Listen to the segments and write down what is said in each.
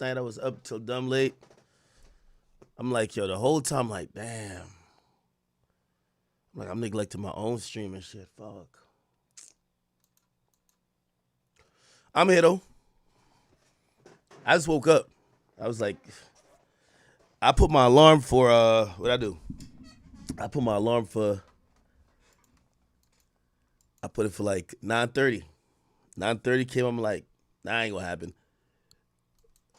night I was up till dumb late. I'm like, yo, the whole time, like, damn. I'm neglecting my own stream and shit. Fuck. I'm here though. I just woke up. I was like, I put my alarm for what I do? I put my alarm for. I put it for like 9:30. 9:30 came. I'm like, nah, ain't gonna happen.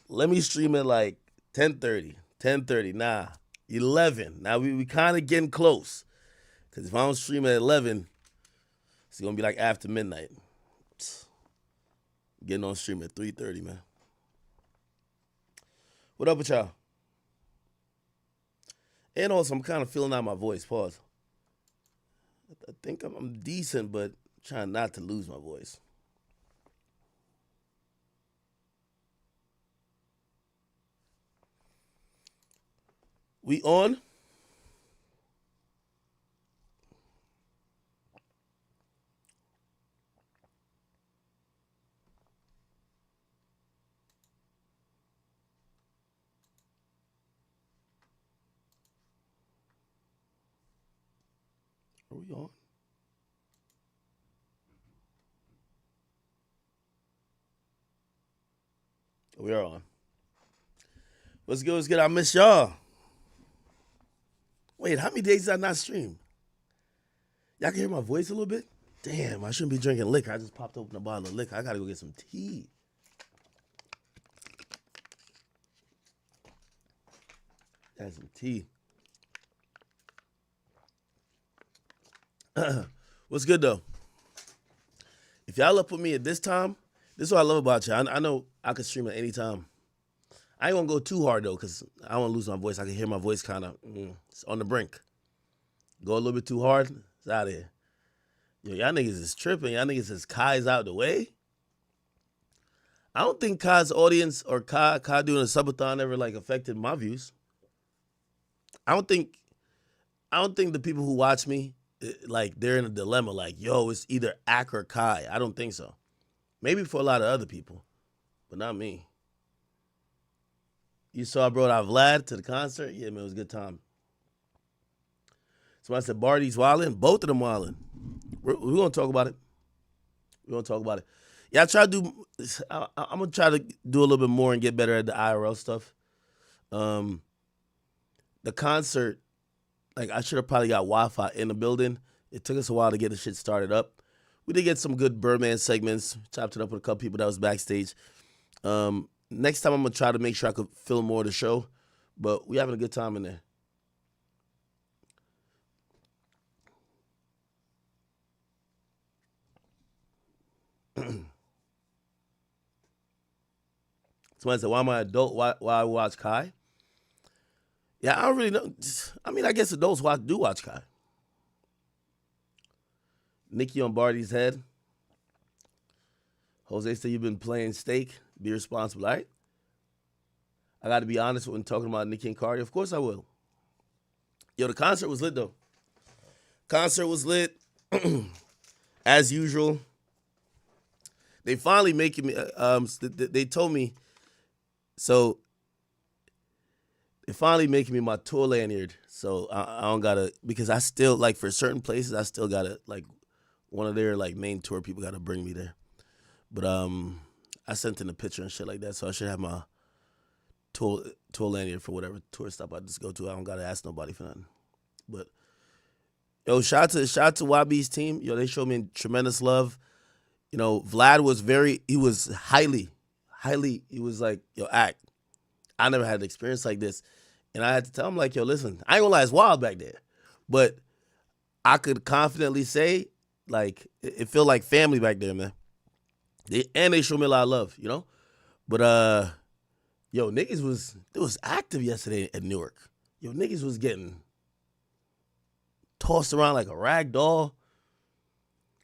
Let me stream it like 10:30. 10:30. Nah, 11. Now we kind of getting close. Cause if I don't stream at 11, it's gonna be like after midnight. Getting on stream at 3:30, man. What up with y'all? And also, I'm kind of feeling out my voice. Pause. I think I'm decent, but trying not to lose my voice. We on? Are we on? We are on. What's good? What's good? I miss y'all. Wait, how many days did I not stream? Y'all can hear my voice a little bit? Damn, I shouldn't be drinking liquor. I just popped open a bottle of liquor. I gotta go get some tea. Got some tea. What's good though? If y'all up with me at this time, this is what I love about you. I know I could stream at any time. I ain't gonna go too hard though, because I don't want to lose my voice. I can hear my voice kind of it's on the brink. Go a little bit too hard, it's out of here. Yo, y'all niggas is tripping. Y'all niggas is Kai's out the way. I don't think Kai's audience or Kai doing a subathon ever like affected my views. I don't think the people who watch me like they're in a dilemma. Like, yo, it's either Ak or Kai. I don't think so. Maybe for a lot of other people, but not me. You saw I brought out Vlad to the concert? Yeah, man, it was a good time. Somebody said Barty's wildin'. Both of them wildin'. We're going to talk about it. We're going to talk about it. Yeah, I'm going to try to do a little bit more and get better at the IRL stuff. The concert, like I should have probably got Wi-Fi in the building. It took us a while to get the shit started up. We did get some good Birdman segments. Chopped it up with a couple people that was backstage. Next time I'm going to try to make sure I could film more of the show. But we having a good time in there. Somebody said, why am I adult? Why I watch Kai? Yeah, I don't really know. I mean, I guess adults do watch Kai. Nicki on Barty's head. Jose said you've been playing steak. Be responsible, all right? I got to be honest when talking about Nicki and Cardi. Of course I will. Yo, the concert was lit, though. Concert was lit. As usual. They finally making me, they told me, so they finally making me my tour lanyard. So I don't got to, because I still, like for certain places, I still got to, like one of their like main tour people got to bring me there. But I sent in a picture and shit like that, so I should have my tour lanyard for whatever tour stop I just go to. I don't got to ask nobody for nothing. But, yo, shout out to YB's team. Yo, they showed me tremendous love. You know, Vlad was he was highly, he was like, yo, Ak, I never had an experience like this. And I had to tell him, like, yo, listen, I ain't gonna lie, it's wild back there. But I could confidently say, like, it felt like family back there, man. They showed me a lot of love, you know? But, yo, niggas was active yesterday at Newark. Yo, niggas was getting tossed around like a rag doll.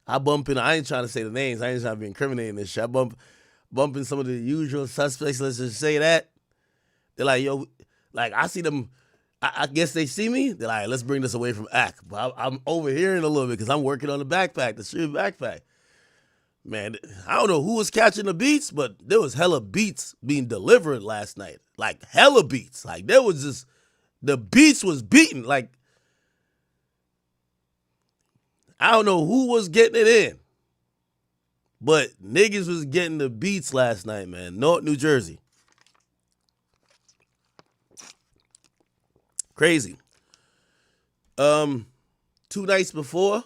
I ain't trying to say the names. I ain't trying to be incriminating this shit. I bumping some of the usual suspects. Let's just say that. They're like, yo, like I see them. I guess they see me. They're like, let's bring this away from Ak. But I'm overhearing a little bit because I'm working on the backpack, the street backpack. Man, I don't know who was catching the beats, but there was hella beats being delivered last night. Like, hella beats. Like, there was just, the beats was beating. Like, I don't know who was getting it in, but niggas was getting the beats last night, man. Newark, New Jersey. Crazy. 2 nights before,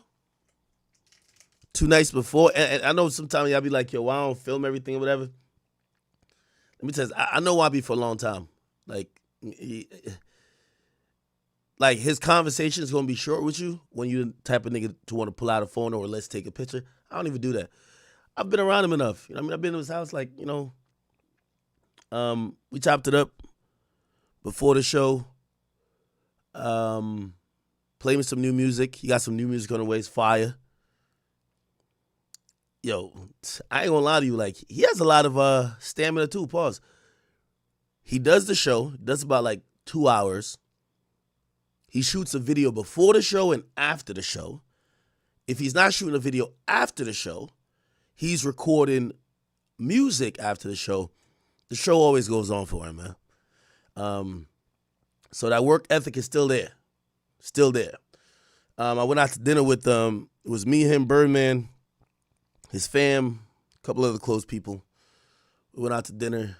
and I know sometimes y'all be like, yo, why I don't film everything or whatever. Let me tell you, I know YB for a long time. Like his conversation is gonna be short with you when you the type of nigga to want to pull out a phone or let's take a picture. I don't even do that. I've been around him enough. You know what I mean? I've been to his house, like, you know. We chopped it up before the show. Played me some new music. He got some new music on the way. It's fire. Yo, I ain't gonna lie to you. Like, he has a lot of stamina too. Pause. He does the show. Does about like 2 hours. He shoots a video before the show and after the show. If he's not shooting a video after the show, he's recording music after the show. The show always goes on for him, man. So that work ethic is still there. Still there. I went out to dinner with, it was me, him, Birdman, his fam, a couple other close people. We went out to dinner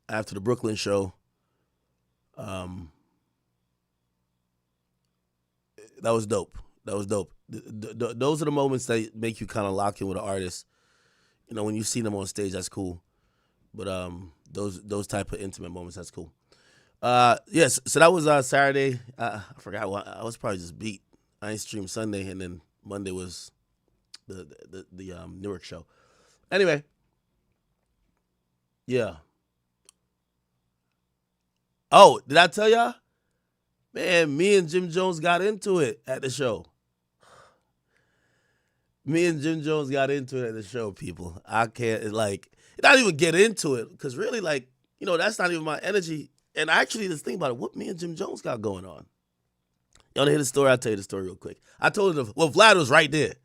after the Brooklyn show. That was dope. That was dope. Those are the moments that make you kind of lock in with an artist. You know, when you see them on stage, that's cool. But those type of intimate moments, that's cool. Yes, so that was Saturday. I forgot. I was probably just beat. I ain't streamed Sunday, and then Monday was the Newark show. Anyway, yeah. Oh, did I tell y'all? Man, me and Jim Jones got into it at the show. Me and Jim Jones got into it at the show, people. I can't, like, not even get into it, because really, like, you know, that's not even my energy. And actually, just think about it, what me and Jim Jones got going on. You want to hear the story? I'll tell you the story real quick. I told him, well, Vlad was right there.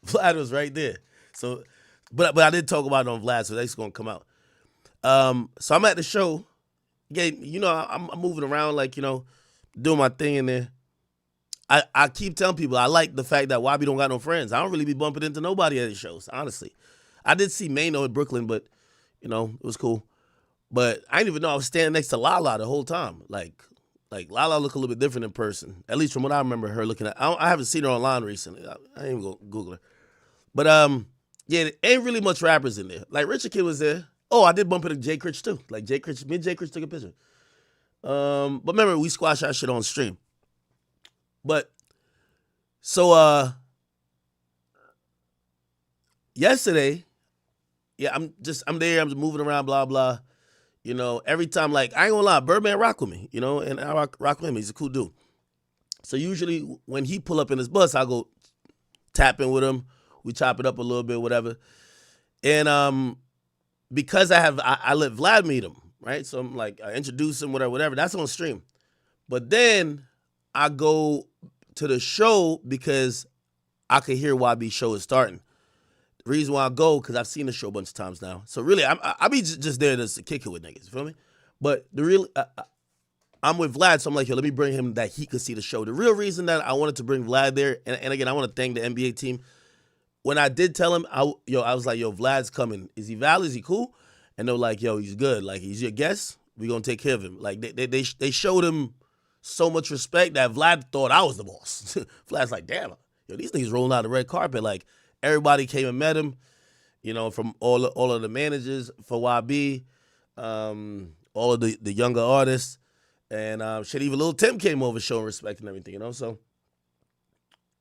Vlad was right there. So, but I did talk about it on Vlad, so that's going to come out. So I'm at the show. Again, you know, I'm moving around, like, you know, doing my thing in there. I keep telling people I like the fact that YB don't got no friends. I don't really be bumping into nobody at his shows, honestly. I did see Mano in Brooklyn, but, you know, it was cool. But I didn't even know I was standing next to Lala the whole time. Like Lala looked a little bit different in person, at least from what I remember her looking at. I haven't seen her online recently. I ain't even gonna Google her. But yeah, there ain't really much rappers in there. Like Richard Kid was there. Oh, I did bump into Jay Critch too. Like Jay Critch, me and Jay Critch took a picture. But remember, we squashed that shit on stream. But so yesterday, yeah, I'm there, I'm just moving around, blah blah. You know, every time, like, I ain't gonna lie, Birdman rock with me, you know, and I rock with him. He's a cool dude. So usually when he pull up in his bus, I go tap in with him. We chop it up a little bit, whatever. And because I let Vlad meet him, right? So I'm like, I introduce him, whatever. That's on stream. But then I go to the show because I could hear YB's show is starting. The reason why I go, because I've seen the show a bunch of times now. So really, I be just there to kick it with niggas, you feel me? But the real, I'm with Vlad, so I'm like, yo, let me bring him that he could see the show. The real reason that I wanted to bring Vlad there, and again, I want to thank the NBA team. When I did tell him, I was like, yo, Vlad's coming. Is he valid? Is he cool? And they're like, yo, he's good. Like, he's your guest. We're going to take care of him. Like, they showed him so much respect that Vlad thought I was the boss. Vlad's like, damn, yo, these niggas rolling out the red carpet. Like, everybody came and met him, you know, from all of the managers for YB, all of the younger artists. And shit, even Lil Tim came over showing respect and everything, you know? So,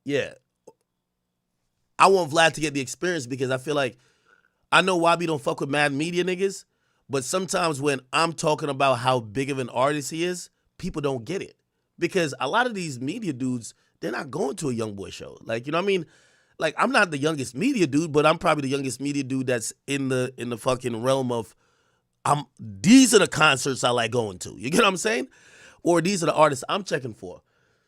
yeah. I want Vlad to get the experience because I feel like I know YB don't fuck with mad media niggas, but sometimes when I'm talking about how big of an artist he is, people don't get it. Because a lot of these media dudes, they're not going to a young boy show. Like, you know what I mean? Like, I'm not the youngest media dude, but I'm probably the youngest media dude that's in the fucking realm of these are the concerts I like going to. You get what I'm saying? Or these are the artists I'm checking for.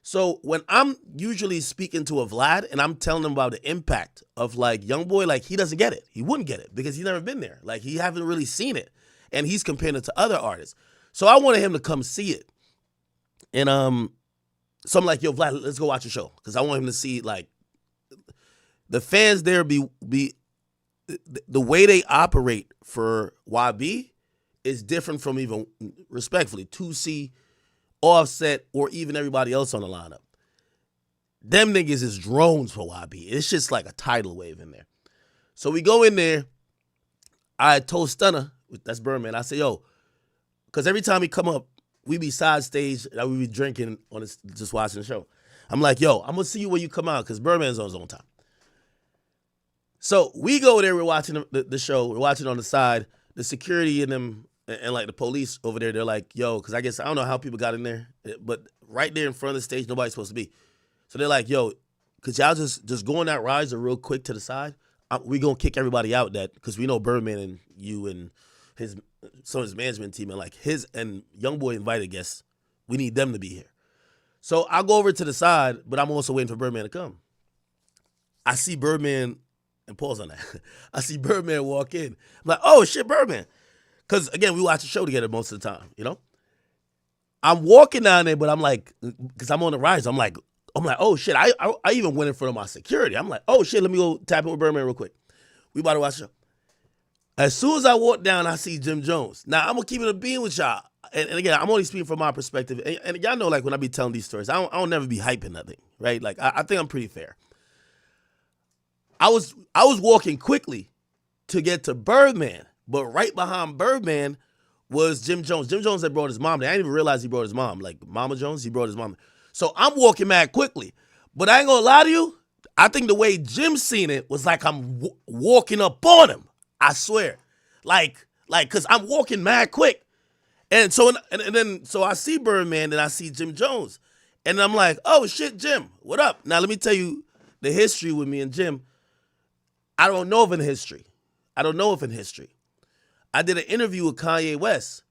So when I'm usually speaking to a Vlad and I'm telling him about the impact of like young boy, like he doesn't get it. He wouldn't get it because he's never been there. Like he haven't really seen it, and he's comparing it to other artists. So I wanted him to come see it, and so I'm like, yo, Vlad, let's go watch the show because I want him to see like the fans there be the way they operate for YB is different from even respectfully 2C, Offset, or even everybody else on the lineup. Them niggas is drones for YB. It's just like a tidal wave in there. So we go in there. I told Stunner, that's Birdman, I say, yo, because every time he come up, we be side stage, we be drinking on this, just watching the show. I'm like, yo, I'm going to see you when you come out because Birdman's on his own time. So we go there, we're watching the show, we're watching on the side. The security and them, and like the police over there, they're like, yo, because I guess I don't know how people got in there, but right there in front of the stage, nobody's supposed to be. So they're like, yo, could y'all just go on that riser real quick to the side? We gonna kick everybody out that because we know Birdman and you and some of his management team and like his and Youngboy invited guests. We need them to be here. So I'll go over to the side, but I'm also waiting for Birdman to come. I see Birdman, and pause on that. I see Birdman walk in. I'm like, oh shit, Birdman. Because, again, we watch the show together most of the time, you know? I'm walking down there, but I'm like, because I'm on the rise, I'm like, oh, shit. I even went in front of my security. I'm like, oh, shit, let me go tap in with Birdman real quick. We about to watch the show. As soon as I walk down, I see Jim Jones. Now, I'm going to keep it a being with y'all. And again, I'm only speaking from my perspective. And y'all know, like, when I be telling these stories, I don't never be hyping nothing, right? Like, I think I'm pretty fair. I was walking quickly to get to Birdman. But right behind Birdman was Jim Jones. Jim Jones had brought his mom there. I didn't even realize he brought his mom. Like Mama Jones, he brought his mom. So I'm walking mad quickly. But I ain't gonna lie to you, I think the way Jim seen it was like I'm walking up on him. I swear. Like, cause I'm walking mad quick. And so so I see Birdman and I see Jim Jones. And I'm like, oh shit, Jim, what up? Now let me tell you the history with me and Jim. I don't know if in history. I did an interview with Kanye West.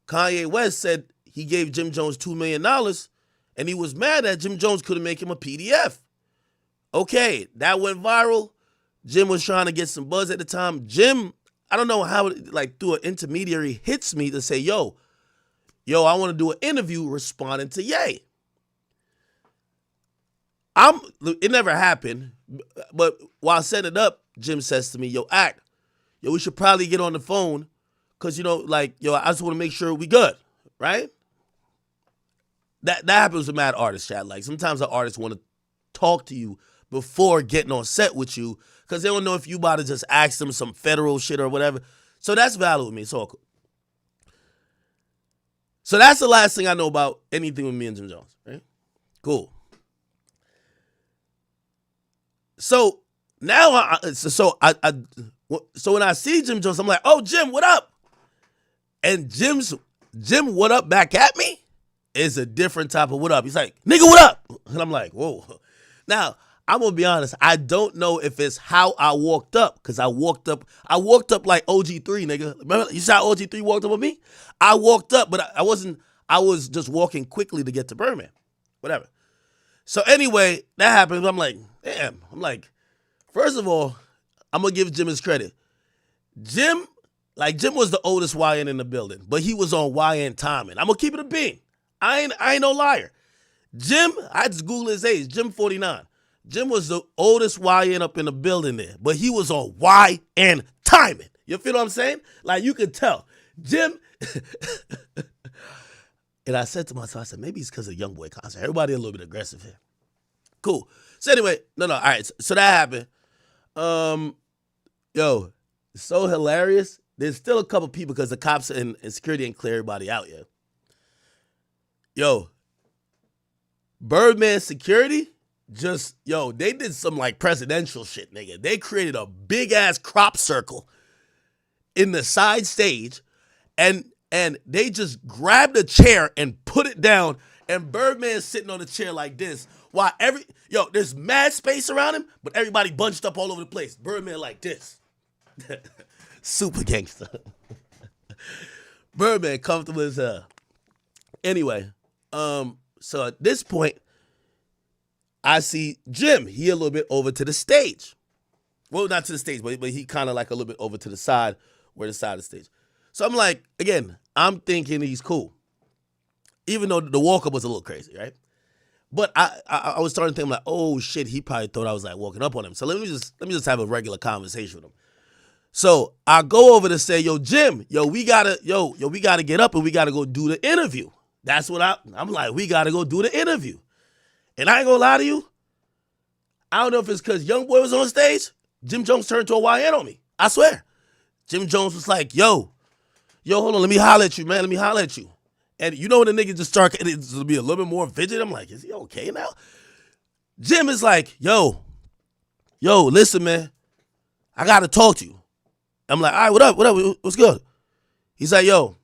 Kanye West said he gave Jim Jones $2 million and he was mad that Jim Jones couldn't make him a PDF. Okay, that went viral. Jim was trying to get some buzz at the time. Jim, I don't know how, like through an intermediary, hits me to say, yo, I want to do an interview responding to Ye. It never happened, but while setting it up, Jim says to me, yo, we should probably get on the phone because, I just want to make sure we good, right? That happens with mad artists, chat. Like, sometimes the artists want to talk to you before getting on set with you because they don't know if you about to just ask them some federal shit or whatever. So that's valid with me. It's all cool. So that's the last thing I know about anything with me and Jim Jones, right? Cool. So now, so when I see Jim Jones, I'm like, oh, Jim, what up? And Jim, what up back at me is a different type of what up. He's like, nigga, what up? And I'm like, whoa. Now, I'm going to be honest. I don't know if it's how I walked up because I walked up like OG3, nigga. Remember, you saw OG3 walked up with me? I walked up, but I was just walking quickly to get to Birdman. Whatever. So anyway, that happened. I'm like, damn. First of all, I'm going to give Jim his credit. Jim was the oldest YN in the building, but he was on YN timing. I'm going to keep it a bean. I ain't no liar. Jim, I just Google his age, Jim 49. Jim was the oldest YN up in the building there, but he was on YN timing. You feel what I'm saying? Like, you could tell. Jim, and I said to myself, maybe it's because of Youngboy concert. Everybody a little bit aggressive here. Cool. So anyway, all right, so that happened. Yo, it's so hilarious. There's still a couple people because the cops and security ain't clear everybody out yet. Yo, Birdman security, they did some like presidential shit, nigga. They created a big ass crop circle in the side stage and they just grabbed a chair and put it down and Birdman's sitting on the chair like this while there's mad space around him, but everybody bunched up all over the place. Birdman like this. Super gangster. Birdman comfortable as hell. Anyway, so at this point, I see Jim. He a little bit over to the stage. Well, not to the stage, but he kind of like a little bit over to the side, where the side of the stage. So I'm like, again, I'm thinking he's cool. Even though the walk-up was a little crazy, right? But I was starting to think, like, oh shit, he probably thought I was like walking up on him. So let me just have a regular conversation with him. So I go over to say, yo, Jim, we gotta get up and we gotta go do the interview. That's what I'm like, we gotta go do the interview. And I ain't gonna lie to you, I don't know if it's because Young Boy was on stage. Jim Jones turned to a YN on me. I swear. Jim Jones was like, yo, hold on, let me holler at you, man. Let me holler at you. And you know when the nigga just start to be a little bit more vigilant, I'm like, is he okay now? Jim is like, yo, listen, man. I got to talk to you. I'm like, all right, what up, what's good? He's like, yo.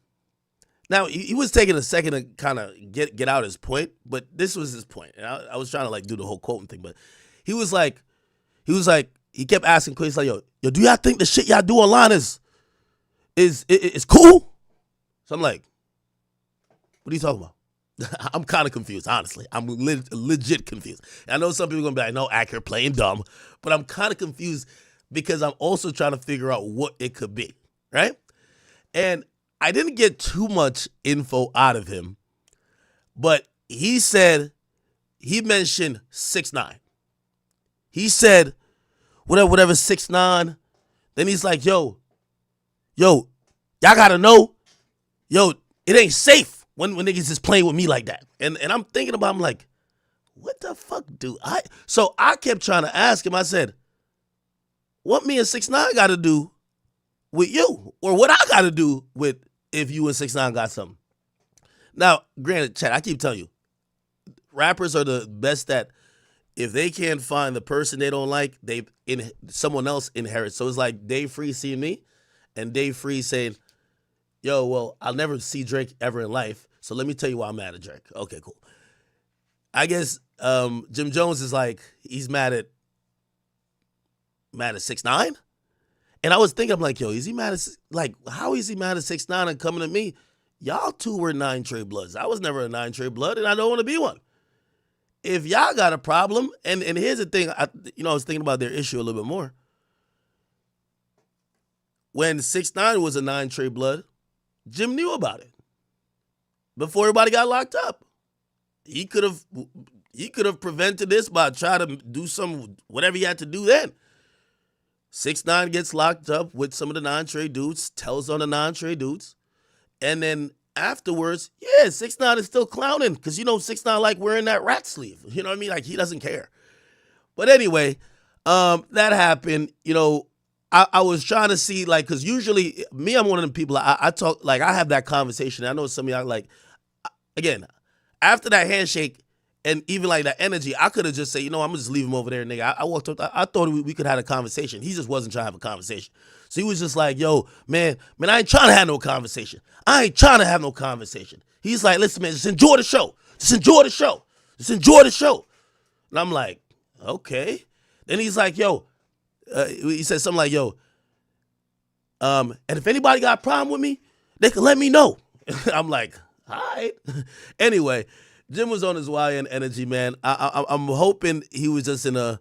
Now, he was taking a second to kind of get out his point, but this was his point. And I was trying to like do the whole quoting thing, but he he kept asking questions like, yo, do y'all think the shit y'all do online is cool? So I'm like, what are you talking about? I'm kind of confused, honestly. I'm legit confused. I know some people are going to be like, no, accurate, playing dumb, but I'm kind of confused because I'm also trying to figure out what it could be, right? And I didn't get too much info out of him, but he mentioned 6ix9ine. He said, whatever 6ix9ine. Then he's like, yo, y'all gotta know, it ain't safe when niggas is playing with me like that. And I'm thinking about, I'm like, what the fuck do I? So I kept trying to ask him, I said, what me and 6ix9ine gotta do with you? Or what I gotta do with if you and 6ix9ine got something? Now, granted, Chad, I keep telling you, rappers are the best at, if they can't find the person they don't like, someone else inherits. So it's like Dave Free seeing me, and Dave Free saying, yo, well, I'll never see Drake ever in life, so let me tell you why I'm mad at Drake. Okay, cool. I guess Jim Jones is like, he's mad at 6ix9ine? And I was thinking, I'm like, yo, is he mad at, like, how is he mad at 6ix9ine and coming at me? Y'all two were 9 Trey Bloods. I was never a 9 Trey Blood, and I don't want to be one. If y'all got a problem, and here's the thing, I was thinking about their issue a little bit more. When 6ix9ine was a 9 Trey Blood, Jim knew about it before everybody got locked up. He could have prevented this by trying to do whatever he had to do then. 6ix9ine gets locked up with some of the 9 Trey dudes, tells on the 9 Trey dudes, and then afterwards, 6ix9ine is still clowning because 6ix9ine like wearing that rat sleeve. You know what I mean? Like, he doesn't care. But anyway, that happened. I was trying to see, like, because usually me, I'm one of them people. I talk, like, I have that conversation. I know some of y'all, like, again, after that handshake and even like that energy, I could have just said, I'm gonna just leave him over there, nigga. I walked up. I thought we could have a conversation. He just wasn't trying to have a conversation. So he was just like, yo, man, I ain't trying to have no conversation. I ain't trying to have no conversation. He's like, listen, man, just enjoy the show. Just enjoy the show. Just enjoy the show. And I'm like, okay. Then he's like, yo, he said something like, yo, and if anybody got a problem with me, they can let me know. I'm like, all right. Anyway, Jim was on his YN energy, man. I'm hoping he was just in a,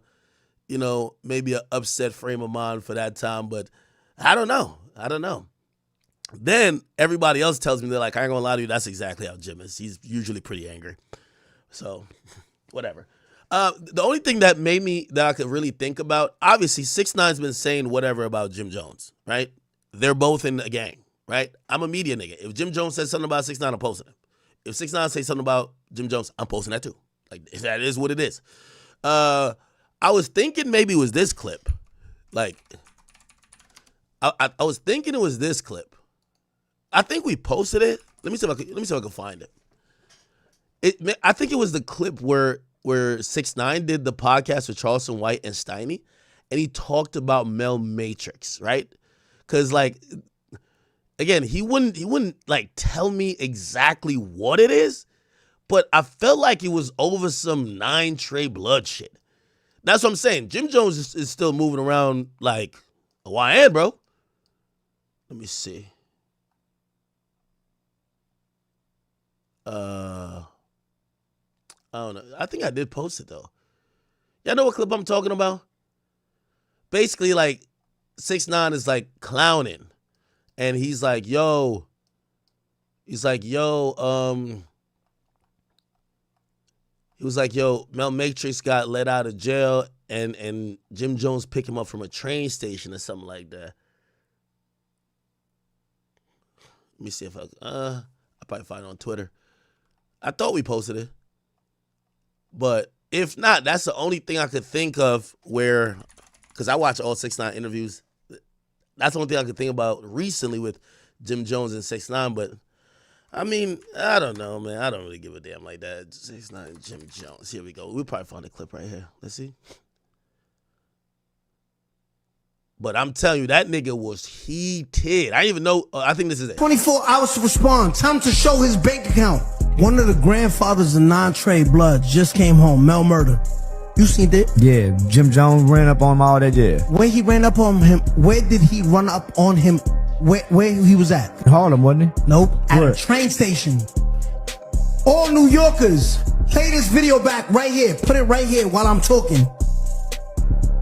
maybe an upset frame of mind for that time, but I don't know. Then everybody else tells me, they're like, I ain't gonna lie to you, that's exactly how Jim is. He's usually pretty angry. So, whatever. The only thing that I could really think about, obviously 6ix9ine's been saying whatever about Jim Jones, right? They're both in a gang, right? I'm a media nigga. If Jim Jones says something about 6ix9ine, I'm posting it. If 6ix9ine says something about Jim Jones, I'm posting that too. Like, that is what it is. I was thinking maybe it was this clip. Like, I was thinking it was this clip. I think we posted it. Let me see if I can find it. I think it was the clip where 6ix9ine did the podcast with Charleston White and Steiny, and he talked about Mel Matrix, right? Because, like, again, he wouldn't like tell me exactly what it is, but I felt like it was over some 9 Trey Blood shit. That's what I'm saying. Jim Jones is still moving around like a YN, bro. Let me see. I don't know. I think I did post it though. Y'all know what clip I'm talking about? Basically, like, 6ix9ine is like clowning. And he's like, yo, he was like, Mel Matrix got let out of jail and Jim Jones picked him up from a train station or something like that. Let me see if I'll probably find it on Twitter. I thought we posted it. But if not, that's the only thing I could think of where, because I watch all 6ix9ine interviews. That's the only thing I could think about recently with Jim Jones and 6ix9ine. But, I mean, I don't know, man. I don't really give a damn like that. 6ix9ine and Jim Jones. Here we go. We'll probably find a clip right here. Let's see. But I'm telling you, that nigga was heated. I didn't even know. I think this is it. 24 hours to respond. Time to show his bank account. One of the grandfathers of non-trade bloods just came home. Mel Murder. You seen it? Yeah, Jim Jones ran up on him all that, yeah. Where he ran up on him? Where did he run up on him? Where he was at? Harlem, wasn't he? Nope. At a train station. All New Yorkers, play this video back right here. Put it right here while I'm talking.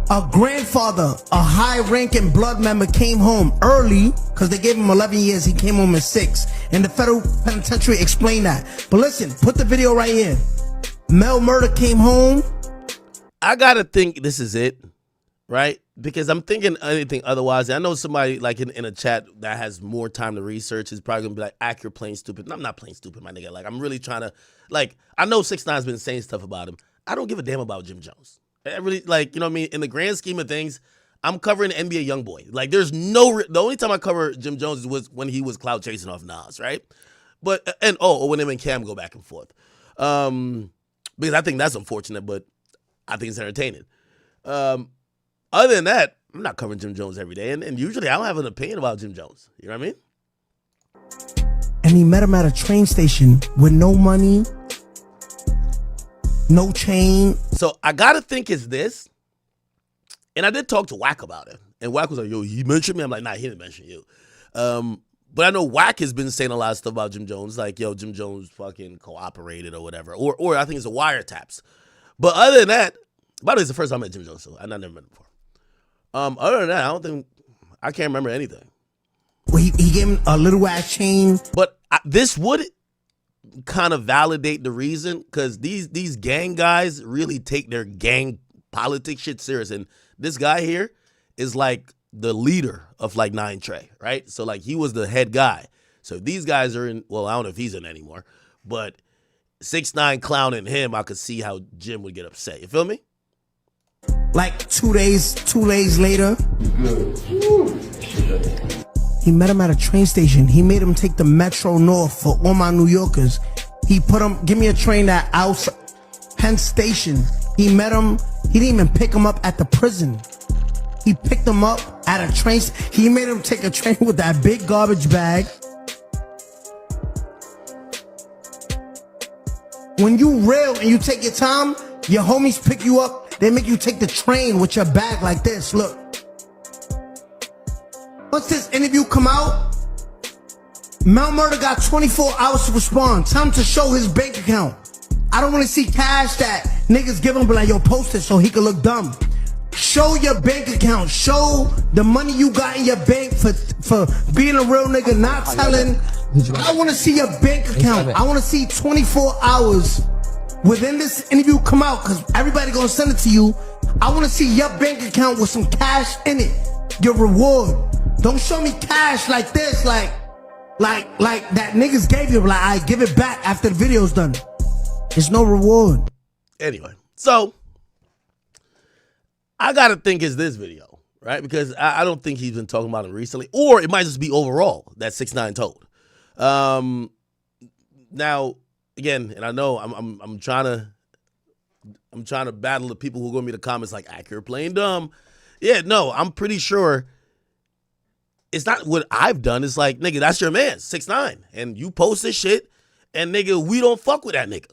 A grandfather, a high-ranking blood member came home early because they gave him 11 years. He came home at 6. And the federal penitentiary explained that. But listen, put the video right here. Mel Murder came home. I got to think this is it, right? Because I'm thinking anything otherwise. I know somebody like in a chat that has more time to research is probably going to be like, Ack, you're plain stupid. I'm not plain stupid, my nigga. Like, I'm really trying to, like, I know 6ix9ine's been saying stuff about him. I don't give a damn about Jim Jones. I really, like, you know what I mean? In the grand scheme of things, I'm covering NBA YoungBoy. Like, there's no, the only time I cover Jim Jones was when he was clout chasing off Nas, right? But, and, when him and Cam go back and forth. Because I think that's unfortunate, but I think it's entertaining. Other than that, I'm not covering Jim Jones every day. And usually I don't have an opinion about Jim Jones. You know what I mean? And he met him at a train station with no money, no chain. So I got to think it's this. And I did talk to Wack about it. And Wack was like, yo, he mentioned me? I'm like, nah, he didn't mention you. But I know Wack has been saying a lot of stuff about Jim Jones. Like, yo, Jim Jones fucking cooperated or whatever. Or I think it's a wiretaps. But other than that, by the way, it's the first time I met Jim Jones, so I never met him before. Other than that, I can't remember anything. Well, he gave him a little ass chain. But this would kind of validate the reason, because these gang guys really take their gang politics shit serious. And this guy here is like the leader of like 9 Tjay, right? So like he was the head guy. So if these guys are in, well, I don't know if he's in anymore, but 6ix9ine clowning him, I could see how Jim would get upset. You feel me? Like 2 days later, he met him at a train station. He made him take the Metro North for all my New Yorkers. He put him, give me a train at outside Penn Station. He met him, he didn't even pick him up at the prison. He picked him up at a train. He made him take a train with that big garbage bag. When you real and you take your time, your homies pick you up. They make you take the train with your bag like this. Look. Once this interview come out, Mel Murder got 24 hours to respond. Time to show his bank account. I don't want to see cash that niggas give him, but like, yo, post it so he can look dumb. Show your bank account. Show the money you got in your bank for being a real nigga, not telling. I want to see your bank account. I want to see 24 hours within this interview come out, because everybody gonna send it to you. I want to see your bank account with some cash in it. Your reward. Don't show me cash like this, like that niggas gave you. Like, I give it back after the video's done. There's no reward. Anyway, so I gotta think it's this video, right? Because I don't think he's been talking about it recently, or it might just be overall that 6ix9ine told. Now, again, and I know I'm trying to battle the people who are gonna be in the comments like, Ack, you're playing dumb. Yeah, no, I'm pretty sure it's not what I've done. It's like, nigga, that's your man, 6ix9ine, and you post this shit, and nigga, we don't fuck with that nigga.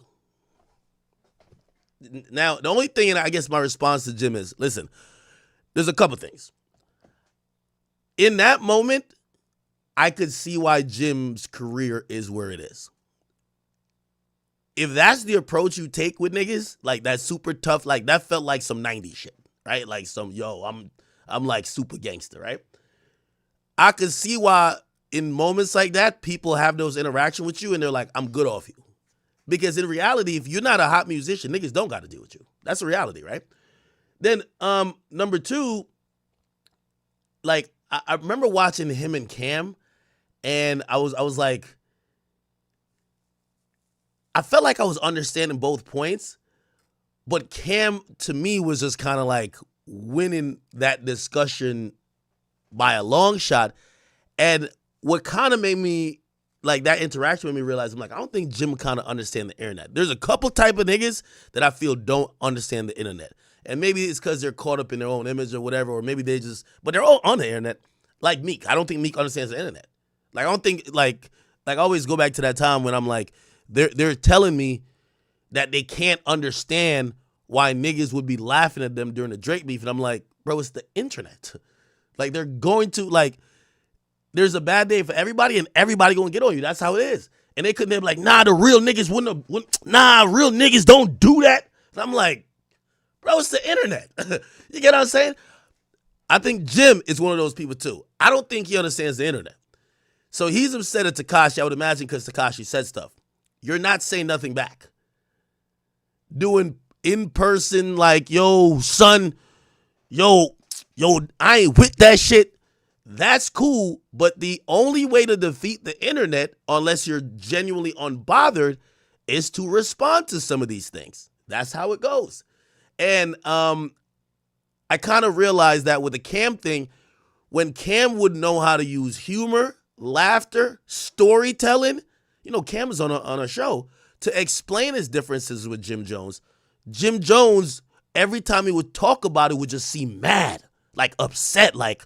Now, the only thing, and I guess my response to Jim is, listen, there's a couple things. In that moment, I could see why Jim's career is where it is. if that's the approach you take with niggas, like that super tough, like that felt like some 90s shit, right? Like some, I'm like super gangster, right? I could see why in moments like that, people have those interactions with you and they're like, I'm good off you. Because in reality, if you're not a hot musician, niggas don't got to deal with you. That's the reality, right? Then number two, like I remember watching him and Cam, and I was like, I felt like I was understanding both points, but Cam to me was just kind of like winning that discussion by a long shot. And what kind of made me, like that interaction made me realize, I'm like, I don't think Jim kind of understand the internet. There's a couple type of niggas that I feel don't understand the internet. And maybe it's because they're caught up in their own image or whatever, or maybe they just, but they're all on the internet. Like Meek. I don't think Meek understands the internet. Like, I don't think, like I always go back to that time when I'm like, they're telling me that they can't understand why niggas would be laughing at them during the Drake beef. And I'm like, bro, it's the internet. Like, they're going to, like, there's a bad day for everybody and everybody gonna get on you. That's how it is. And they couldn't be like, nah, the real niggas real niggas don't do that. And I'm like, bro, it's the internet. You get what I'm saying? I think Jim is one of those people too. I don't think he understands the internet. So he's upset at Tekashi, I would imagine, because Tekashi said stuff. You're not saying nothing back. Doing in person, like, yo, son, yo, I ain't with that shit. That's cool, but the only way to defeat the internet, unless you're genuinely unbothered, is to respond to some of these things. That's how it goes. And I kind of realized that with the Cam thing, when Cam would know how to use humor, laughter, storytelling, you know, Cam is on a show to explain his differences with Jim Jones. Jim Jones, every time he would talk about it, would just seem mad, like upset, like,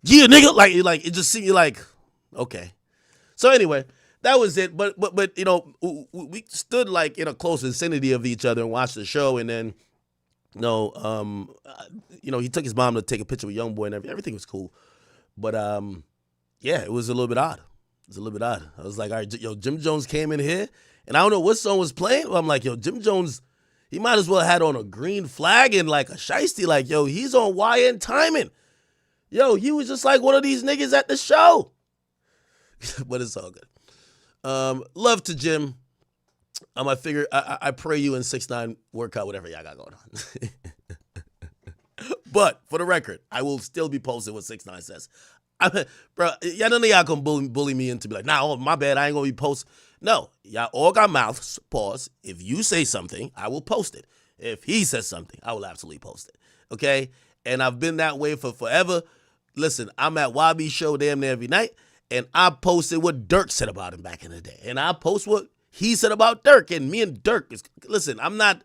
yeah, nigga, like it just seemed like, okay. So anyway, that was it. But you know, we stood like in a close vicinity of each other and watched the show, and then, you know, he took his mom to take a picture with YoungBoy and everything was cool. But yeah, it was a little bit odd. I was like, all right, yo, Jim Jones came in here, and I don't know what song was playing. But I'm like, yo, Jim Jones, he might as well have had on a green flag and like a shiesty, like, yo, he's on YN timing. Yo, he was just like one of these niggas at the show. But it's all good. Love to Jim. I figure I pray you in 6ix9ine work out whatever y'all got going on. But for the record, I will still be posting what 6ix9ine says. Bro, none of y'all gonna bully me into be like, nah, oh, my bad, I ain't gonna be posting. No, y'all all got mouths. Pause. If you say something, I will post it. If he says something, I will absolutely post it. Okay? And I've been that way for forever. Listen, I'm at YB show damn near every night, and I posted what Dirk said about him back in the day. And I post what he said about Dirk, and me and Dirk listen, I'm not,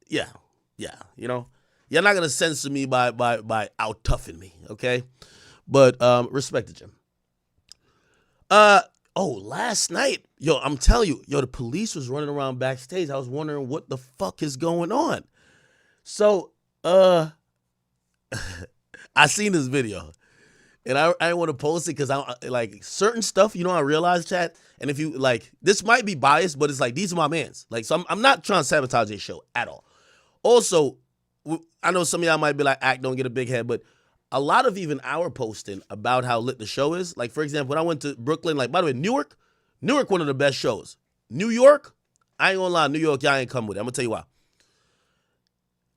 you know, you're not gonna censor me by out toughing me, okay? But respect to Jim. Last night, yo, I'm telling you, yo, the police was running around backstage. I was wondering what the fuck is going on. So, I seen this video, and I didn't want to post it because I like certain stuff, you know, I realized, chat, and if you, like, this might be biased, but it's like, these are my mans. Like, so I'm not trying to sabotage this show at all. Also, I know some of y'all might be like, don't get a big head, but a lot of even our posting about how lit the show is, like, for example, when I went to Brooklyn, like, by the way, Newark, one of the best shows. New York, I ain't gonna lie, New York, y'all ain't come with it. I'm gonna tell you why.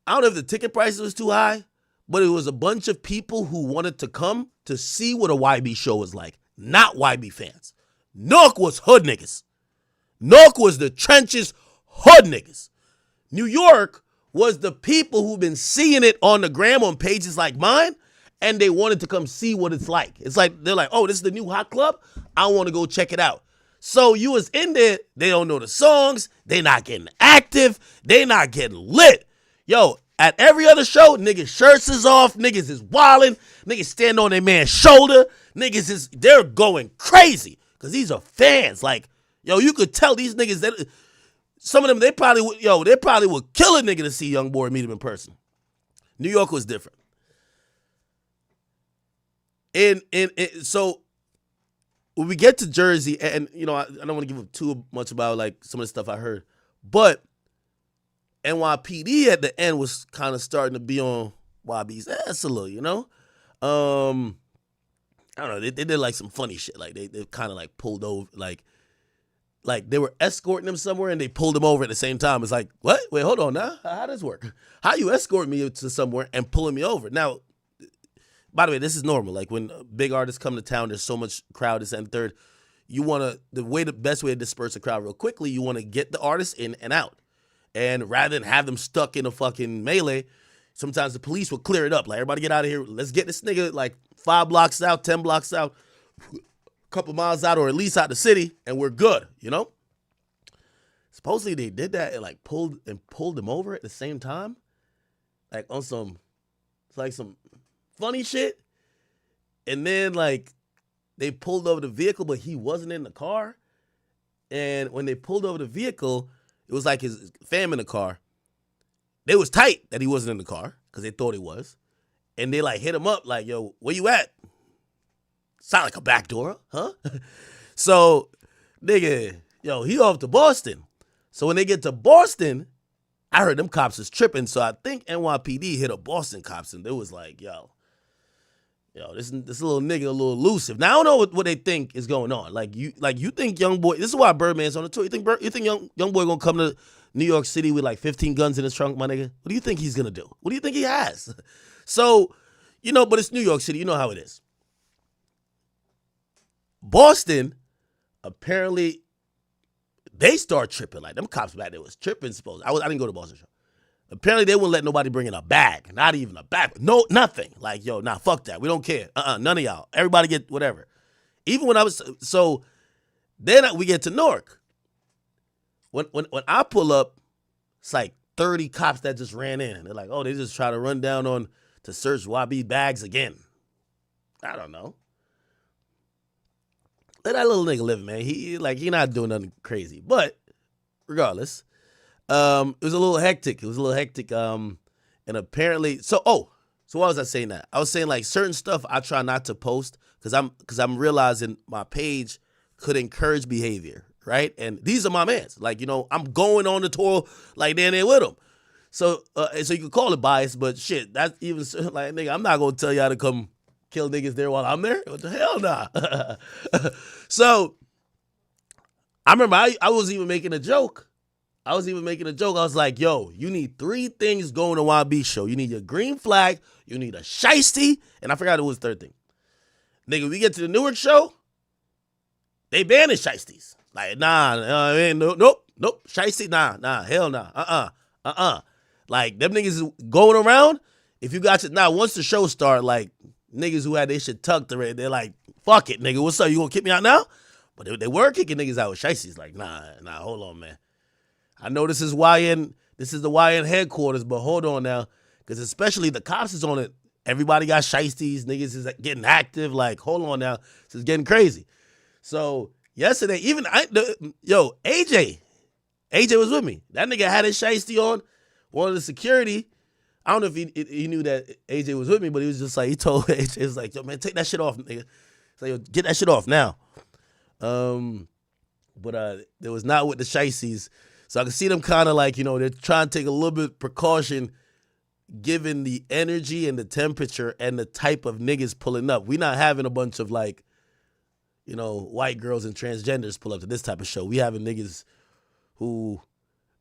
I don't know if the ticket prices was too high, but it was a bunch of people who wanted to come to see what a YB show was like, not YB fans. Newark was hood niggas. Newark was the trenches hood niggas. New York was the people who've been seeing it on the gram on pages like mine, and they wanted to come see what it's like. It's like, they're like, oh, this is the new hot club? I want to go check it out. So you was in there, they don't know the songs, they not getting active, they not getting lit. Yo, at every other show, niggas' shirts is off, niggas is wilding, niggas stand on their man's shoulder, they're going crazy, because these are fans. Like, yo, you could tell these niggas, that some of them, they probably would kill a nigga to see YoungBoy meet him in person. New York was different. So when we get to Jersey, and you know, I don't want to give up too much about like some of the stuff I heard, but NYPD at the end was kind of starting to be on YB's ass a little, you know. I don't know. They did like some funny shit. Like they kind of like pulled over, like they were escorting him somewhere and they pulled him over at the same time. It's like, what? Wait, hold on now. How does this work? How you escort me to somewhere and pulling me over? Now, by the way, this is normal. Like when big artists come to town, there's so much crowd, this and third. You want to, the best way to disperse a crowd real quickly, you want to get the artists in and out. And rather than have them stuck in a fucking melee, sometimes the police will clear it up. Like, everybody get out of here. Let's get this nigga like 5 blocks out, 10 blocks out, a couple miles out, or at least out the city, and we're good, you know? Supposedly they did that and like pulled him over at the same time. Like on some funny shit. And then like they pulled over the vehicle, but he wasn't in the car. And when they pulled over the vehicle, it was like his fam in the car. They was tight that he wasn't in the car because they thought he was. And they like hit him up like, yo, where you at? Sound like a back door, huh? So, nigga, yo, he off to Boston. So when they get to Boston, I heard them cops is tripping. So I think NYPD hit a Boston cops and they was like, yo, this little nigga a little elusive. Now I don't know what they think is going on. Like you think Young Boy. This is why Birdman's on the tour. You think Young Boy gonna come to New York City with like 15 guns in his trunk, my nigga? What do you think he's gonna do? What do you think he has? So, you know, but it's New York City. You know how it is. Boston, apparently, they start tripping. Like them cops back there was tripping. I didn't go to Boston show. Apparently, they wouldn't let nobody bring in a bag. Not even a bag. No, nothing. Like, yo, nah, fuck that. We don't care. None of y'all. Everybody get whatever. Even when I was, so then we get to Newark. When I pull up, it's like 30 cops that just ran in. They're like, oh, they just try to run down to search YB bags again. I don't know. Let that little nigga live, man. He not doing nothing crazy. But regardless, it was a little hectic. And apparently, so why was I saying that? I was saying like certain stuff I try not to post because I'm realizing my page could encourage behavior, right? And these are my mans. Like, you know, I'm going on the tour like they're there with them. So you can call it bias, but shit, that's even like, nigga, I'm not gonna tell y'all to come kill niggas there while I'm there. What the hell, nah. So I remember I was even making a joke. I was like, yo, you need 3 things going to YB show. You need your green flag, you need a shiesty, and I forgot it was the third thing. Nigga, we get to the Newark show, they banning shiesties. Like, nope, shiesty, nah, hell nah, Like, them niggas is going around, if you got your, once the show start, like, niggas who had their shit tucked already, they're like, fuck it, nigga, what's up, you gonna kick me out now? But they were kicking niggas out with shiesties. Like, nah, hold on, man. I know this is the YN headquarters, but hold on now. Because especially the cops is on it. Everybody got shiesties. Niggas is getting active. Like, hold on now. This is getting crazy. So, yesterday, even, AJ was with me. That nigga had his shiesty on. One of the security, I don't know if he knew that AJ was with me, but he was just like, he told AJ, he was like, yo, man, take that shit off, nigga. He's like, yo, get that shit off now. But there was not with the shiesties. So I can see them kind of like, you know, they're trying to take a little bit of precaution given the energy and the temperature and the type of niggas pulling up. We not having a bunch of like, you know, white girls and transgenders pull up to this type of show. We having niggas who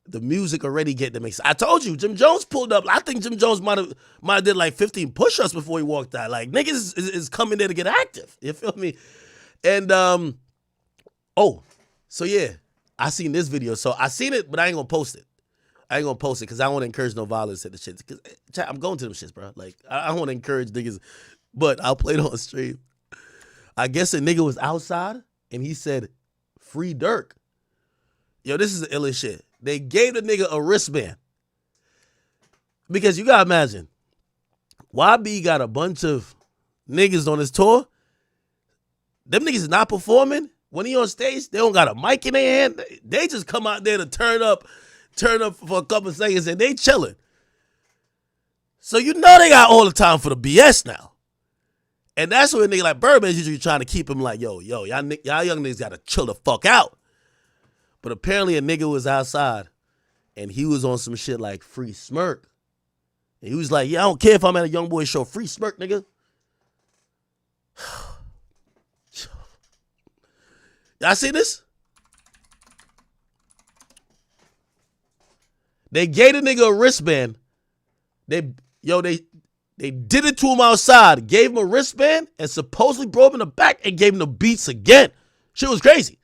the music already get them excited. I told you, Jim Jones pulled up. I think Jim Jones might have did like 15 push-ups before he walked out. Like, niggas is coming there to get active. You feel me? And, so yeah. I seen this video, so I seen it, but I ain't gonna post it. Because I don't want to encourage no violence at the shit. Because I'm going to them shits, bro. Like, I don't want to encourage niggas, but I'll play it on stream. I guess a nigga was outside, and he said, free Dirk. Yo, this is the illest shit. They gave the nigga a wristband. Because you gotta imagine, YB got a bunch of niggas on his tour. Them niggas is not performing. When he on stage, they don't got a mic in their hand. They just come out there to turn up for a couple of seconds and they chilling. So you know they got all the time for the BS now. And that's where a nigga like Birdman is usually trying to keep him like, yo, y'all young niggas gotta chill the fuck out. But apparently a nigga was outside and he was on some shit like Free Smirk. And he was like, yeah, I don't care if I'm at a young boy show. Free Smirk, nigga. Y'all see this? They gave the nigga a wristband. They did it to him outside, gave him a wristband, and supposedly broke him in the back and gave him the beats again. Shit was crazy.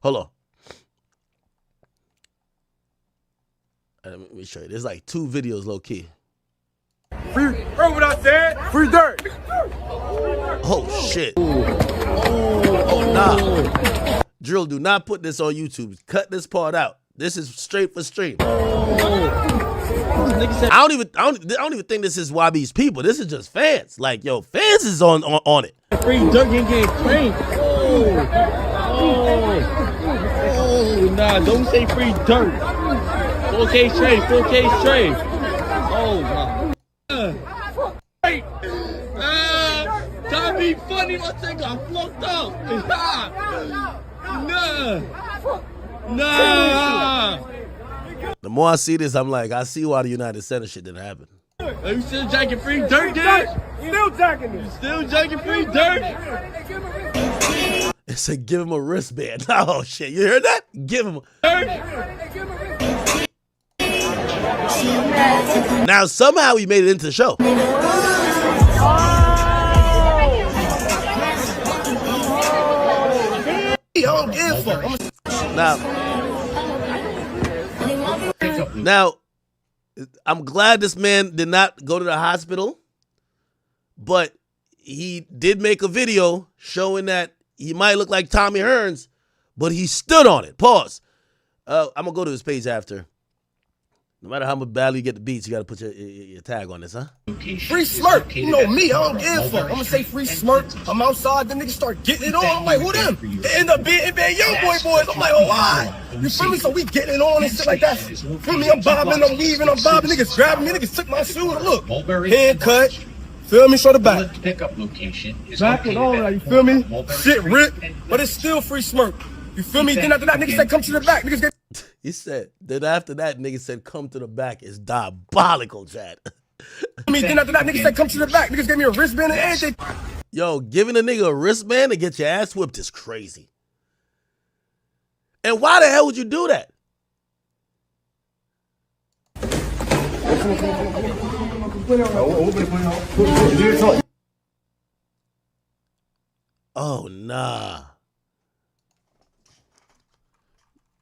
Hold on. Let me show you. There's like 2 videos low key. Free, bro, what I said? Free dirt. Oh shit. Oh nah. Drill, do not put this on YouTube. Cut this part out. This is straight for stream. I don't even think this is YB's people. This is just fans. Like, yo, fans is on it. Free dirt getting trained. Oh, nah, don't say free dirt. 4K straight, 4K straight. Oh, my. Trying to be funny, my thing got fucked up. Nah. The more I see this, I'm like, I see why the United Center shit didn't happen. Are you still jacking free dirt, dude? Still jacking it. You still jacking free dirt? It said give him a wristband. Oh shit, you heard that? Give him Now somehow he made it into the show. Now, I'm glad this man did not go to the hospital, but he did make a video showing that he might look like Tommy Hearns, but he stood on it. Pause. I'm going to go to his page after. No matter how much badly you get the beats, you got to put your tag on this, huh? Free Smirk. You know me, I don't give a fuck. I'm going to say Free Smirk. I'm outside, the niggas start getting it on. I'm like, who them? They end up being young boys. I'm like, oh, why? You feel me? So we getting it on and shit like that. Feel me? I'm bobbing, I'm weaving, I'm bobbing. Niggas grabbing me, niggas took my shoe. Look, hand cut. Feel me? Show the back. Pickup location is back and all that, you feel me? Shit ripped, but it's still Free Smirk. You feel me? Then after that, niggas said come to the back. Niggas get. He said, then after that, nigga said, come to the back. It's diabolical, Chad. Then after that, niggas said, come to the back. Niggas gave me a wristband and everything. Yo, giving a nigga a wristband to get your ass whipped is crazy. And why the hell would you do that? Oh, nah.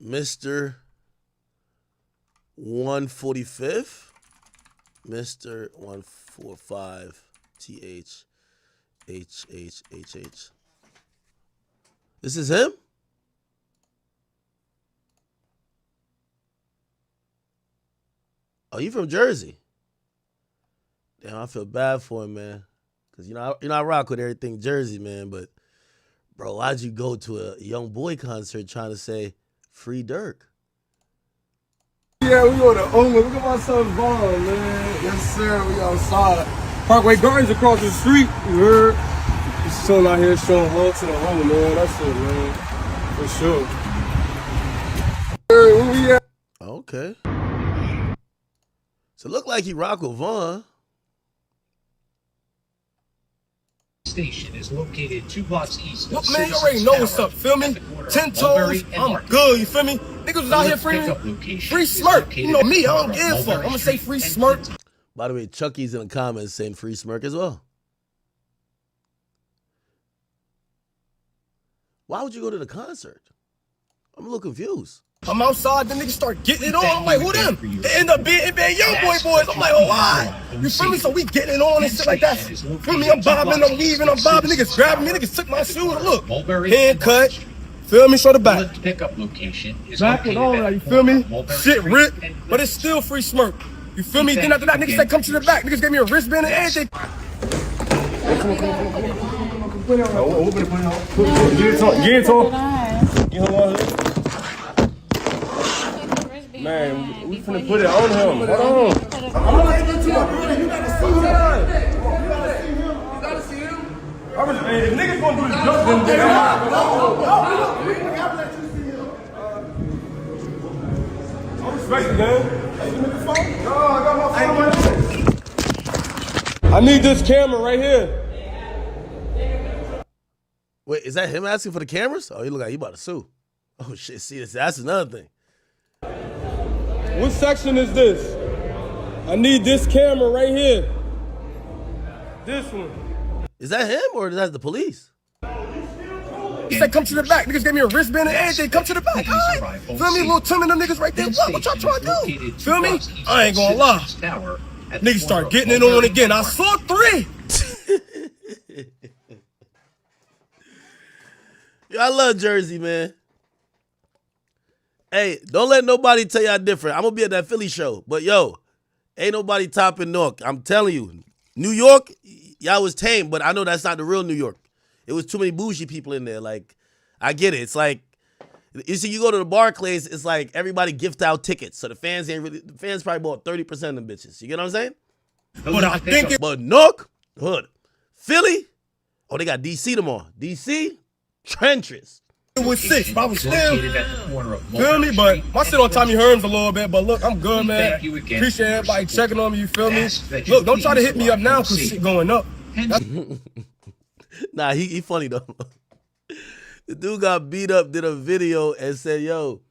Mr. 145th, Mr. 145 THHHHH. This is him? Oh, you from Jersey? Damn, I feel bad for him, man. Cause you know I rock with everything Jersey, man. But bro, why'd you go to a young boy concert trying to say Free Dirk? Yeah, we on the Look at my son's ball, man. Yes, sir. We outside. Parkway Gardens across the street. You heard? Just chilling out here showing love to the home, man. That's it, man. For sure. Where we at? Okay. So it look like he rock with Vaughn. Station is located 2 blocks east. Look, man, you already know what's up. Feel me? 10 toes. I'm good. You feel me? Niggas was out here free Smirk. You know me, I don't give a fuck. I'm gonna say Free Smirk. By the way, Chucky's in the comments saying Free Smirk as well. Why would you go to the concert? I'm a little confused. I'm outside, the niggas start getting it on. I'm like, who them? They end up being young boys. I'm like, oh, why? You feel me? So we getting it on and shit like that. Feel me? I'm bobbing, I'm weaving, I'm bobbing. Niggas grabbing me, niggas took my shoes. Look, hand cut. Feel me? Show the back. Pickup location is back and all that, you feel me? Shit ripped, but it's still Free Smirk. You feel me? Then after that, niggas said come to the back. Niggas gave me a wristband and everything. Man, we finna put it on him. Hold on. I'm gonna take it to my brother. You gotta see him. You gotta see him. Hey, if niggas gonna do this jump, then they I respect it, man. I need this camera right here. Wait, is that him asking for the cameras? Oh, he look like he about to sue. Oh shit, see, that's another thing. What section is this? I need this camera right here. This one. Is that him or is that the police? He said, come to the back. Niggas gave me a wristband and everything. Come to the back. All right. Feel me? Little Tim and them niggas right there. What y'all trying to do? Feel me? I ain't gonna lie. Niggas start getting it on again. I saw 3. Yo, I love Jersey, man. Hey, don't let nobody tell y'all different. I'm gonna be at that Philly show, but yo, ain't nobody topping Newark. I'm telling you, New York, y'all was tame, but I know that's not the real New York. It was too many bougie people in there. Like, I get it. It's like, you see, you go to the Barclays, it's like everybody gift out tickets, so the fans probably bought 30% of them bitches. You get what I'm saying? But I think But Newark, hood, Philly, oh, they got DC tomorrow. DC, trenches. it was 6. But I was still, Located at the corner of feel me? But my shit on Tommy Herms a little bit. But look, I'm good, man. Thank you again. Appreciate everybody checking on me, you feel me? Ask that you Look, don't try to please hit me up now because shit going up. Nah, he funny though. The dude got beat up, did a video and said, yo,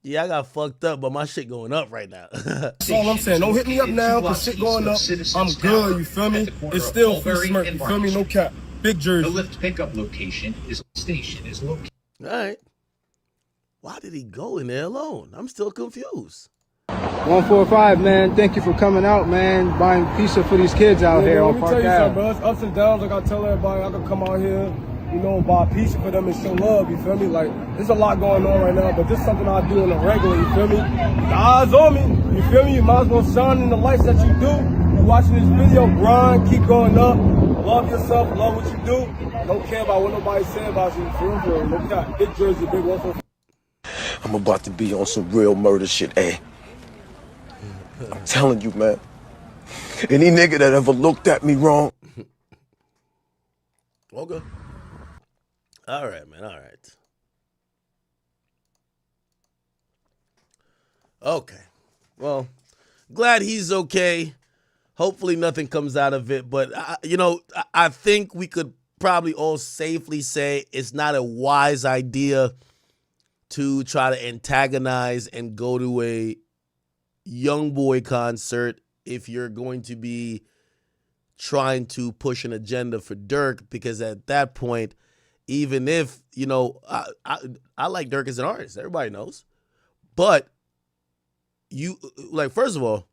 yeah, I got fucked up, but my shit going up right now. That's all I'm saying. Don't hit me up now because shit going up. I'm good, you feel me? It's still free smirk, you feel me? No cap. Big The Jersey. lift pickup location is located. All right. Why did he go in there alone? I'm still confused. 145, man. Thank you for coming out, man. Buying pizza for these kids out here Let on me Park tell you something, Ave. bro. It's ups and downs. Like I tell everybody, I can come out here, you know, buy a pizza for them and show love, you feel me? Like, there's a lot going on right now, but this is something I do on a regular, you feel me? The eyes on me, you feel me? You might as well shine in the lights that you do. You watching this video, grind, keep going up. Love yourself, love what you do. Don't care about what nobody say about you, you feel me? Look at Big Jersey, Big 145. I'm about to be on some real murder shit, hey. I'm telling you, man. Any nigga that ever looked at me wrong. Okay. All right, man. All right. Okay. Well, glad he's okay. Hopefully nothing comes out of it. But, I think we could probably all safely say it's not a wise idea to try to antagonize and go to a young boy concert if you're going to be trying to push an agenda for Dirk, because at that point, even if, I like Dirk as an artist, everybody knows, but first of all,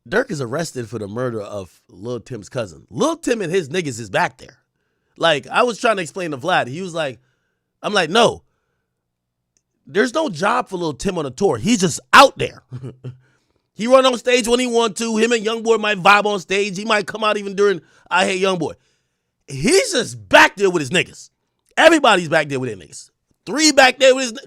Dirk is arrested for the murder of Lil Tim's cousin. Lil Tim and his niggas is back there. Like, I was trying to explain to Vlad. He was like, I'm like, no. There's no job for Lil Tim on a tour. He's just out there. He run on stage when he want to. Him and Youngboy might vibe on stage. He might come out even during I Hate Youngboy. He's just back there with his niggas. Everybody's back there with their niggas. 3 back there with his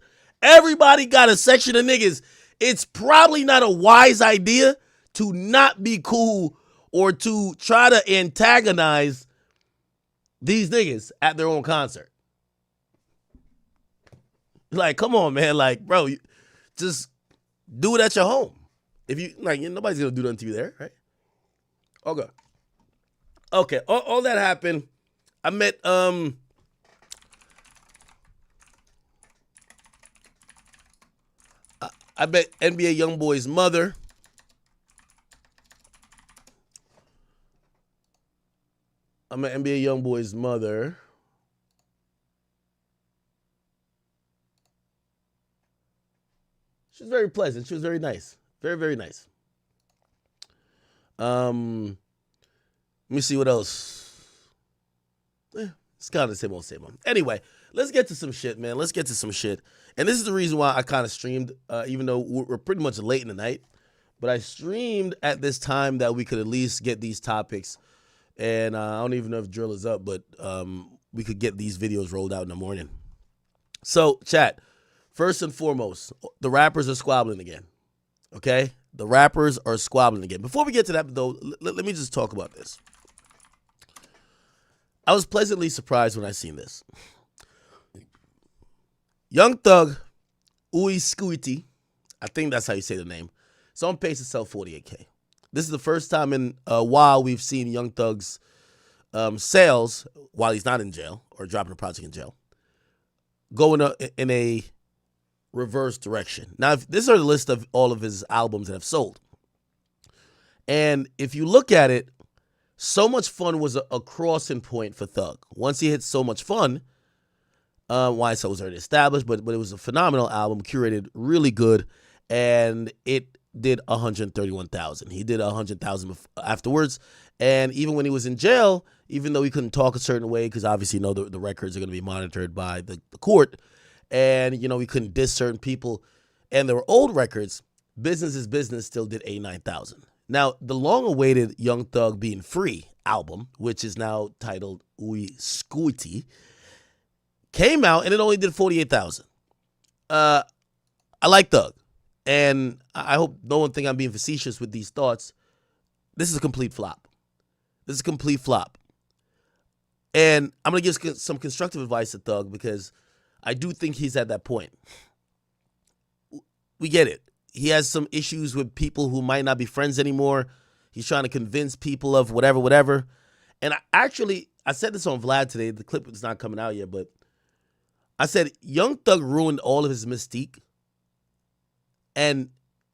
everybody got a section of niggas. It's probably not a wise idea to not be cool or to try to antagonize these niggas at their own concert. Like, come on, man. Like, bro, just do it at your home. If you, nobody's going to do nothing to you there, right? Okay. All that happened. I met, I met NBA Youngboy's mother. I met NBA Youngboy's mother. She was very pleasant. She was very nice. Very, very nice. Let me see what else. It's kind of the same old. Anyway, let's get to some shit, man. Let's get to some shit. And this is the reason why I kind of streamed, even though we're pretty much late in the night. But I streamed at this time that we could at least get these topics. And I don't even know if drill is up, but we could get these videos rolled out in the morning. So, chat. First and foremost, the rappers are squabbling again, okay? The rappers are squabbling again. Before we get to that, though, let me just talk about this. I was pleasantly surprised when I seen this. Young Thug, Uiskuiti, I think that's how you say the name. It's on pace to sell 48K. This is the first time in a while we've seen Young Thug's sales, while he's not in jail or dropping a project in jail, go in a reverse direction. Now, this are the list of all of his albums that have sold. And if you look at it, So Much Fun was a crossing point for Thug. Once he hit So Much Fun, YSL was already established, but it was a phenomenal album, curated really good, and it did 131,000. He did 100,000 afterwards, and even when he was in jail, even though he couldn't talk a certain way, because obviously you know the records are going to be monitored by the court, and you know he couldn't diss certain people, and there were old records, Business is Business still did 89,000. Now, the long-awaited Young Thug Being Free album, which is now titled Uiskuiti, came out and it only did 48,000. I like Thug, and I hope no one think I'm being facetious with these thoughts. This is a complete flop. This is a complete flop. And I'm going to give some constructive advice to Thug because I do think he's at that point. We get it. He has some issues with people who might not be friends anymore. He's trying to convince people of whatever. And I said this on Vlad today. The clip is not coming out yet, but I said Young Thug ruined all of his mystique. And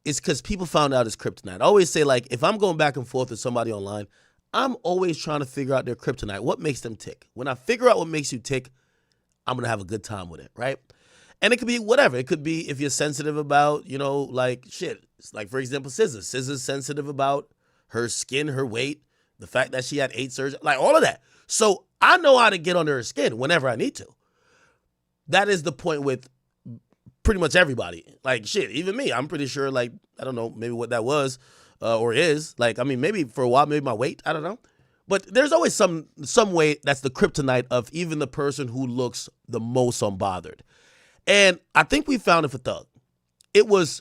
it's because people found out his kryptonite. I always say, like, if I'm going back and forth with somebody online, I'm always trying to figure out their kryptonite. What makes them tick? When I figure out what makes you tick, I'm going to have a good time with it, right? And it could be whatever. It could be if you're sensitive about, you know, like shit. It's like, for example, SZA. SZA's sensitive about her skin, her weight, the fact that she had 8 surgeries, like all of that. So I know how to get under her skin whenever I need to. That is the point with pretty much everybody. Like shit, even me. I'm pretty sure, like, I don't know, maybe what that was or is. Like, I mean, maybe for a while, maybe my weight. I don't know. But there's always some way that's the kryptonite of even the person who looks the most unbothered. And I think we found it for Thug. It was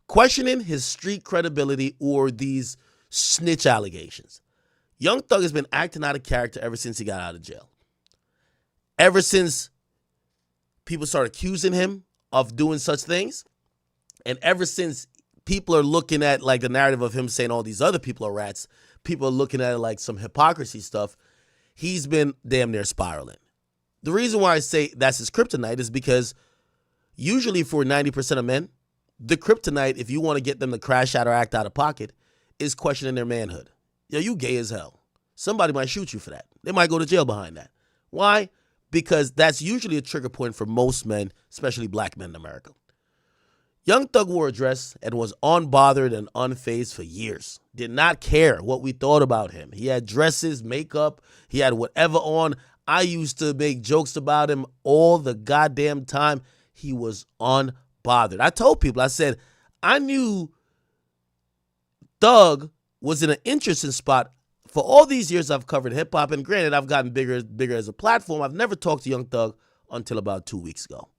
questioning his street credibility or these snitch allegations. Young Thug has been acting out of character ever since he got out of jail. Ever since people started accusing him of doing such things, and ever since people are looking at like the narrative of him saying all these other people are rats, people are looking at it like some hypocrisy stuff, he's been damn near spiraling. The reason why I say that's his kryptonite is because usually for 90% of men, the kryptonite, if you want to get them to crash out or act out of pocket, is questioning their manhood. Yo, you gay as hell. Somebody might shoot you for that. They might go to jail behind that. Why? Because that's usually a trigger point for most men, especially black men in America. Young Thug wore a dress and was unbothered and unfazed for years. Did not care what we thought about him. He had dresses, makeup, he had whatever on. I used to make jokes about him all the goddamn time. He was unbothered. I told people, I said, I knew Thug was in an interesting spot. For all these years I've covered hip-hop, and granted, I've gotten bigger as a platform. I've never talked to Young Thug until about 2 weeks ago.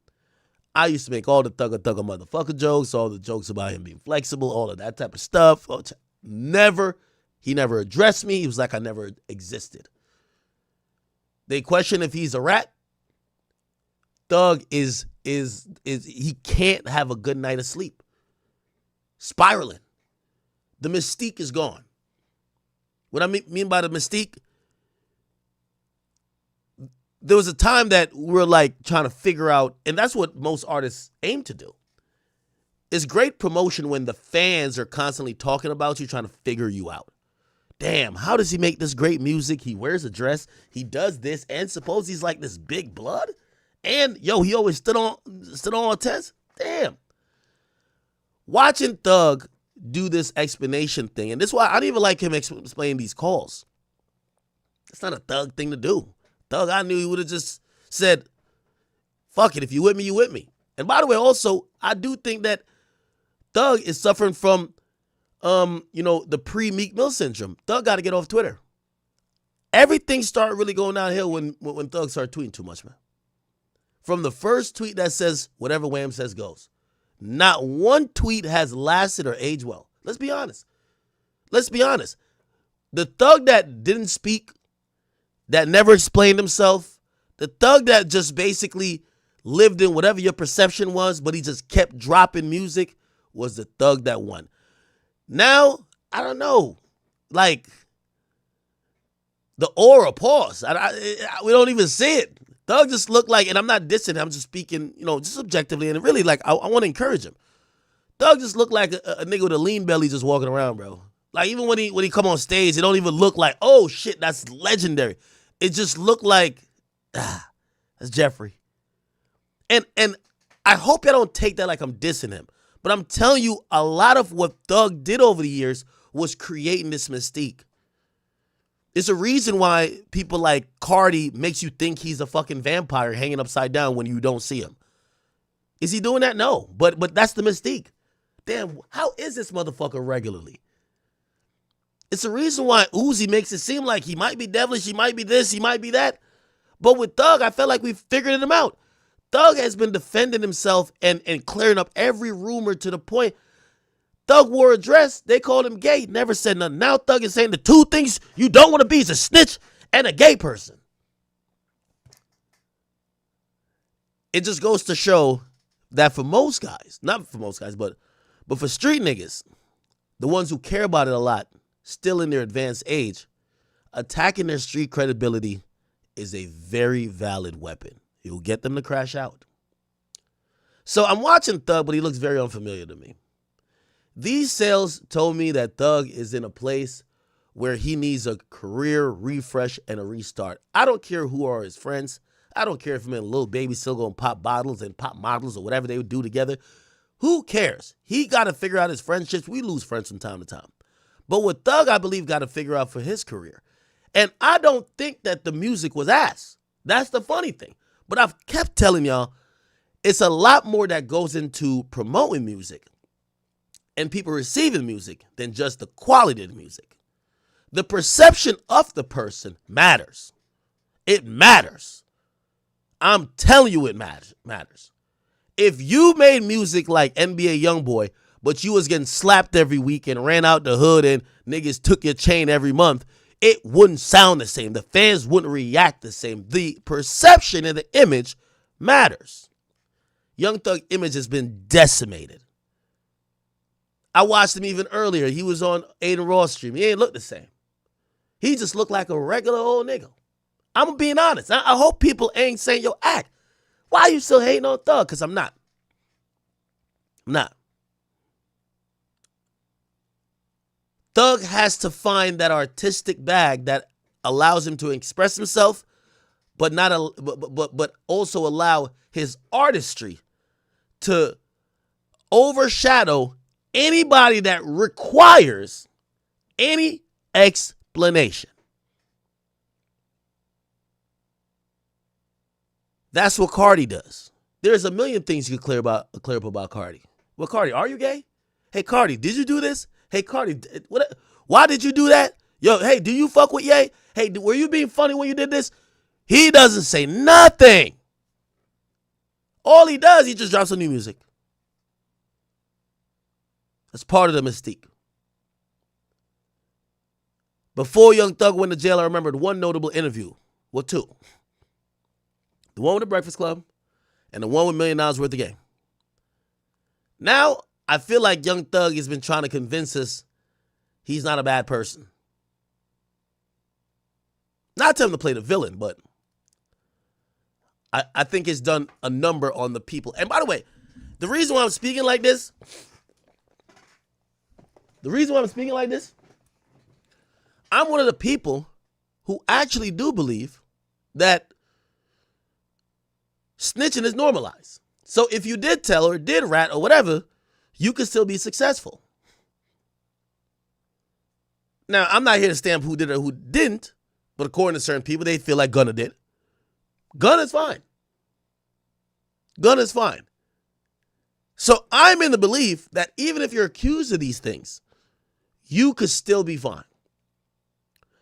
I used to make all the thugger motherfucker jokes, all the jokes about him being flexible, all of that type of stuff. He never addressed me. He was like I never existed. They question if he's a rat. Thug is he can't have a good night of sleep. Spiraling. The mystique is gone. What I mean by the mystique, there was a time that we were like trying to figure out, and that's what most artists aim to do. It's great promotion when the fans are constantly talking about you, trying to figure you out. Damn, how does he make this great music? He wears a dress, he does this, and suppose he's like this big blood? And yo, he always stood on a test? Damn. Watching Thug do this explanation thing, and this is why I don't even like him explaining these calls. It's not a Thug thing to do. Thug, I knew he would have just said, fuck it, if you with me, you with me. And by the way, also, I do think that Thug is suffering from, the pre-Meek Mill syndrome. Thug got to get off Twitter. Everything started really going downhill when Thug started tweeting too much, man. From the first tweet that says, whatever Wham says goes. Not one tweet has lasted or aged well. Let's be honest. The Thug that didn't speak, that never explained himself, the thug that just basically lived in whatever your perception was, but he just kept dropping music, was the thug that won. Now, I don't know. Like, the aura, pause. We don't even see it. Thug just looked like, and I'm not dissing him, I'm just speaking, just objectively, and really, like, I want to encourage him. Thug just looked like a nigga with a lean belly just walking around, bro. Like, even when he come on stage, it don't even look like, oh, shit, that's legendary. It just looked like, that's Jeffrey. And I hope y'all don't take that like I'm dissing him. But I'm telling you, a lot of what Thug did over the years was creating this mystique. It's a reason why people like Cardi makes you think he's a fucking vampire hanging upside down when you don't see him. Is he doing that? No. But that's the mystique. Damn, how is this motherfucker regularly? It's the reason why Uzi makes it seem like he might be devilish, he might be this, he might be that. But with Thug, I felt like we figured him out. Thug has been defending himself and clearing up every rumor to the point. Thug wore a dress, they called him gay, never said nothing. Now Thug is saying the two things you don't want to be is a snitch and a gay person. It just goes to show that for most guys, not for most guys, but for street niggas, the ones who care about it a lot, still in their advanced age, attacking their street credibility is a very valid weapon. It will get them to crash out. So I'm watching Thug, but he looks very unfamiliar to me. These sales told me that Thug is in a place where he needs a career refresh and a restart. I don't care who are his friends. I don't care if him and Lil Baby still going to pop bottles and pop models or whatever they would do together. Who cares? He got to figure out his friendships. We lose friends from time to time. But what Thug, I believe, got to figure out for his career. And I don't think that the music was ass. That's the funny thing. But I've kept telling y'all, it's a lot more that goes into promoting music and people receiving music than just the quality of the music. The perception of the person matters. It matters. I'm telling you it matters. If you made music like NBA Youngboy, but you was getting slapped every week and ran out the hood and niggas took your chain every month, it wouldn't sound the same. The fans wouldn't react the same. The perception and the image matters. Young Thug image has been decimated. I watched him even earlier. He was on Aiden Ross stream. He ain't look the same. He just looked like a regular old nigga. I'm being honest. I hope people ain't saying, yo, act. Why are you still hating on Thug? Because I'm not. I'm not. Thug has to find that artistic bag that allows him to express himself, but also allow his artistry to overshadow anybody that requires any explanation. That's what Cardi does. There's a million things you can clear up about Cardi. Well, Cardi, are you gay? Hey, Cardi, did you do this? Hey, Cardi, why did you do that? Yo, hey, do you fuck with Ye? Hey, were you being funny when you did this? He doesn't say nothing. All he does, he just drops some new music. That's part of the mystique. Before Young Thug went to jail, I remembered one notable interview. Well, two. The one with the Breakfast Club and the one with $1 Million Worth of Game. Now, I feel like Young Thug has been trying to convince us he's not a bad person. Not tell him to play the villain, but I think it's done a number on the people. And by the way, the reason why I'm speaking like this, I'm one of the people who actually do believe that snitching is normalized. So if you did tell or did rat or whatever, you could still be successful. Now, I'm not here to stamp who did or who didn't, but according to certain people, they feel like Gunna did. Gunna's fine. Gunna's fine. So I'm in the belief that even if you're accused of these things, you could still be fine.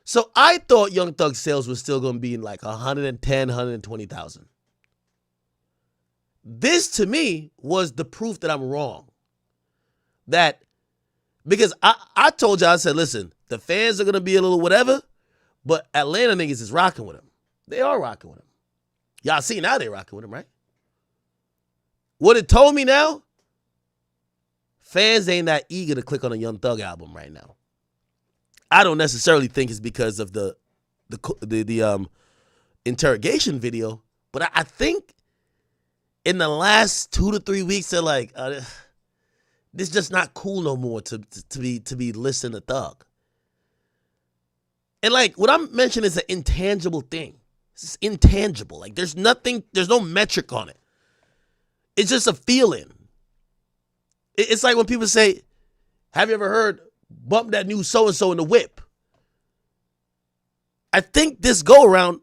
So I thought Young Thug's sales was still going to be in like 110, 120,000. This to me was the proof that I'm wrong. That, because I told you, I said, listen, the fans are going to be a little whatever, But Atlanta niggas is rocking with him. They are rocking with him. Y'all see now they rocking with him, right? What it told me now, fans ain't that eager to click on a Young Thug album right now. I don't necessarily think it's because of the interrogation video, but I think in the last 2 to 3 weeks they're like, this is just not cool no more to be listening to Thug. And like what I'm mentioning is an intangible thing. It's intangible. Like there's no metric on it. It's just a feeling. It's like when people say, have you ever heard bump that new so-and-so in the whip? I think this go around,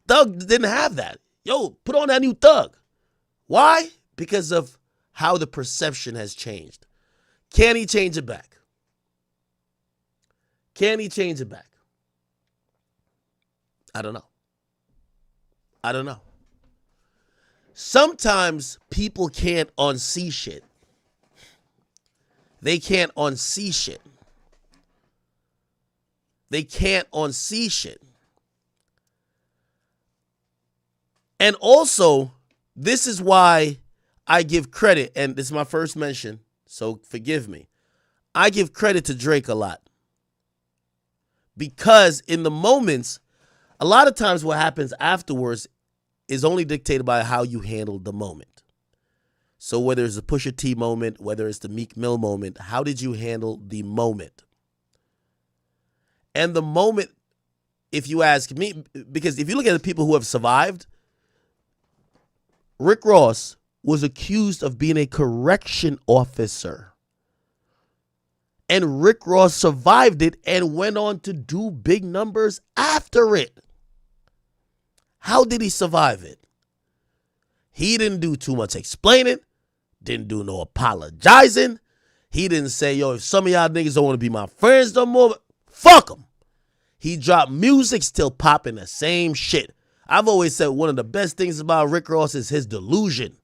Thug didn't have that. Yo, put on that new Thug. Why? Because of how the perception has changed. Can he change it back? Can he change it back? I don't know. Sometimes people can't unsee shit. They can't unsee shit. They can't unsee shit. And also, this is why I give credit, and this is my first mention, so forgive me. I give credit to Drake a lot. Because in the moments, a lot of times what happens afterwards is only dictated by how you handle the moment. So whether it's the Pusha T moment, whether it's the Meek Mill moment, how did you handle the moment? And the moment, if you ask me, because if you look at the people who have survived, Rick Ross was accused of being a correction officer. And Rick Ross survived it and went on to do big numbers after it. How did he survive it? He didn't do too much explaining, didn't do no apologizing. He didn't say, yo, if some of y'all niggas don't want to be my friends no more, fuck them. He dropped music still popping the same shit. I've always said one of the best things about Rick Ross is his delusion.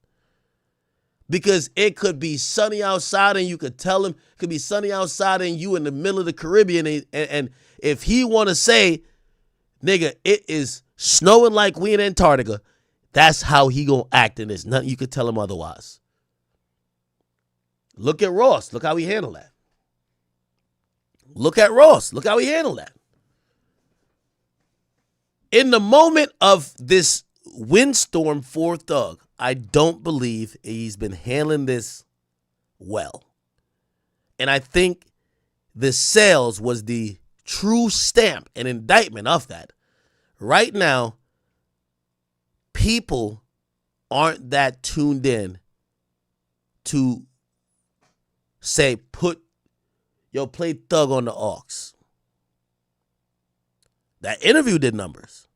Because it could be sunny outside and you could tell him, it could be sunny outside and you in the middle of the Caribbean. And if he want to say, nigga, it is snowing like we in Antarctica, that's how he gonna act in this. Nothing you could tell him otherwise. Look at Ross. Look how he handled that. Look at Ross. Look how he handled that. In the moment of this windstorm for Thug, I don't believe he's been handling this well. And I think the sales was the true stamp and indictment of that. Right now, people aren't that tuned in to say, play Thug on the aux. That interview did numbers.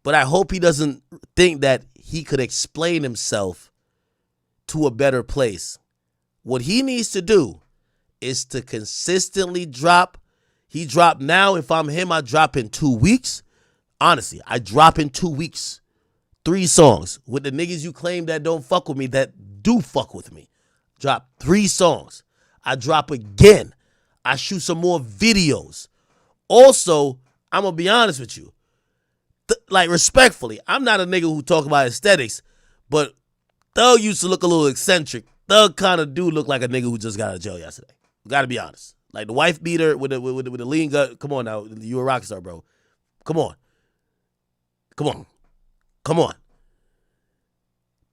But I hope he doesn't think that he could explain himself to a better place. What he needs to do is to consistently drop. He dropped now. If I'm him, I drop in 2 weeks. Honestly, I drop in 2 weeks. 3 songs. With the niggas you claim that don't fuck with me, that do fuck with me. Drop 3 songs. I drop again. I shoot some more videos. Also, I'm going to be honest with you. Like, respectfully, I'm not a nigga who talk about aesthetics, but Thug used to look a little eccentric. Thug kind of do look like a nigga who just got out of jail yesterday. Got to be honest. Like the wife beater with the lean gut. Come on now. You a rock star, bro. Come on.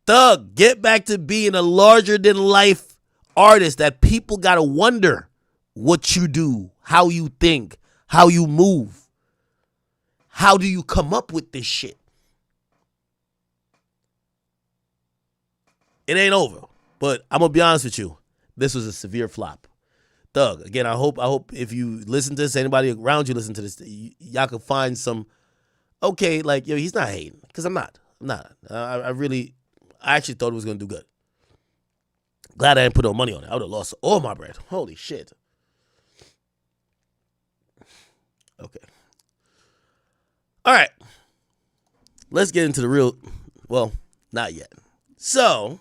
Thug, get back to being a larger-than-life artist that people got to wonder what you do, how you think, how you move. How do you come up with this shit? It ain't over. But I'm going to be honest with you. This was a severe flop. Thug, again, I hope if you listen to this, anybody around you listen to this, y'all can find some, okay, like, yo, he's not hating. Because I'm not. I actually thought it was going to do good. Glad I didn't put no money on it. I would have lost all my bread. Holy shit. Okay. All right. Let's get into the real, well, not yet. So,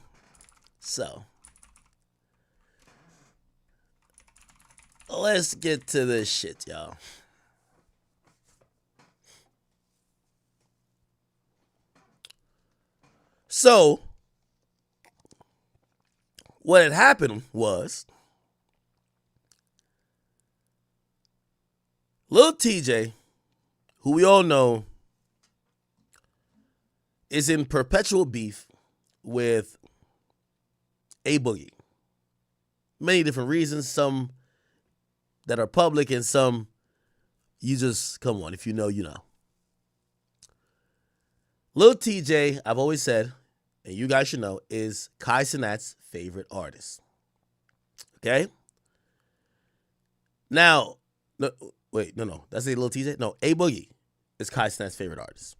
let's get to this shit, y'all. So what had happened was Lil Tjay, who we all know is in perpetual beef with Boogie. Many different reasons, some that are public and some you just, come on, if you know, you know. Lil Tjay, I've always said, and you guys should know, is Kai Cenat's favorite artist. Okay? Now, no, that's a Lil Tjay? No, Boogie is Kai Cenat's favorite artist.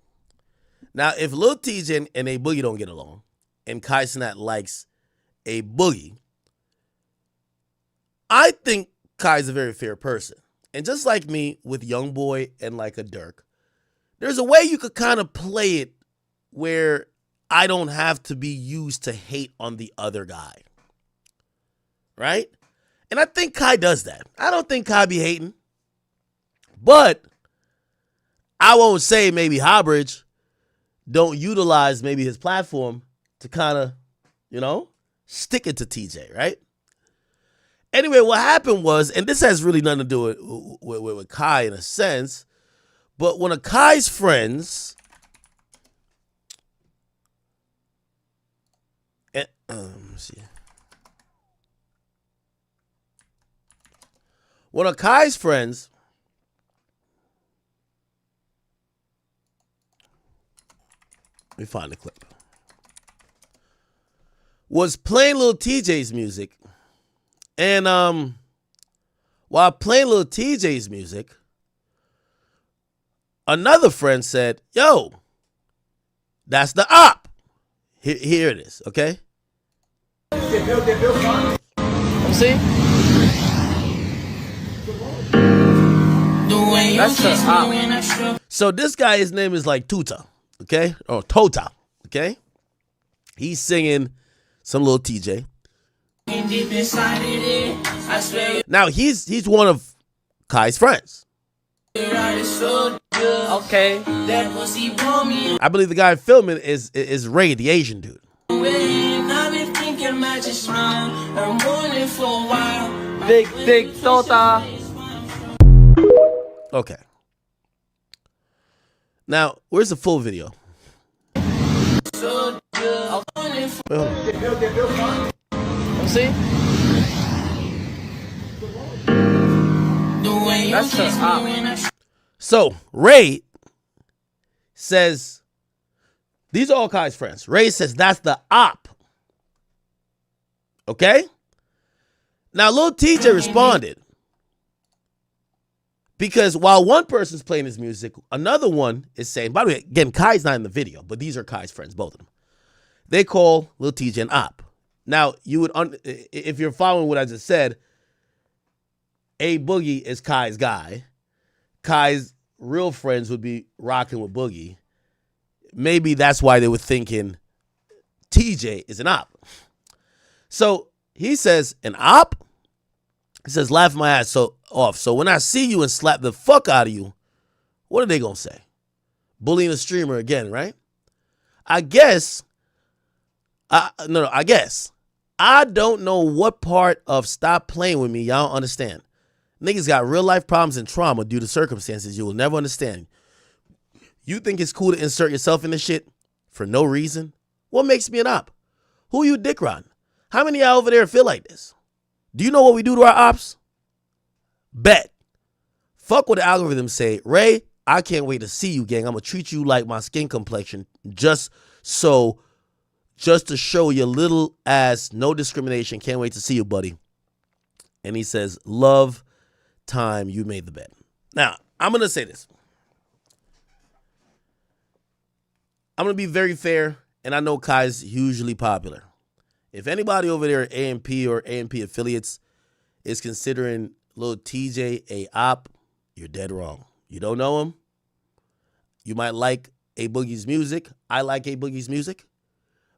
Now, if Lil Tjay and Boogie don't get along, and Kai Cenat likes Boogie, I think Kai's a very fair person. And just like me with Youngboy and like a Dirk, there's a way you could kind of play it where I don't have to be used to hate on the other guy. Right? And I think Kai does that. I don't think Kai be hating. But I won't say maybe Highbridge don't utilize maybe his platform to kind of, stick it to TJ, right? Anyway, what happened was, and this has really nothing to do with Kai in a sense, but one of Kai's friends, let me see. One of Kai's friends let me find the clip, was playing Lil Tjay's music. And while playing Lil Tjay's music, another friend said, yo, that's the op. Here it is, okay? See? That's the op. So this guy, his name is like Tuta, okay? Or Tota, okay? He's singing some Lil Tjay. Now he's one of Kai's friends. Okay. I believe the guy filming is Ray, the Asian dude. Big Tota. Okay. Now, where's the full video? See? That's the op. So Ray says, these are all Kai's friends. Ray says that's the op. Okay? Now Lil Tjay responded. Because while one person's playing his music, another one is saying, by the way, again, Kai's not in the video, but these are Kai's friends, both of them. They call Lil Tjay an op. Now, you would, if you're following what I just said, Boogie is Kai's guy. Kai's real friends would be rocking with Boogie. Maybe that's why they were thinking TJ is an op. So he says, an op? He says, laugh my ass off. So when I see you and slap the fuck out of you, what are they going to say? Bullying a streamer again, right? I guess. I don't know what part of stop playing with me y'all don't understand. Niggas got real life problems and trauma due to circumstances you will never understand. You think it's cool to insert yourself in this shit for no reason? What makes me an op? Who you dick riding? How many of y'all over there feel like this? Do you know what we do to our ops? Bet. Fuck what the algorithms say. Ray, I can't wait to see you, gang. I'm going to treat you like my skin complexion just to show your little ass no discrimination. Can't wait to see you, buddy. And he says, love time, you made the bet. Now, I'm going to say this. I'm going to be very fair, and I know Kai's hugely popular. If anybody over there at AMP or AMP affiliates is considering Lil Tjay a op, you're dead wrong. You don't know him. You might like Boogie's music. I like Boogie's music.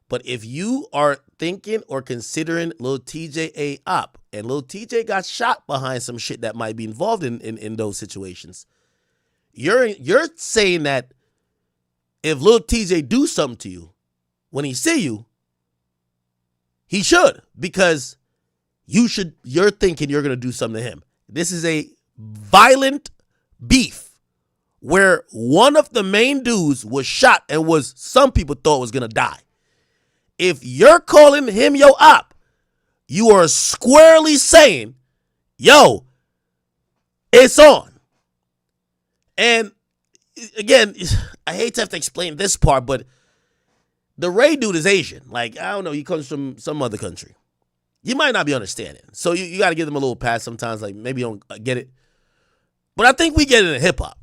But if you are thinking or considering Lil Tjay a op, and Lil Tjay got shot behind some shit that might be involved in those situations, you're saying that if Lil Tjay do something to you, when he see you, he should, because you're thinking you're going to do something to him. This is a violent beef where one of the main dudes was shot and some people thought was going to die. If you're calling him your op, you are squarely saying, yo, it's on. And again, I hate to have to explain this part, but the Ray dude is Asian. Like, I don't know, he comes from some other country. You might not be understanding. So you got to give them a little pass sometimes, like maybe you don't get it. But I think we get it in hip-hop.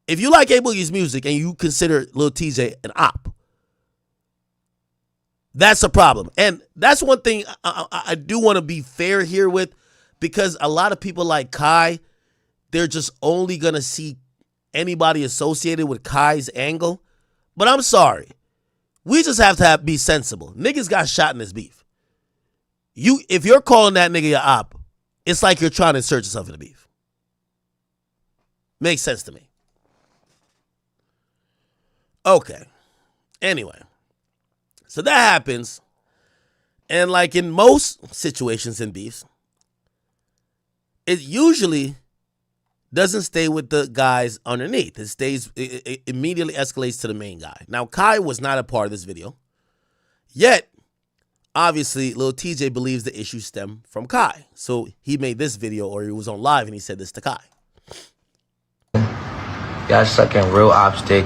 If you like A Boogie's music and you consider Lil Tjay an op, that's a problem. And that's one thing I do want to be fair here with, because a lot of people like Kai, they're just only going to see anybody associated with Kai's angle. But I'm sorry. We just have to be sensible. Niggas got shot in this beef. If you're calling that nigga your op, it's like you're trying to insert yourself in the beef. Makes sense to me. Okay. Anyway. So that happens. And like in most situations in beefs, it usually doesn't stay with the guys underneath. It immediately escalates to the main guy. Now, Kai was not a part of this video. Yet, obviously, Lil Tjay believes the issue stemmed from Kai. So he made this video, or he was on live, and he said this to Kai. Y'all sucking real ops dick.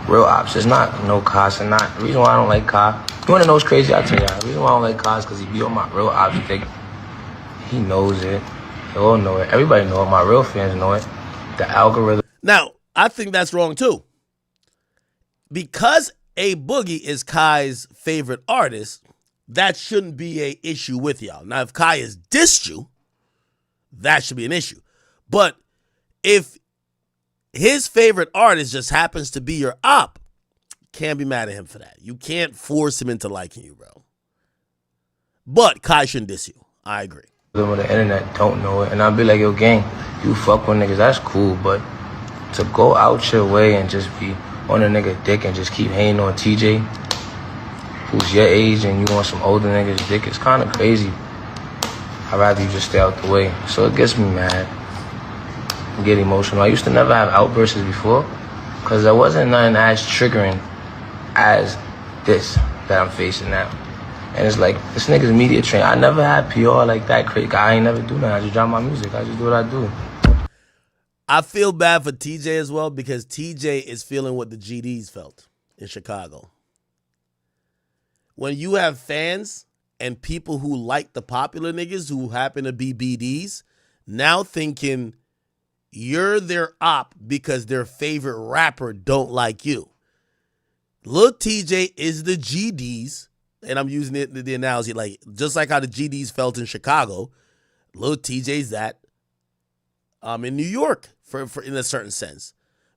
Real ops. It's not no Kai. Not the reason why I don't like Kai. You wanna know what's crazy? I'll tell y'all. The reason why I don't like Kai is because he be on my real ops dick. He knows it. They all know it. Everybody know it. My real fans know it. The algorithm. Now, I think that's wrong too. Because A Boogie is Kai's favorite artist, that shouldn't be an issue with y'all. Now, if Kai has dissed you, that should be an issue. But if his favorite artist just happens to be your op, can't be mad at him for that. You can't force him into liking you, bro. But Kai shouldn't diss you. I agree. Of the internet don't know it, and I'll be like, yo, gang, you fuck with niggas, that's cool, but to go out your way and just be on a nigga dick and just keep hating on TJ, who's your age, and you want some older niggas dick, it's kind of crazy. I'd rather you just stay out the way. So it gets me mad and get emotional. I used to never have outbursts before, because there wasn't nothing as triggering as this that I'm facing now. And it's like, this nigga's media trained. I never had PR like that. I ain't never do nothing. I just drop my music. I just do what I do. I feel bad for TJ as well, because TJ is feeling what the GDs felt in Chicago. When you have fans and people who like the popular niggas who happen to be BDs, now thinking you're their op because their favorite rapper don't like you. Lil Tjay is the GDs. And I'm using the analogy, like, just like how the GDs felt in Chicago, Lil TJ's that in New York, for in a certain sense.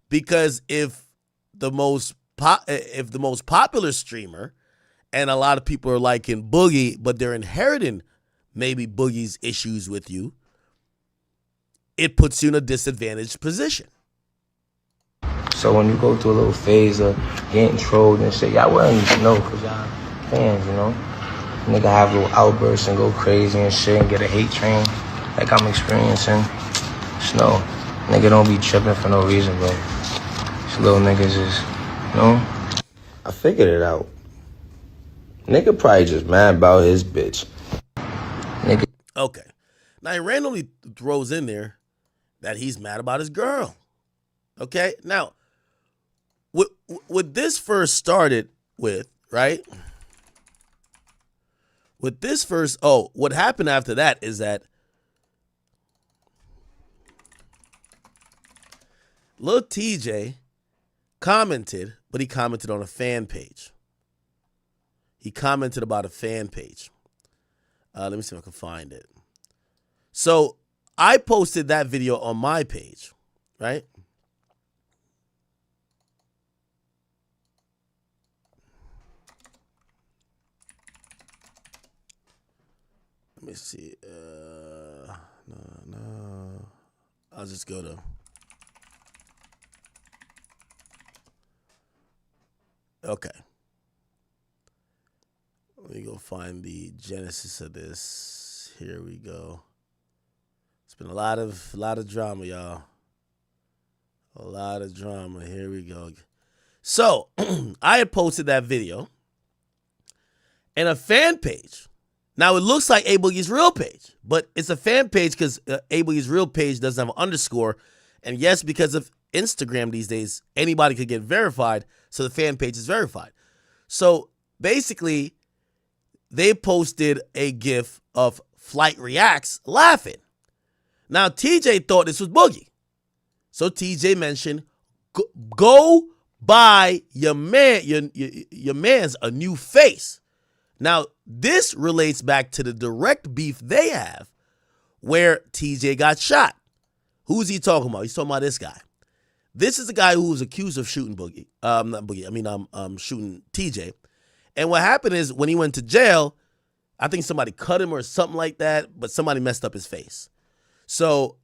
Because if the most popular streamer, and a lot of people are liking Boogie, but they're inheriting maybe Boogie's issues with you, it puts you in a disadvantaged position. So when you go through a little phase of getting trolled and shit, y'all wouldn't even know, because y'all fans, you know? Nigga have little outbursts and go crazy and shit and get a hate train like I'm experiencing. Snow. Nigga don't be tripping for no reason, bro. These little niggas is, you know? I figured it out. Nigga probably just mad about his bitch. Nigga. Okay. Now he randomly throws in there that he's mad about his girl. Okay? Now, what this first started with, right? With this first, what happened after that is that Lil Tjay commented, but he commented on a fan page. He commented about a fan page. Let me see if I can find it. So I posted that video on my page, right? Let me see. No. I'll just go to. Okay. Let me go find the genesis of this. Here we go. It's been a lot of drama, y'all. A lot of drama. Here we go. So, I had posted that video and a fan page. Now, it looks like A Boogie's real page, but it's a fan page because A Boogie's real page doesn't have an underscore. And yes, because of Instagram these days, anybody could get verified, so the fan page is verified. So, basically, they posted a GIF of Flight Reacts laughing. Now, TJ thought this was Boogie. So, TJ mentioned, go buy your man's a new face. Now, this relates back to the direct beef they have where TJ got shot. Who's he talking about? He's talking about this guy. This is the guy who was accused of shooting Boogie. Not Boogie. I mean, shooting TJ. And what happened is when he went to jail, I think somebody cut him or something like that, but somebody messed up his face. So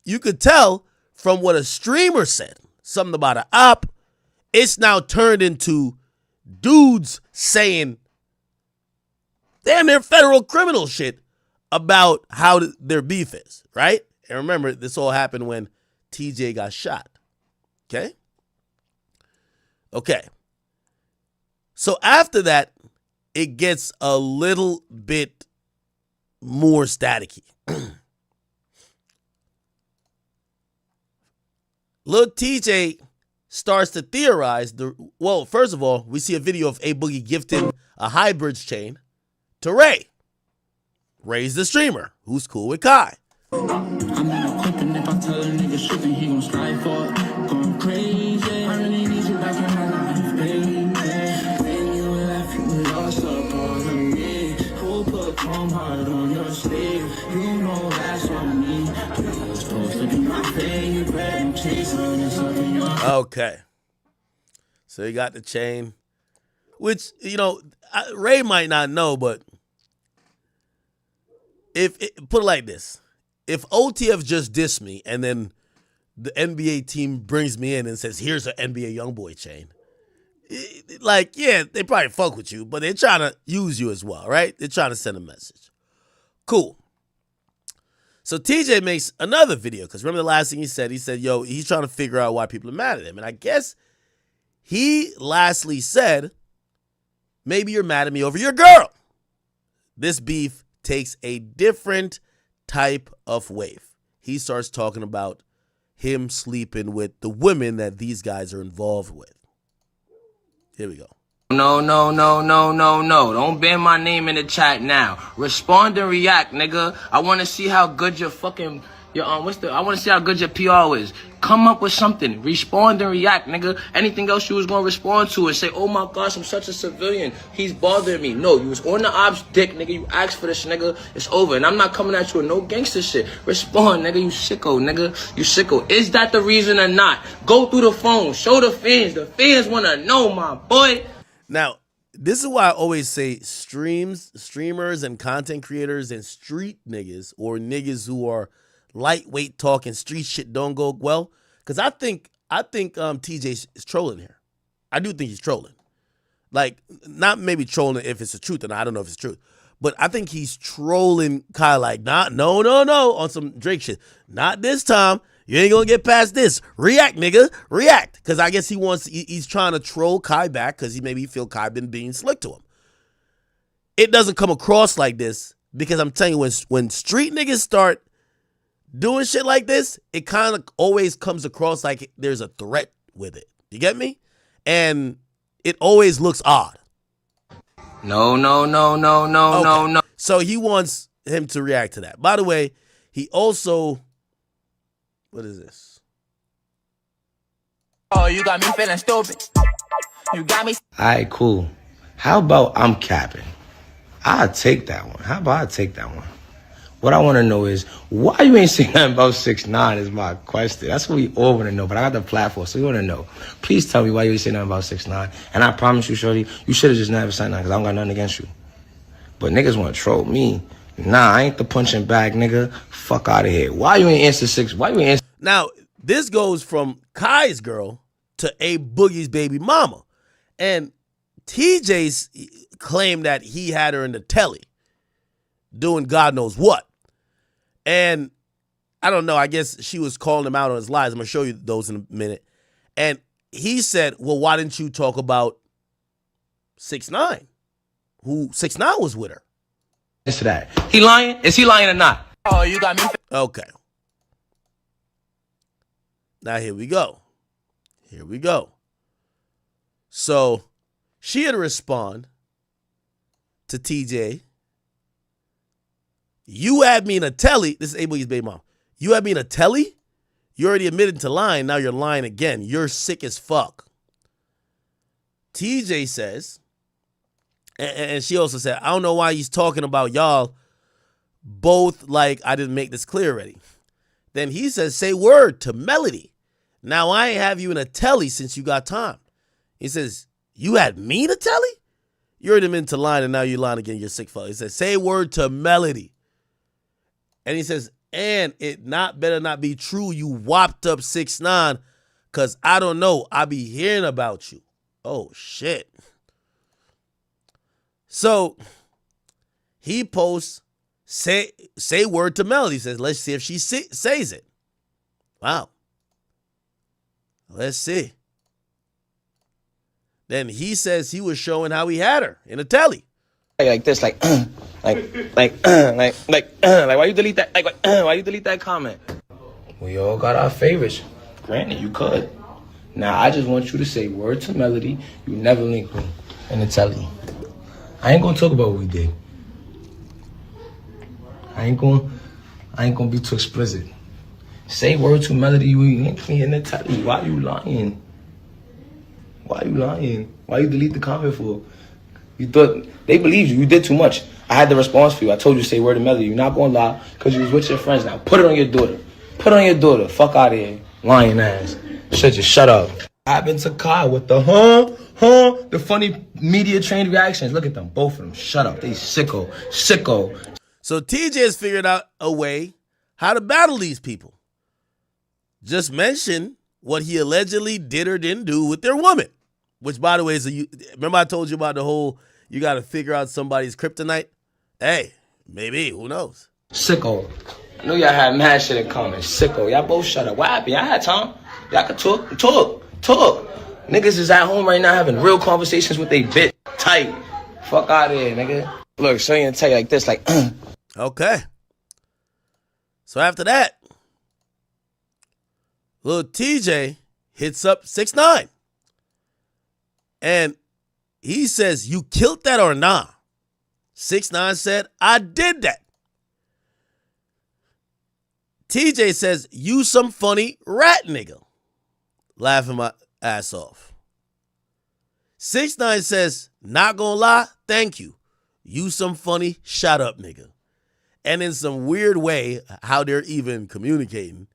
you could tell from what a streamer said, something about an op, it's now turned into dudes saying damn near federal criminal shit about how their beef is, right? And remember, this all happened when TJ got shot. Okay? Okay. So after that, it gets a little bit more staticky. Lil TJ starts to theorize well, first of all, we see a video of A Boogie gifting a Hybrids chain to Ray. Ray's the streamer who's cool with Kai. I'm not quipping if I tell a nigga shit, he gon' strive for it. Going crazy. I really need you back in my life, baby. When you left, you lost a part of me. Who put Chrome Heart on your sleeve? You know that's on me. You're supposed to be my favorite. I'm chasing something your. Okay. So you got the chain, which, you know, Ray might not know, but put it like this. If OTF just dissed me and then the NBA team brings me in and says, here's an NBA Youngboy chain, like, yeah, they probably fuck with you, but they're trying to use you as well, right? They're trying to send a message. Cool. So TJ makes another video, because remember the last thing he said, yo, he's trying to figure out why people are mad at him. And I guess he lastly said, maybe you're mad at me over your girl. This beef takes a different type of wave. He starts talking about him sleeping with the women that these guys are involved with. Here we go. No. Don't ban my name in the chat now. Respond and react, nigga. I want to see how good your fucking I want to see how good your PR is. Come up with something. Respond and react, nigga. Anything else you was going to respond to and say, oh my gosh, I'm such a civilian. He's bothering me. No, you was on the ops dick, nigga. You asked for this, nigga. It's over. And I'm not coming at you with no gangster shit. Respond, nigga. You sicko, nigga. You sicko. Is that the reason or not? Go through the phone. Show the fans. The fans want to know, my boy. Now, this is why I always say streamers and content creators and street niggas, or niggas who are lightweight talking street shit, don't go well, because I think TJ is trolling here. I do think he's trolling. Like, not maybe trolling if it's the truth, and I don't know if it's true, but I think he's trolling Kai like, no, on some Drake shit. Not this time. You ain't gonna get past this. React, nigga. React. Because I guess he's trying to troll Kai back because he feel Kai been being slick to him. It doesn't come across like this, because I'm telling you, when street niggas start doing shit like this, it kind of always comes across like there's a threat with it. You get me? And it always looks odd. No. So he wants him to react to that. By the way, he also, what is this? Oh, you got me feeling stupid. You got me. All right, cool. How about I'm capping? I'll take that one. How about I take that one? What I want to know is, why you ain't saying nothing about 6ix9ine is my question. That's what we all want to know, but I got the platform, so we want to know. Please tell me why you ain't saying nothing about 6ix9ine. And I promise you, shorty, you should have just never said nothing, because I don't got nothing against you. But niggas want to troll me. Nah, I ain't the punching bag, nigga. Fuck out of here. Why you ain't answer 6? Why you ain't answer? Now, this goes from Kai's girl to A Boogie's baby mama. And TJ's claimed that he had her in the telly doing God knows what. And I don't know, I guess she was calling him out on his lies. I'm going to show you those in a minute. And he said, well, why didn't you talk about 6ix9ine? Who 6ix9ine was with her. Answer that. He lying? Is he lying or not? Oh, you got me. Okay. Now here we go. Here we go. So she had to respond to TJ. You had me in a telly. This is A-Boogie's baby mom. You had me in a telly? You already admitted to lying. Now you're lying again. You're sick as fuck. TJ says, and she also said, I don't know why he's talking about y'all both like I didn't make this clear already. Then he says, say word to Melody. Now I ain't have you in a telly since you got time. He says, you had me in a telly? You already been to line and now you're lying again. You're sick fuck. He says, say word to Melody. And he says, and it better not be true you whopped up 6ix9ine because I don't know. I be hearing about you. Oh, shit. So he posts, say word to Melody. He says, let's see if she says it. Wow. Let's see. Then he says he was showing how he had her in a telly. Like this, like why you delete that? Why you delete that comment? We all got our favorites. Granted, you could. Now I just want you to say word to Melody. You never link me in the telly. I ain't gonna talk about what we did. I ain't gonna be too explicit. Say word to Melody. You link me in the telly. Why you lying? Why you lying? Why you delete the comment for? You thought they believed you. You did too much. I had the response for you. I told you to say word to Melody. You're not gonna lie because you was with your friends. Now put it on your daughter. Put it on your daughter. Fuck out of here, lying ass. Just shut up. I've been to Kai with the the funny media trained reactions. Look at them, both of them. Shut up. They sicko. So TJ has figured out a way how to battle these people. Just mention what he allegedly did or didn't do with their woman. Which, by the way, remember I told you about the whole, you got to figure out somebody's kryptonite? Hey, maybe, who knows? Sicko. I knew y'all had mad shit in common. Sicko. Y'all both shut up. What happened? Y'all had time. Y'all could talk. Niggas is at home right now having real conversations with they bit tight. Fuck out of here, nigga. Look, so you tell you like this, like, Okay. So after that, little TJ hits up 6ix9ine. And he says, you killed that or nah? 6ix9ine said, I did that. TJ says, you some funny rat nigga. Laughing my ass off. 6ix9ine says, not gonna lie, thank you. You some funny shut up nigga. And in some weird way, how they're even communicating,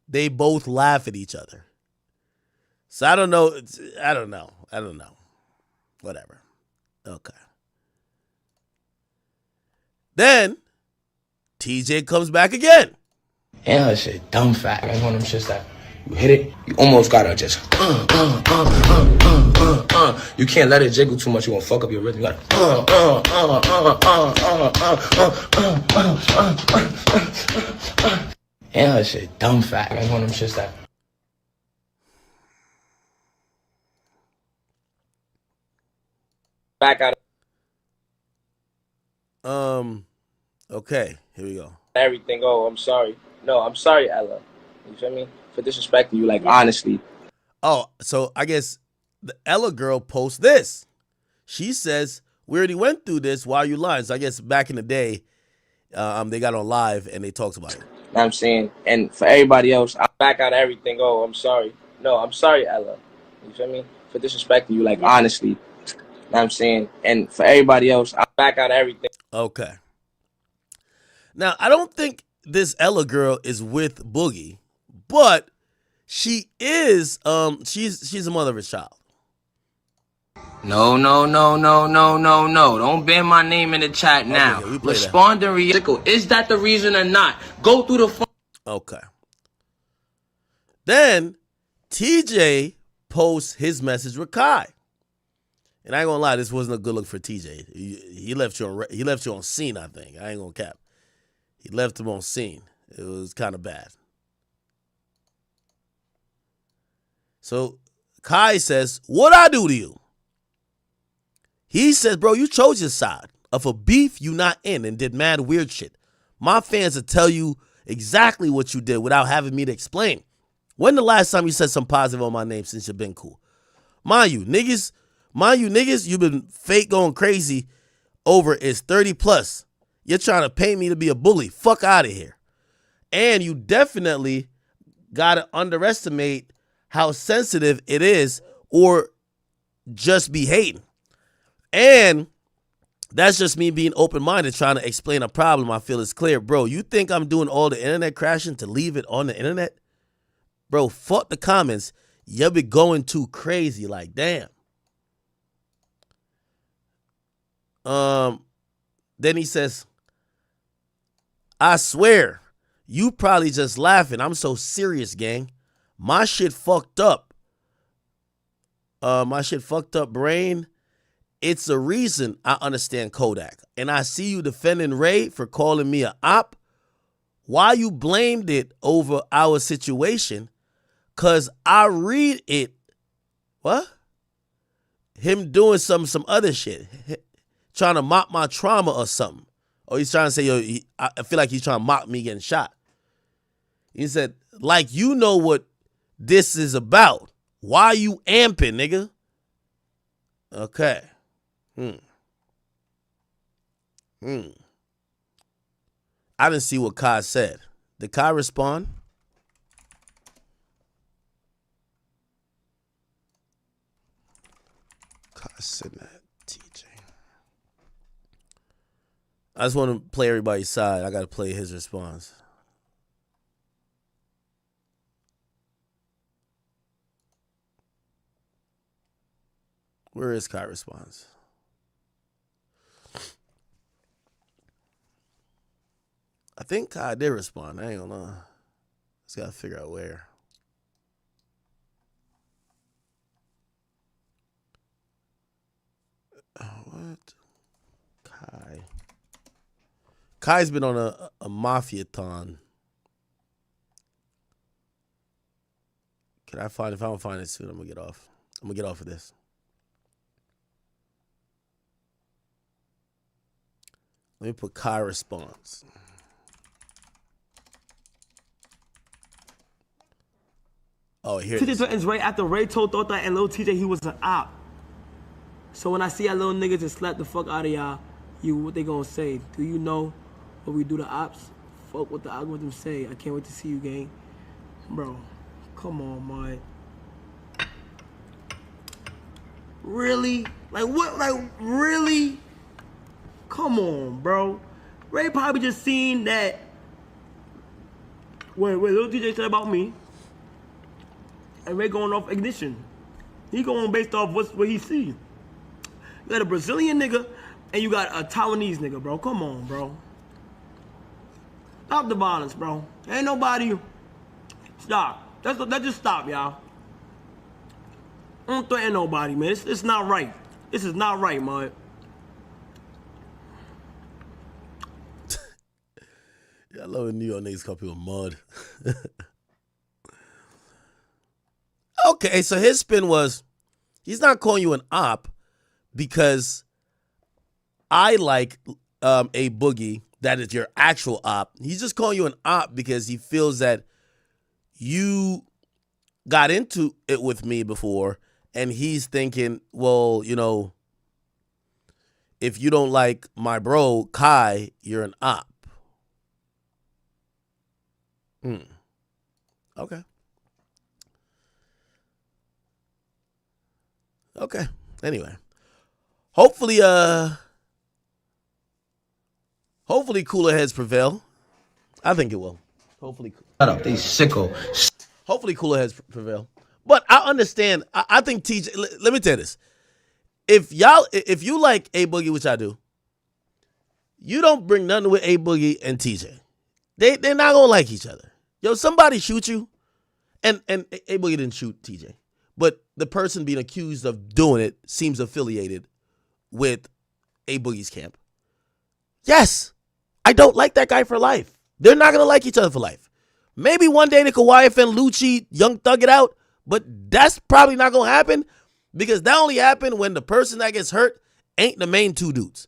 they both laugh at each other. So I don't know. Whatever. Okay. Then TJ comes back again. and her shit dumb fat. That's one of them shits that you hit it, you almost gotta just You can't let it jiggle too much, you gonna fuck up your rhythm. You gotta and her shit dumb fat. That's one of them shits that back out. Okay, here we go. Everything. Oh, I'm sorry. No, I'm sorry, Ella. You feel me? For disrespecting you, like, honestly. Oh, so I guess the Ella girl posts this. She says, we already went through this. Why are you lying? So I guess back in the day, they got on live and they talked about it. You know what I'm saying? And for everybody else, I back out everything. Oh, I'm sorry. No, I'm sorry, Ella. You feel me? For disrespecting you, like, honestly. You know what I'm saying? And for everybody else, I back out everything. Okay. Now, I don't think this Ella girl is with Boogie, but she is, she's a mother of his child. No. Don't ban my name in the chat now. Okay, Respond and react. Is that the reason or not? Go through the phone. Okay. Then TJ post his message with Kai. And I ain't gonna lie, this wasn't a good look for TJ. He left you on scene, I think. I ain't gonna cap. He left him on scene. It was kind of bad. So Kai says, "What'd I do to you?" He says, "Bro, you chose your side of a beef you not in and did mad weird shit. My fans will tell you exactly what you did without having me to explain. When the last time you said something positive on my name since you've been cool? Mind you, niggas, you've been fake going crazy over is 30 plus. You're trying to pay me to be a bully. Fuck out of here. And you definitely got to underestimate how sensitive it is or just be hating. And that's just me being open-minded, trying to explain a problem I feel is clear. Bro, you think I'm doing all the internet crashing to leave it on the internet? Bro, fuck the comments. You be going too crazy, like, damn. Then he says, "I swear, you probably just laughing. I'm so serious, gang. My shit fucked up. Brain. It's a reason I understand Kodak. And I see you defending Ray for calling me a op. Why you blamed it over our situation? Cause I read it." What? Him doing some other shit. Trying to mock my trauma or something. Or he's trying to say, yo, I feel like he's trying to mock me getting shot. He said, like, you know what this is about. Why you amping, nigga? Okay. I didn't see what Kai said. Did Kai respond? Kai said that, TJ. I just want to play everybody's side. I got to play his response. Where is Kai response? I think Kai did respond. I ain't gonna lie. Just gotta figure out where. What? Kai's been on a mafia-thon. Can I find, if I don't find it soon, I'm gonna get off. I'm gonna get off of this. Let me put Kai response. Oh, here it is. TJ threatens Ray after Ray told Thought and Lil TJ he was an op. So when I see y'all little niggas just slap the fuck out of y'all, what they gonna say? Do you know what we do to ops? Fuck what the algorithm say. I can't wait to see you, gang. Bro, come on, man. Really? Like what? Like really? Come on, bro. Ray probably just seen that. Wait, Lil TJ said about me. And Ray going off ignition. He going based off what he see. You got a Brazilian nigga and you got a Taiwanese nigga, bro. Come on, bro. Stop the violence, bro. Ain't nobody. Stop. Let's just stop, y'all. Don't threaten nobody, man. It's not right. This is not right, man. Yeah, I love when New York niggas call people mud. Okay, so his spin was, he's not calling you an op because I like a boogie that is your actual op. He's just calling you an op because he feels that you got into it with me before and he's thinking, well, you know, if you don't like my bro, Kai, you're an op. Okay. Okay. Anyway, hopefully cooler heads prevail. I think it will. Hopefully. Shut up, they sicko. Hopefully cooler heads prevail. But I understand. I think TJ. Let me tell you this: if you like A Boogie, which I do, you don't bring nothing with A Boogie and TJ. They're not gonna like each other. Yo, somebody shoot you, and A Boogie didn't shoot TJ, but the person being accused of doing it seems affiliated with a Boogie's camp. Yes, I don't like that guy for life. They're not going to like each other for life. Maybe one day they could YFN Lucci, Young Thug it out, but that's probably not going to happen because that only happened when the person that gets hurt ain't the main two dudes.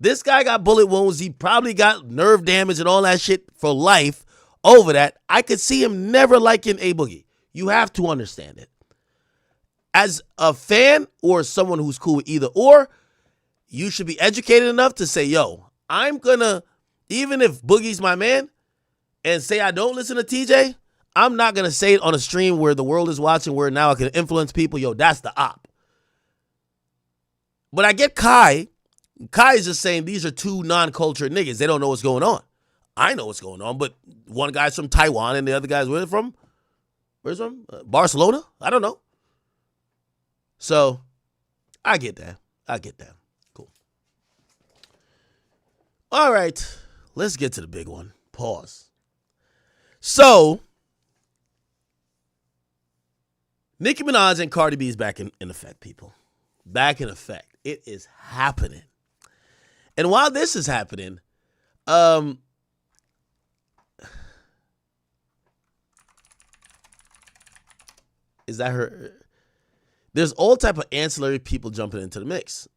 This guy got bullet wounds. He probably got nerve damage and all that shit for life over that. I could see him never liking a Boogie. You have to understand it. As a fan or someone who's cool with either or, you should be educated enough to say, yo, I'm going to, even if Boogie's my man, and say I don't listen to TJ, I'm not going to say it on a stream where the world is watching, where now I can influence people. Yo, that's the op. But I get Kai. Kai is just saying these are two non-cultured niggas. They don't know what's going on. I know what's going on, but one guy's from Taiwan and the other guy's where from? Where's from? Barcelona? I don't know. So, I get that. Cool. All right. Let's get to the big one. Pause. So, Nicki Minaj and Cardi B is back in effect, people. Back in effect. It is happening. And while this is happening, is that her? There's all type of ancillary people jumping into the mix.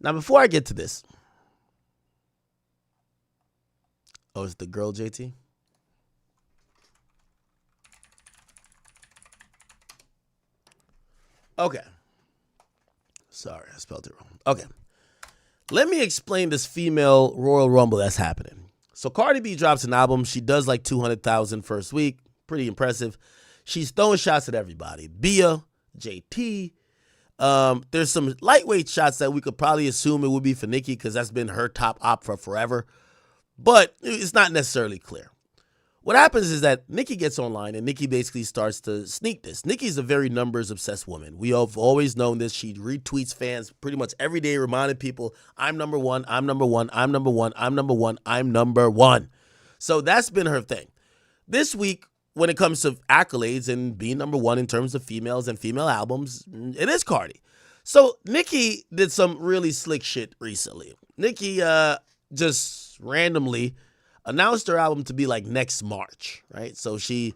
Now, before I get to this, oh, it's the girl JT? Okay. Sorry, I spelled it wrong. Okay. Let me explain this female Royal Rumble that's happening. So Cardi B drops an album. She does like 200,000 first week. Pretty impressive. She's throwing shots at everybody. Bia, JT. There's some lightweight shots that we could probably assume it would be for Nicki because that's been her top op for forever. But it's not necessarily clear. What happens is that Nicki gets online and Nicki basically starts to sneak this. Nicki's a very numbers-obsessed woman. We have always known this. She retweets fans pretty much every day, reminding people, I'm number one, I'm number one, I'm number one, I'm number one, I'm number one. So that's been her thing. This week, when it comes to accolades and being number one in terms of females and female albums, it is Cardi. So Nicki did some really slick shit recently. Nicki just randomly announced her album to be like next March, right? So she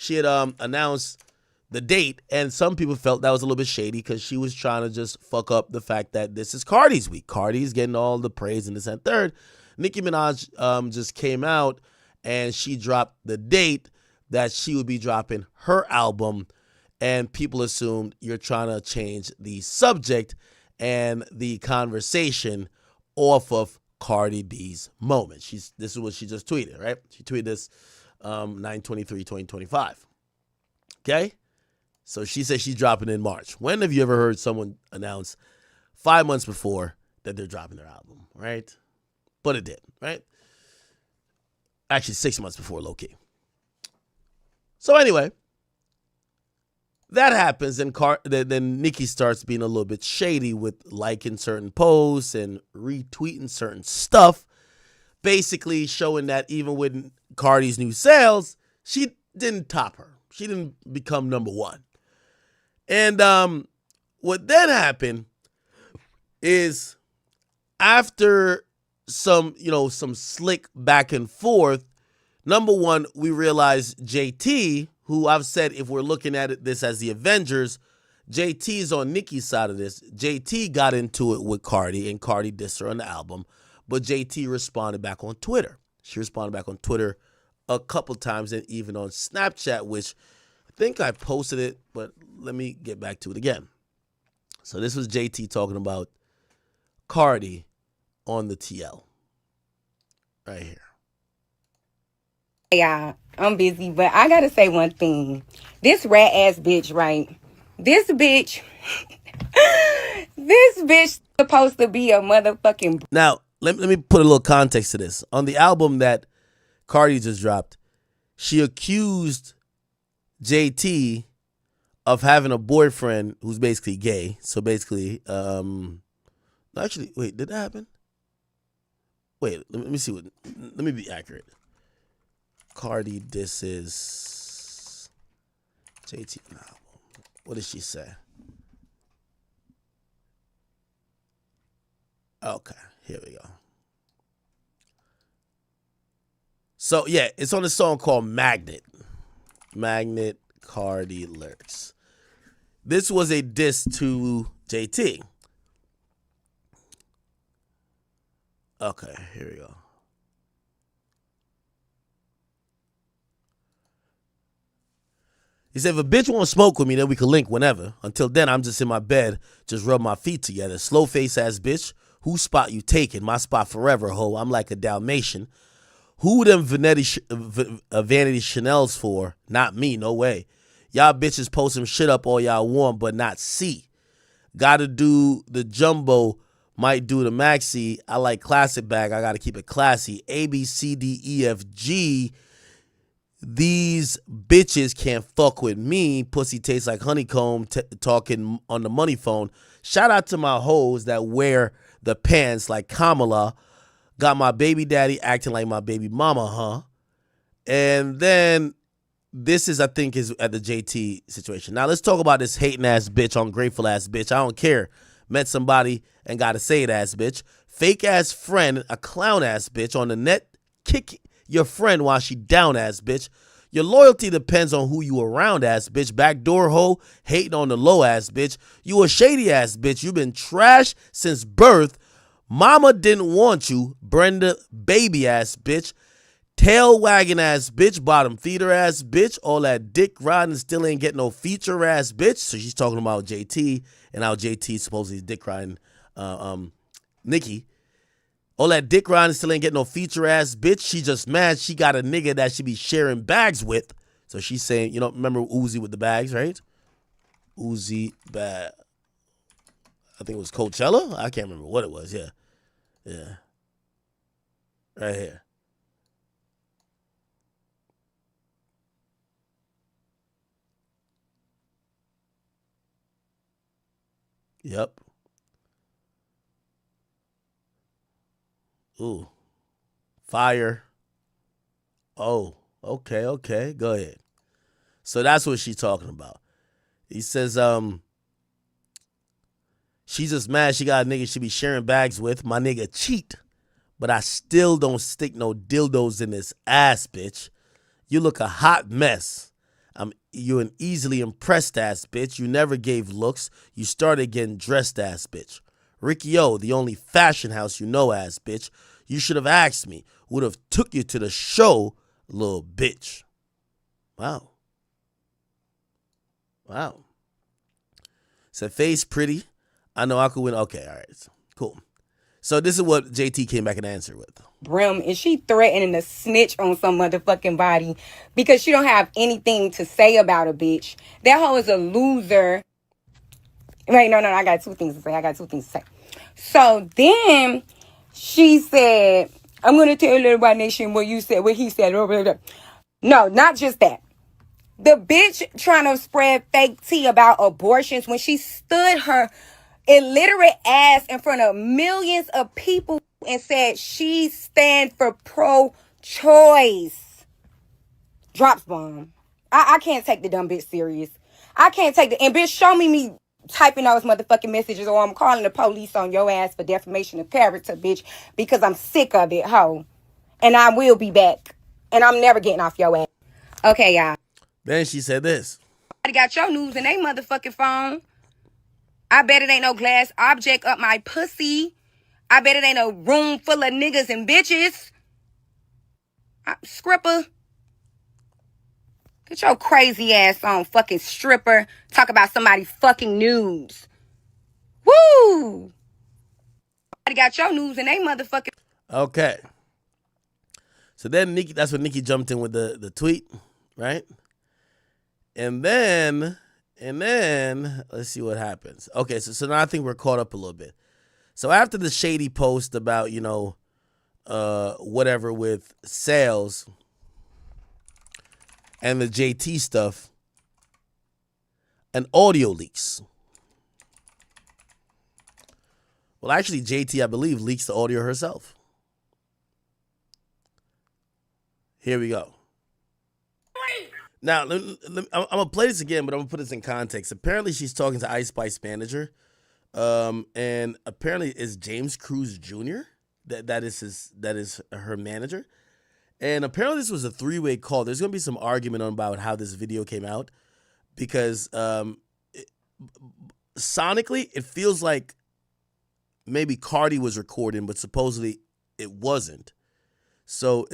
had announced the date, and some people felt that was a little bit shady because she was trying to just fuck up the fact that this is Cardi's week. Cardi's getting all the praise and this and third. Nicki Minaj just came out and she dropped the date that she would be dropping her album, and people assumed you're trying to change the subject and the conversation off of Cardi B's moment. This is what she just tweeted, right? She tweeted this 9/23/2025. Okay? So she said she's dropping in March. When have you ever heard someone announce 5 months before that they're dropping their album, right? But it did, right? Actually, 6 months before, low-key. So anyway, that happens, and then Nicki starts being a little bit shady with liking certain posts and retweeting certain stuff, basically showing that even with Cardi's new sales, she didn't top her. She didn't become number one. And what then happened is after some slick back and forth, number one, we realized JT, who I've said if we're looking at this as the Avengers, JT's on Nicki's side of this. JT got into it with Cardi, and Cardi dissed her on the album, but JT responded back on Twitter. She responded back on Twitter a couple times and even on Snapchat, which I think I posted it, but let me get back to it again. So this was JT talking about Cardi on the TL right here. Yeah, I'm busy, but I gotta say one thing. This rat ass bitch, right? This bitch supposed to be a motherfucking. Now, let me put a little context to this. On the album that Cardi just dropped, she accused JT of having a boyfriend who's basically gay. So basically, actually, wait, did that happen? Wait, let me see. Let me be accurate. Cardi disses JT album. What did she say? Okay, here we go. So, yeah, it's on a song called Magnet. Magnet, Cardi lyrics. This was a diss to JT. Okay, here we go. He said, if a bitch won't smoke with me, then we can link whenever. Until then, I'm just in my bed, just rub my feet together. Slow face ass bitch. Whose spot you taking? My spot forever, ho. I'm like a Dalmatian. Who them Vanity Chanel's for? Not me, no way. Y'all bitches post some shit up all y'all want, but not see. Gotta do the jumbo, might do the maxi. I like classic bag, I gotta keep it classy. A, B, C, D, E, F, G. These bitches can't fuck with me. Pussy tastes like honeycomb, talking on the money phone. Shout out to my hoes that wear the pants like Kamala. Got my baby daddy acting like my baby mama, huh? And then this is, I think, is at the JT situation. Now let's talk about this hating ass bitch, ungrateful ass bitch. I don't care. Met somebody and gotta say it ass bitch. Fake ass friend, a clown ass bitch on the net. Kick your friend while she down ass bitch. Your loyalty depends on who you around ass bitch. Backdoor hoe, hating on the low ass bitch. You a shady ass bitch. You been trash since birth. Mama didn't want you. Brenda baby ass bitch. Tail wagging ass bitch. Bottom feeder ass bitch. All that dick riding still ain't getting no feature ass bitch. So she's talking about JT and how JT supposedly dick riding Nicki. All that dick riding still ain't getting no feature ass bitch. She just mad she got a nigga that she be sharing bags with. So she's saying, you know, remember Uzi with the bags, right? Uzi bag. I think it was Coachella. I can't remember what it was. Yeah. Yeah. Right here. Yep. Ooh. Fire. Oh, okay. Go ahead. So that's what she's talking about. He says, she's just mad she got a nigga she be sharing bags with. My nigga cheat, but I still don't stick no dildos in this ass, bitch. You look a hot mess. You an easily impressed ass bitch. You never gave looks. You started getting dressed ass bitch. Ricky O, the only fashion house you know ass bitch. You should have asked me. Would have took you to the show, little bitch. Wow. Said face pretty. I know I could win. Okay, all right. Cool. So this is what JT came back and answered with. Brim, and she threatening to snitch on some motherfucking body because she don't have anything to say about a bitch. That hoe is a loser. Wait, no, I got two things to say. So then she said, I'm going to tell everybody nation what you said, what he said. No, not just that. The bitch trying to spread fake tea about abortions when she stood her illiterate ass in front of millions of people and said she stand for pro-choice. Drops bomb. I can't take the dumb bitch serious. I can't take the... And bitch, show me typing those motherfucking messages or I'm calling the police on your ass for defamation of character, bitch, because I'm sick of it, ho. And I will be back. And I'm never getting off your ass. Okay, y'all. Then she said this. I got your news in they motherfucking phone. I bet it ain't no glass object up my pussy. I bet it ain't no room full of niggas and bitches. Scripper. Get your crazy ass on, fucking stripper. Talk about somebody fucking news. Woo! I got your news in they motherfucking... Okay. So then Nicki, that's when Nicki jumped in with the tweet, right? And then let's see what happens. Okay, so now I think we're caught up a little bit. So after the shady post about, you know, whatever with sales and the JT stuff, an audio leaks. Well, actually, JT, I believe, leaks the audio herself. Here we go. Now, I'm going to play this again, but I'm going to put this in context. Apparently, she's talking to Ice Spice manager. And apparently, it's James Cruz Jr. That is her manager. And apparently, this was a three-way call. There's going to be some argument about how this video came out. Because sonically, it feels like maybe Cardi was recording, but supposedly it wasn't. So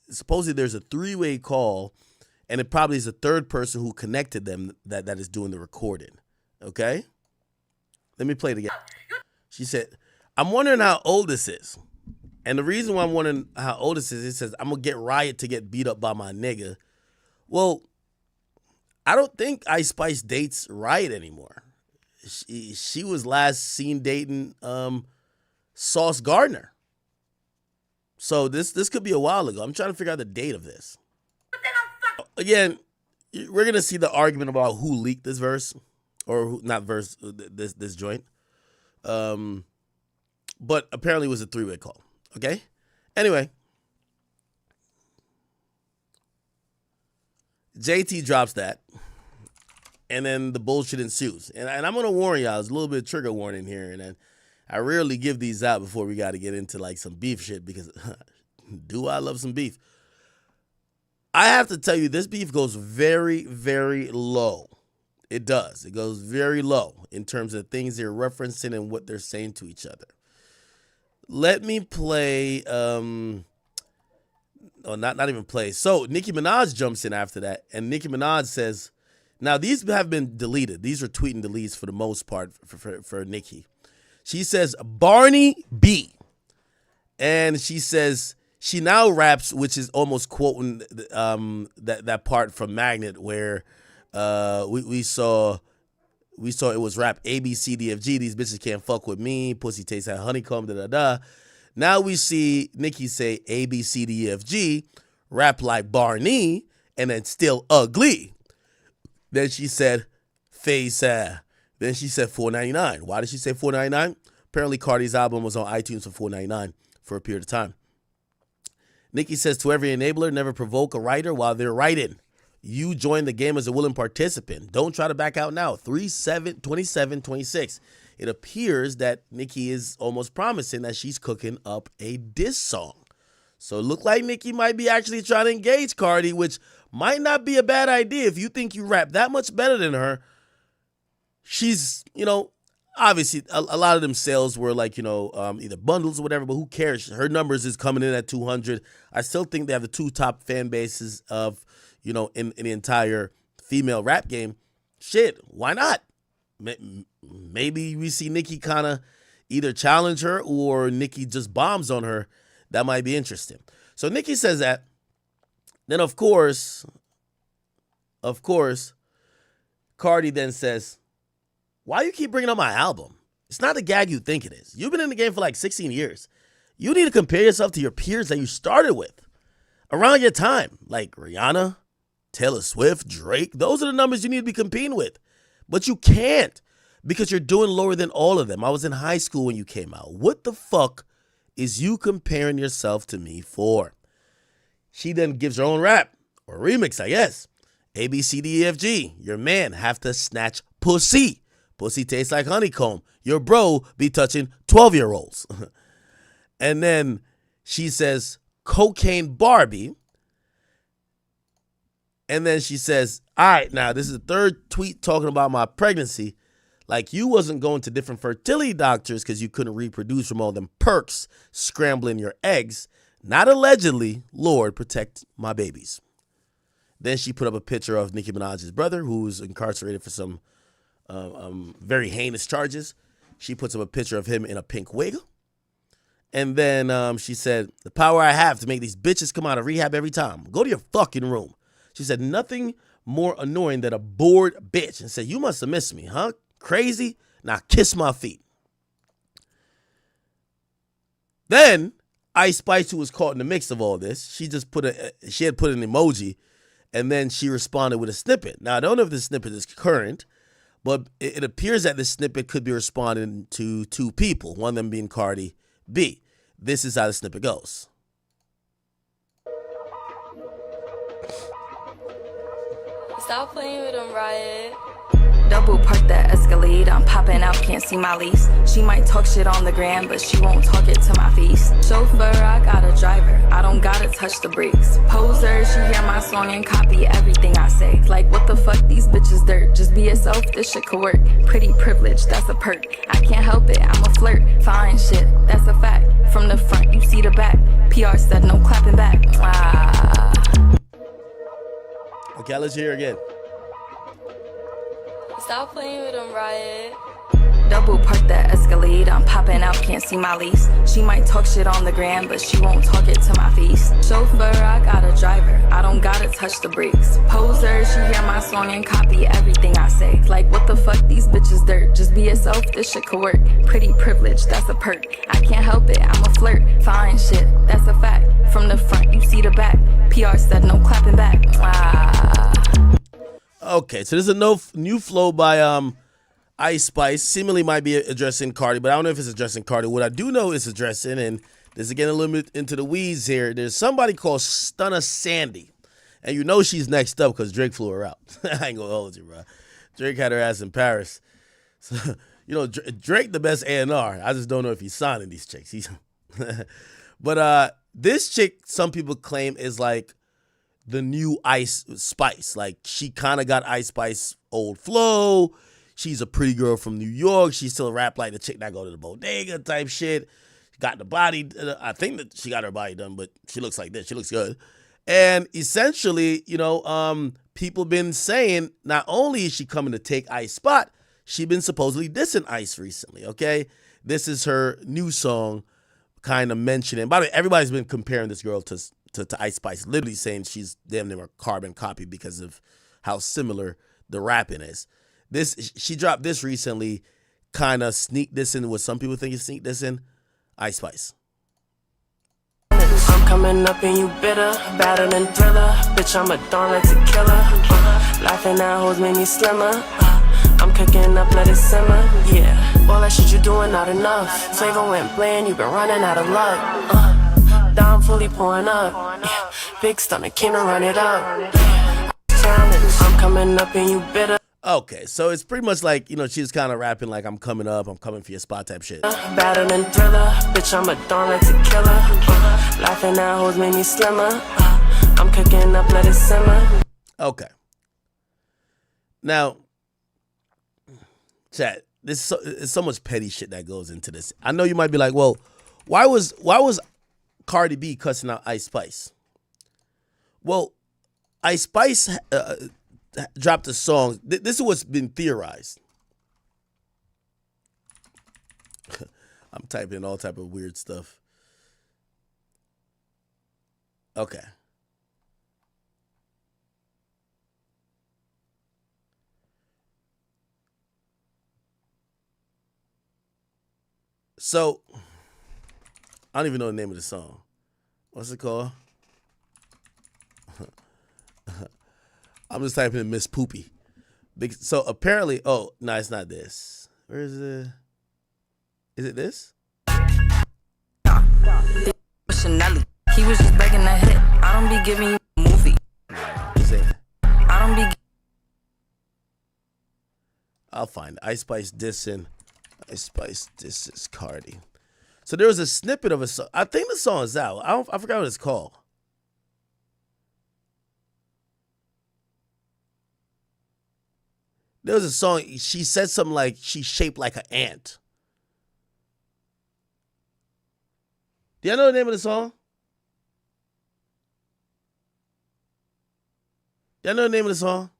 supposedly there's a three-way call, and it probably is a third person who connected them that is doing the recording. Okay? Let me play it again. She said, I'm wondering how old this is. And the reason why I'm wondering how old this is, it says, I'm going to get Riot to get beat up by my nigga. Well, I don't think Ice Spice dates Riot anymore. She was last seen dating Sauce Gardner. So this could be a while ago. I'm trying to figure out the date of this. Again, we're gonna see the argument about who leaked this verse, or who, not verse, this joint. But apparently it was a three-way call. Okay. Anyway, JT drops that, and then the bullshit ensues. And I'm gonna warn y'all, there's a little bit of trigger warning here, and I rarely give these out before we got to get into like some beef shit, because do I love some beef? I have to tell you, this beef goes very, very low. It does. It goes very low in terms of things they're referencing and what they're saying to each other. Let me play. Not even play. So Nicki Minaj jumps in after that, and Nicki Minaj says, now these have been deleted. These are tweet and deletes for the most part for Nicki. She says Barney B, and she says she now raps, which is almost quoting that part from Magnet where we saw it was rap A B C D F G. These bitches can't fuck with me. Pussy tastes like honeycomb. Da da da. Now we see Nicki say A B C D E F G, rap like Barney, and then still ugly. Then she said face. Then she said $4.99. Why did she say $4.99? Apparently Cardi's album was on iTunes for $4.99 for a period of time. Nicki says, to every enabler, never provoke a writer while they're writing. You join the game as a willing participant. Don't try to back out now. 3/7/27/26. It appears that Nicki is almost promising that she's cooking up a diss song. So it looked like Nicki might be actually trying to engage Cardi, which might not be a bad idea. If you think you rap that much better than her, she's, obviously a lot of them sales were like, either bundles or whatever, but who cares? Her numbers is coming in at 200. I still think they have the two top fan bases of, in the entire female rap game. Shit, why not? Maybe we see Nicki kind of either challenge her or Nicki just bombs on her. That might be interesting. So Nicki says that. Then of course, Cardi then says, why you keep bringing up my album? It's not the gag you think it is. You've been in the game for like 16 years. You need to compare yourself to your peers that you started with around your time, like Rihanna, Taylor Swift, Drake. Those are the numbers you need to be competing with. But you can't, because you're doing lower than all of them. I was in high school when you came out. What the fuck is you comparing yourself to me for? She then gives her own rap, or remix, I guess. A, B, C, D, E, F, G. Your man have to snatch pussy. Pussy tastes like honeycomb. Your bro be touching 12-year-olds. And then she says, cocaine Barbie. And then she says, all right, now this is the third tweet talking about my pregnancy. Like you wasn't going to different fertility doctors because you couldn't reproduce from all them perks scrambling your eggs. Not allegedly. Lord, protect my babies. Then she put up a picture of Nicki Minaj's brother, who's incarcerated for some very heinous charges. She puts up a picture of him in a pink wig. And then she said, the power I have to make these bitches come out of rehab every time. Go to your fucking room. She said, nothing more annoying than a bored bitch. And said, you must have missed me, huh? Crazy? Now kiss my feet. Then Ice Spice, who was caught in the mix of all this, she had put an emoji, and then she responded with a snippet. Now, I don't know if this snippet is current, but it appears that this snippet could be responding to two people, one of them being Cardi B. This is how the snippet goes. Stop playing with them, Riot. Double park the Escalade, I'm popping out, can't see my lease. She might talk shit on the gram, but she won't talk it to my face. Chauffeur, I got a driver, I don't gotta touch the brakes. Poser, she hear my song and copy everything I say. Like what the fuck, these bitches dirt. Just be yourself, this shit could work. Pretty privilege, that's a perk. I can't help it, I'm a flirt. Fine shit, that's a fact. From the front, you see the back. PR said no clapping back. Okay, let's hear again. Stop playing with them, Riot. Double park the Escalade, I'm popping out, can't see my lease. She might talk shit on the gram, but she won't talk it to my face. Chauffeur, I got a driver, I don't gotta touch the brakes. Poser, she hear my song and copy everything I say. Like what the fuck, these bitches dirt. Just be yourself, this shit could work. Pretty privilege, that's a perk. I can't help it, I'm a flirt. Fine shit, that's a fact. From the front, you see the back. PR said no clapping back. Okay, so this is a new flow by Ice Spice. Seemingly might be addressing Cardi, but I don't know if it's addressing Cardi. What I do know it's addressing, and this is getting a little bit into the weeds here. There's somebody called Stunner Sandy, and you know she's next up because Drake flew her out. I ain't gonna hold you, bro. Drake had her ass in Paris. So, you know, Drake the best A&R. I just don't know if he's signing these chicks. But this chick, some people claim is like the new Ice Spice. Like she kind of got Ice Spice old flow. She's a pretty girl from New York. She still rap like the chick that go to the bodega type shit. Got the body. I think that she got her body done, but she looks like this. She looks good. And essentially, you know, people been saying not only is she coming to take Ice spot, she been supposedly dissing Ice recently, okay? This is her new song kind of mentioning. By the way, everybody's been comparing this girl to Ice Spice, literally saying she's damn near a carbon copy because of how similar the rapping is. She dropped this recently, kind of sneak dissing what some people think is sneak dissing Ice Spice. I'm coming up and you bitter, better than Thriller. Bitch, I'm a dawn like tequila. Laughing at hoes made me slimmer. I'm cooking up, let it simmer. Yeah, all that shit you doing not enough. Flavor went bland, you been running out of luck. Down fully pouring up. Yeah, big stomach came to run it up. Challenge, I'm coming up and you bitter. Okay, so it's pretty much like, you know, she's kind of rapping like I'm coming up, I'm coming for your spot type shit. Better than Thriller, bitch, I'm a dawn like tequila. Laughing at hoes made me slimmer. I'm cooking up, let it simmer. Okay. Now, chat, there's so much petty shit that goes into this. I know you might be like, well, why was Cardi B cussing out Ice Spice? Well, Ice Spice dropped a song. This is what's been theorized. I'm typing in all type of weird stuff. Okay. So, I don't even know the name of the song. What's it called? I'm just typing in Miss Poopy. So apparently, oh, no, it's not this. Where is it? Is it this? He was just begging a hit. I don't be giving you a movie. I don't be. I'll find it. Ice Spice dissing. Ice Spice disses Cardi. So there was a snippet of a song. I think the song is out. I forgot what it's called. There was a song, she said something like she's shaped like an ant. Do y'all know the name of the song? Y'all know the name of the song?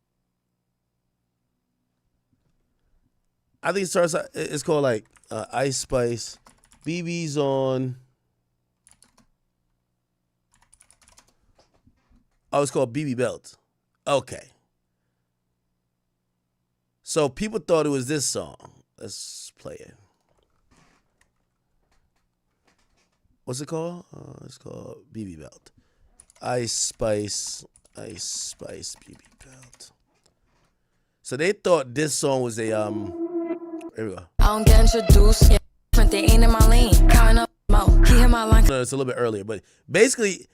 I think it starts out, it's called like Ice Spice, BB's on. Oh, it's called BB Belt. Okay. So people thought it was this song. Let's play it. What's it called? It's called BB Belt. Ice Spice, BB Belt. So they thought this song was a here we go. I don't get introduced. They ain't in my lane. Counting up mo. He hit my line. No, it's a little bit earlier, but basically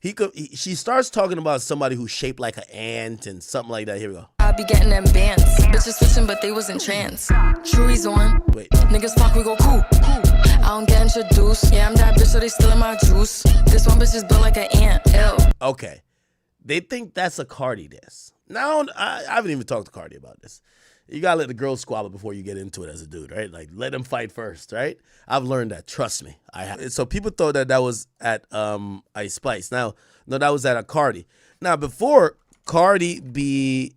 She starts talking about somebody who's shaped like an ant and something like that. Here we go. I be getting them bands. Bitches switching, but they wasn't trans. Chewy's on. Wait. Niggas fuck, we go cool. I don't get introduced. Yeah, I'm that bitch, so they stealing my juice. This one bitch is built like an ant. Ew. Okay. They think that's a Cardi diss. Now, I haven't even talked to Cardi about this. You gotta let the girls squabble before you get into it as a dude, right? Like, let them fight first, right? I've learned that. Trust me. I have. So people thought that was at Ice Spice. Now, no, that was at a Cardi. Now, before Cardi B,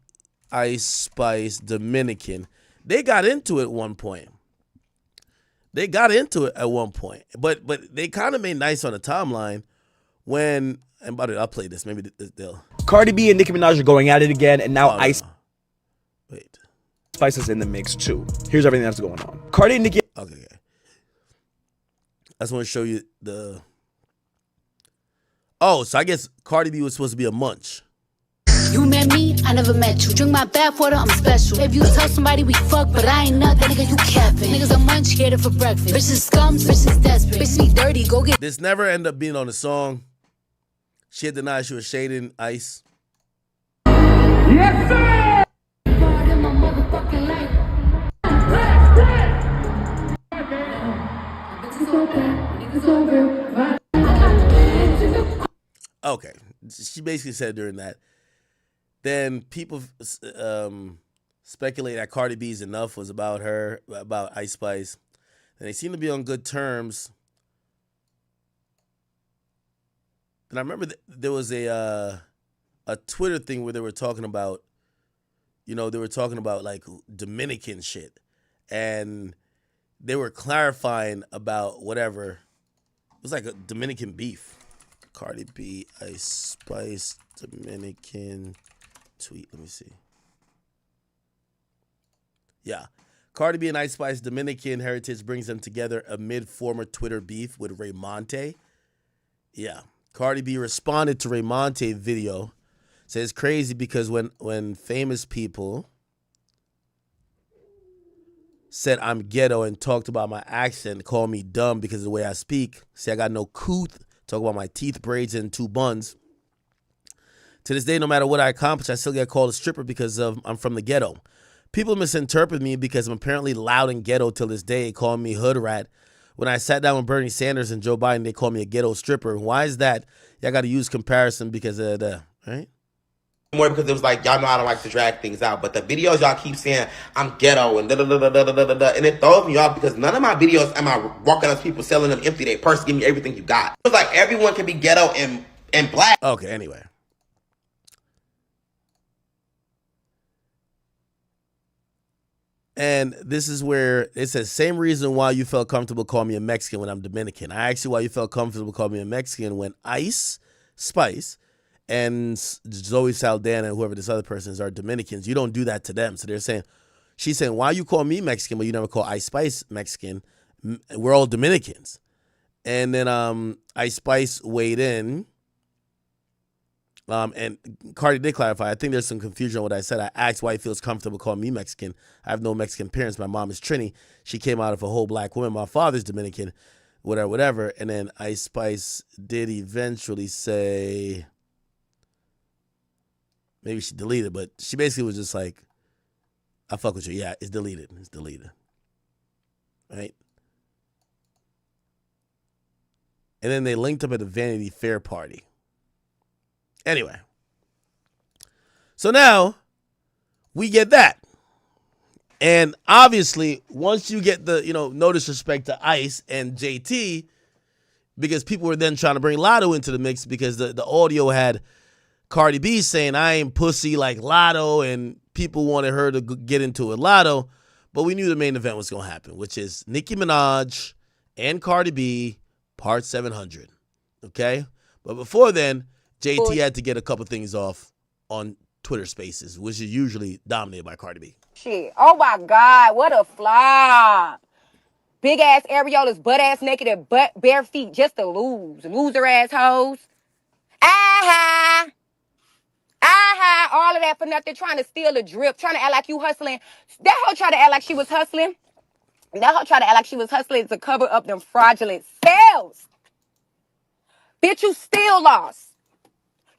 Ice Spice, Dominican, they got into it at one point. But they kind of made nice on the timeline when, and by the way, I'll play this. Maybe they'll. Cardi B and Nicki Minaj are going at it again, and now Ice Wait. Spice is in the mix too. Here's everything that's going on. Cardi and Nicki. Okay. I just want to show you the. Oh, so I guess Cardi B was supposed to be a munch. You met me, I never met you. Drink my bathwater, I'm special. If you tell somebody we fuck, but I ain't nothing, nigga, you capping. Niggas a munch, get it for breakfast. Bitches scums, bitches desperate. Bitch me dirty, go get. This never ended up being on the song. She had denied she was shading Ice. Yes, sir! Okay. She basically said during that. Then people speculate that Cardi B's Enough was about her, about Ice Spice. And they seem to be on good terms. And I remember there was a Twitter thing where they were talking about, like Dominican shit. And they were clarifying about whatever. It was like a Dominican beef. Cardi B, Ice Spice, Dominican tweet. Let me see. Yeah. Cardi B and Ice Spice Dominican heritage brings them together amid former Twitter beef with Raymonte. Yeah. Cardi B responded to Raymonte video. Says crazy because when famous people said I'm ghetto and talked about my accent, called me dumb because of the way I speak. Say I got no couth, talk about my teeth, braids, and 2 buns. To this day, no matter what I accomplish, I still get called a stripper because I'm from the ghetto. People misinterpret me because I'm apparently loud and ghetto till this day, calling me hood rat. When I sat down with Bernie Sanders and Joe Biden, they called me a ghetto stripper. Why is that? Y'all got to use comparison because of the, right? More because it was like, y'all know I don't like to drag things out, but the videos y'all keep saying I'm ghetto and da-da-da-da-da-da-da, and it throws me off because none of my videos am I walking up to people selling them empty their purse, give me everything you got. It's like everyone can be ghetto and black. Okay, anyway. And this is where it says, same reason why you felt comfortable calling me a Mexican when I'm Dominican. I asked you why you felt comfortable calling me a Mexican when Ice Spice and Zoe Saldana, whoever this other person is, are Dominicans. You don't do that to them. So they're saying, she's saying, why you call me Mexican, but you never call Ice Spice Mexican? We're all Dominicans. And then Ice Spice weighed in. And Cardi did clarify. I think there's some confusion on what I said. I asked why he feels comfortable calling me Mexican. I have no Mexican parents. My mom is Trini. She came out of a whole black woman. My father's Dominican, whatever. And then Ice Spice did eventually say, maybe she deleted, but she basically was just like, I fuck with you. Yeah, it's deleted. It's deleted. Right? And then they linked up at the Vanity Fair party. Anyway. So now we get that. And obviously, once you get the, no disrespect to Ice and JT, because people were then trying to bring Lotto into the mix because the audio had Cardi B saying, I ain't pussy like Lotto, and people wanted her to get into it with Lotto. But we knew the main event was going to happen, which is Nicki Minaj and Cardi B, part 700. Okay? But before then, JT had to get a couple things off on Twitter Spaces, which is usually dominated by Cardi B. Shit. Oh my God, what a flop. Big ass areolas, butt ass naked, and bare feet just to lose. Loser assholes. Aha! All of that for nothing, trying to steal a drip, trying to act like you hustling. That hoe tried to act like she was hustling. To cover up them fraudulent sales. Bitch, you still lost.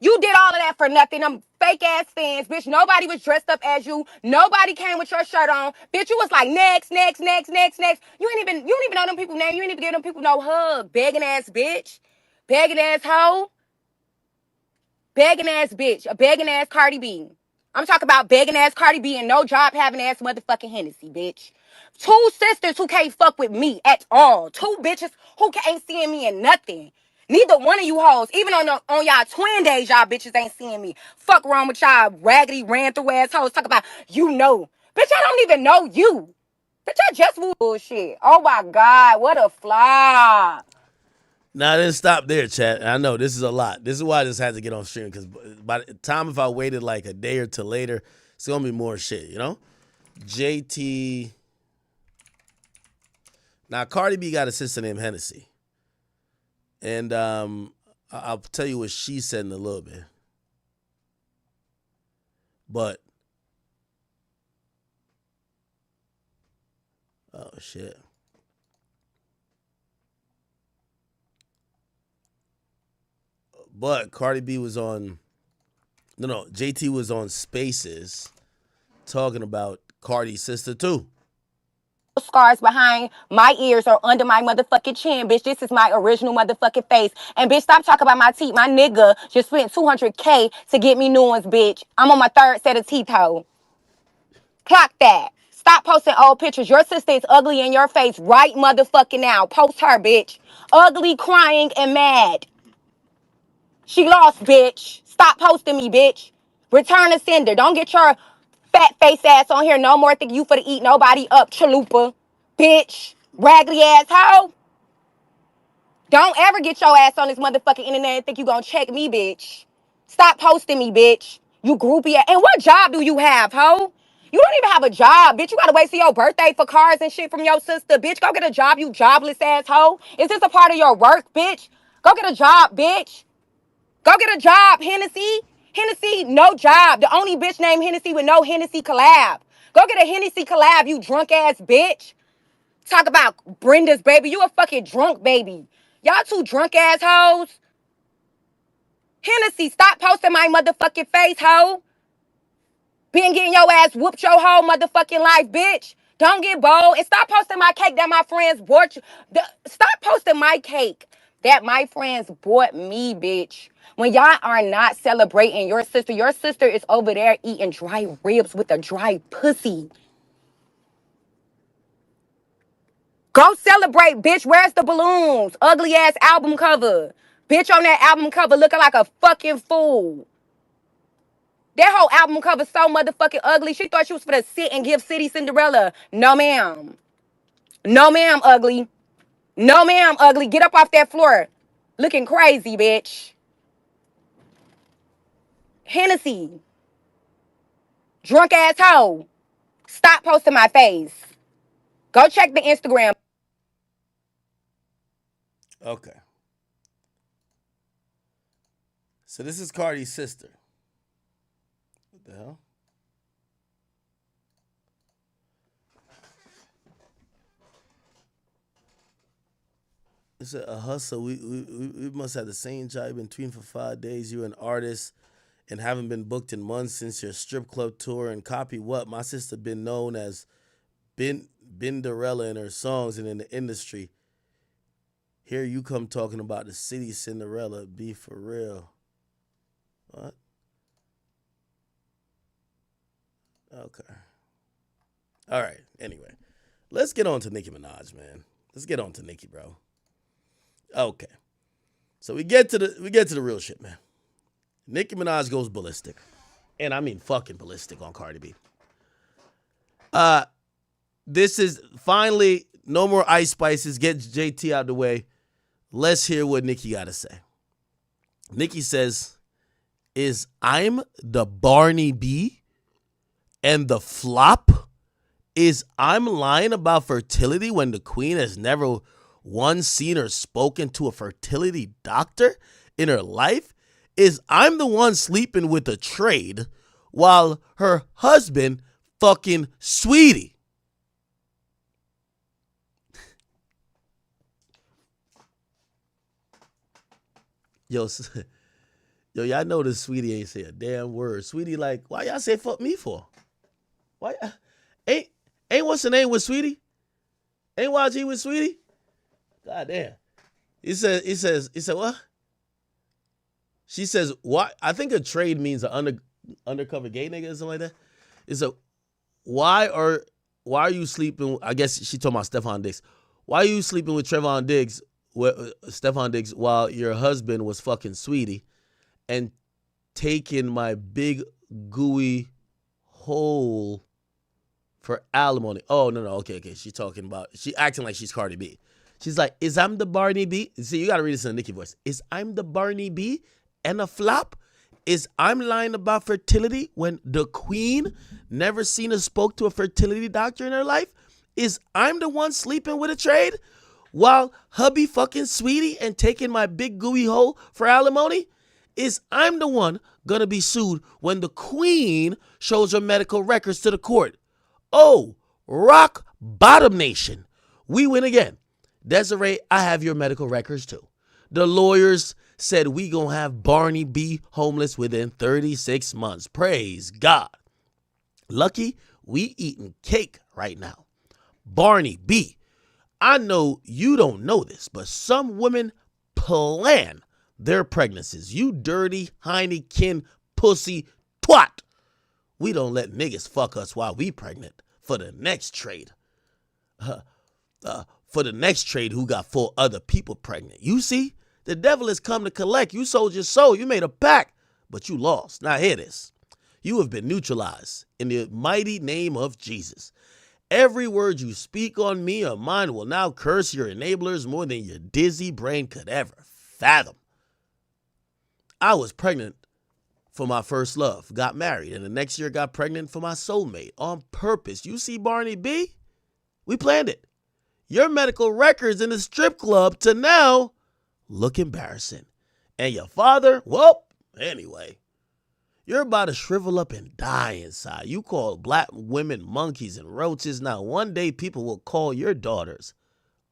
You did all of that for nothing. Them fake ass fans, bitch. Nobody was dressed up as you. Nobody came with your shirt on. Bitch, you was like next, next, next, next, next. You don't even know them people name. You ain't even give them people no hug. Begging ass bitch. Begging ass hoe. Begging ass bitch. A begging ass Cardi B. I'm talking about begging ass Cardi B and no job having ass motherfucking Hennessy, bitch. 2 sisters who can't fuck with me at all. 2 bitches who ain't seeing me in nothing. Neither one of you hoes, even on y'all twin days, y'all bitches ain't seeing me. Fuck wrong with y'all raggedy, ran through ass hoes. Talk about, you know. Bitch, I don't even know you. Bitch, I just bullshit. Oh my God, what a flop. Now, I didn't stop there, chat. I know this is a lot. This is why this had to get on stream, because by the time if I waited like a day or two later, it's going to be more shit, you know? JT. Now, Cardi B got a sister named Hennessy. And I'll tell you what she said in a little bit. But, oh, shit. But Cardi B was on, JT was on Spaces talking about Cardi's sister too. Scars behind my ears or under my motherfucking chin, bitch. This is my original motherfucking face. And bitch, stop talking about my teeth. My nigga just spent $200K to get me new ones, bitch. I'm on my 3rd set of teeth, hoe. Clock that. Stop posting old pictures. Your sister is ugly in your face right motherfucking now. Post her, bitch. Ugly, crying, and mad. She lost, bitch. Stop posting me, bitch. Return to sender. Don't get your fat face ass on here no more. Think you for to eat nobody up, chalupa. Bitch. Raggedy ass hoe. Don't ever get your ass on this motherfucking internet and think you gonna check me, bitch. Stop posting me, bitch. You groupie ass. And what job do you have, hoe? You don't even have a job, bitch. You gotta wait till your birthday for cards and shit from your sister, bitch. Go get a job, you jobless ass hoe. Is this a part of your work, bitch? Go get a job, bitch. Go get a job, Hennessy. Hennessy, no job. The only bitch named Hennessy with no Hennessy collab. Go get a Hennessy collab, you drunk ass bitch. Talk about Brenda's baby. You a fucking drunk baby. Y'all 2 drunk ass hoes. Hennessy, stop posting my motherfucking face, hoe. Been getting your ass whooped your whole motherfucking life, bitch. Don't get bold. And stop posting my cake that my friends bought you. Stop posting my cake that my friends bought me, bitch. When y'all are not celebrating your sister is over there eating dry ribs with a dry pussy. Go celebrate, bitch. Where's the balloons? Ugly ass album cover. Bitch on that album cover looking like a fucking fool. That whole album cover so motherfucking ugly. She thought she was finna sit and give City Cinderella. No, ma'am. No, ma'am, ugly. No, ma'am, ugly. Get up off that floor. Looking crazy, bitch. Hennessy. Drunk ass hoe. Stop posting my face. Go check the Instagram. Okay. So this is Cardi's sister. What the hell? It's a hustle. We must have the same job. You've been tweeting for 5 days. You're an artist and haven't been booked in months since your strip club tour. And copy what? My sister been known as Binderella in her songs and in the industry. Here you come talking about the city Cinderella. Be for real. What? Okay. All right. Anyway, let's get on to Nicki Minaj, man. Let's get on to Nicki, bro. Okay. So we get to the real shit, man. Nicki Minaj goes ballistic. And I mean fucking ballistic on Cardi B. This is finally no more Ice Spices. Get JT out of the way. Let's hear what Nicki got to say. Nicki says, is I'm the Barney B and the flop is I'm lying about fertility when the queen has never once seen or spoken to a fertility doctor in her life? Is I'm the one sleeping with a trade while her husband fucking Sweetie? Yo, Yo, y'all know this Sweetie ain't say a damn word. Sweetie like, why y'all say fuck me for? Why ain't what's the name with Sweetie? Ain't YG with Sweetie? God damn. He said what? She says, why? I think a trade means an undercover gay nigga or something like that. It's a why are you sleeping? I guess she talking about Stephon Diggs. Why are you sleeping with Stephon Diggs while your husband was fucking Sweetie and taking my big gooey hole for alimony? Oh, no. Okay. She acting like she's Cardi B. She's like, is I'm the Barney B? See, you got to read this in a Nicki voice. Is I'm the Barney B and a flop? Is I'm lying about fertility when the queen never seen or spoke to a fertility doctor in her life? Is I'm the one sleeping with a trade while hubby fucking Sweetie and taking my big gooey hole for alimony? Is I'm the one gonna be sued when the queen shows her medical records to the court? Oh, rock bottom nation. We win again. Desiree, I have your medical records too. The lawyers said we gonna have Barney B homeless within 36 months. Praise God. Lucky we eating cake right now. Barney B, I know you don't know this, but some women plan their pregnancies. You dirty, Heineken, pussy, twat. We don't let niggas fuck us while we pregnant for the next trade. For the next trade who got 4 other people pregnant. You see? The devil has come to collect. You sold your soul. You made a pact, but you lost. Now hear this. You have been neutralized in the mighty name of Jesus. Every word you speak on me or mine will now curse your enablers more than your dizzy brain could ever fathom. I was pregnant for my first love, got married, and the next year got pregnant for my soulmate on purpose. You see, Barney B? We planned it. Your medical records in the strip club to now look embarrassing. And your father, well, anyway, you're about to shrivel up and die inside. You call black women monkeys and roaches. Now, one day people will call your daughters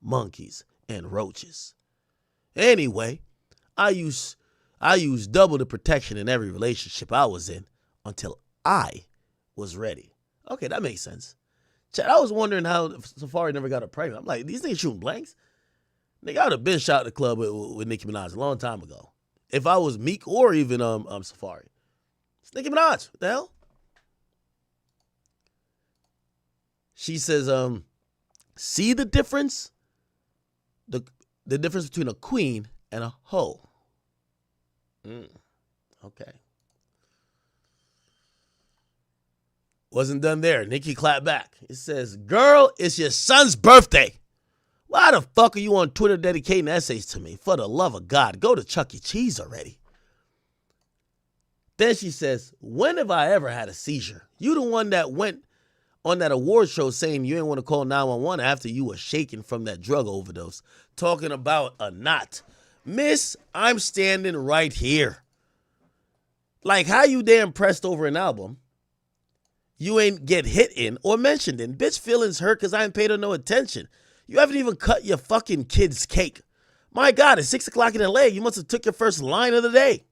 monkeys and roaches. Anyway, I use double the protection in every relationship I was in until I was ready. Okay, that makes sense. Chad, I was wondering how Safari never got her pregnant. I'm like, these niggas shooting blanks? Nigga, I would have been shot at the club with Nicki Minaj a long time ago. If I was Meek or even Safari. It's Nicki Minaj. What the hell? She says, see the difference? The difference between a queen and a hoe. Okay. Wasn't done there. Nicki clapped back. It says, girl, it's your son's birthday. Why the fuck are you on Twitter dedicating essays to me? For the love of God, go to Chuck E. Cheese already. Then she says, when have I ever had a seizure? You the one that went on that award show saying you didn't want to call 911 after you were shaken from that drug overdose. Talking about a knot. Miss, I'm standing right here. Like, how you damn pressed over an album you ain't get hit in or mentioned in? Bitch feelings hurt because I ain't paid her no attention. You haven't even cut your fucking kid's cake. My God, it's 6 o'clock in LA. You must have took your first line of the day.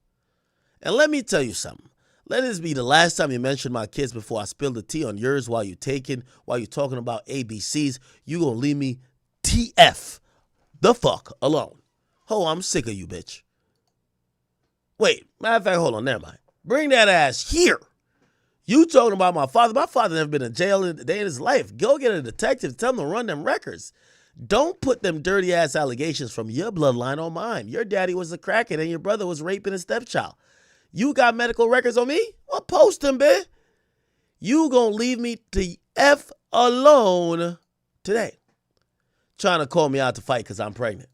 And let me tell you something. Let this be the last time you mention my kids before I spill the tea on yours while you're talking about ABCs. You gonna leave me TF the fuck alone. Oh, I'm sick of you, bitch. Wait, matter of fact, hold on, never mind. Bring that ass here. You talking about my father. My father never been in jail a day in his life. Go get a detective. Tell him to run them records. Don't put them dirty ass allegations from your bloodline on mine. Your daddy was a crackhead and your brother was raping his stepchild. You got medical records on me? Well, post them, bitch. You gonna leave me to F alone today. Trying to call me out to fight because I'm pregnant.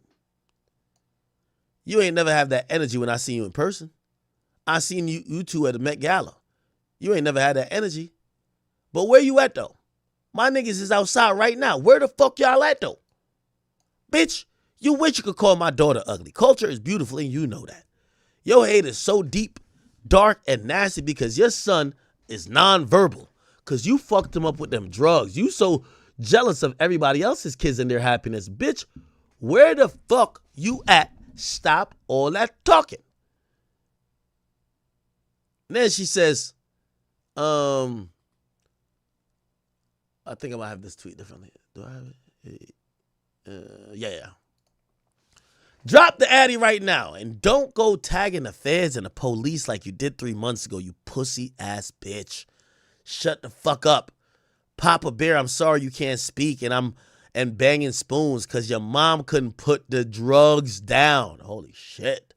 You ain't never have that energy when I seen you in person. I seen you two at the Met Gala. You ain't never had that energy. But where you at, though? My niggas is outside right now. Where the fuck y'all at, though? Bitch, you wish you could call my daughter ugly. Culture is beautiful, and you know that. Your hate is so deep, dark, and nasty because your son is nonverbal. Because you fucked him up with them drugs. You so jealous of everybody else's kids and their happiness. Bitch, where the fuck you at? Stop all that talking. And then she says, I think I might have this tweet differently. Do I have it? Yeah. Drop the addy right now and don't go tagging the feds and the police like you did 3 months ago, you pussy ass bitch. Shut the fuck up. Papa Bear, I'm sorry you can't speak and banging spoons because your mom couldn't put the drugs down. Holy shit.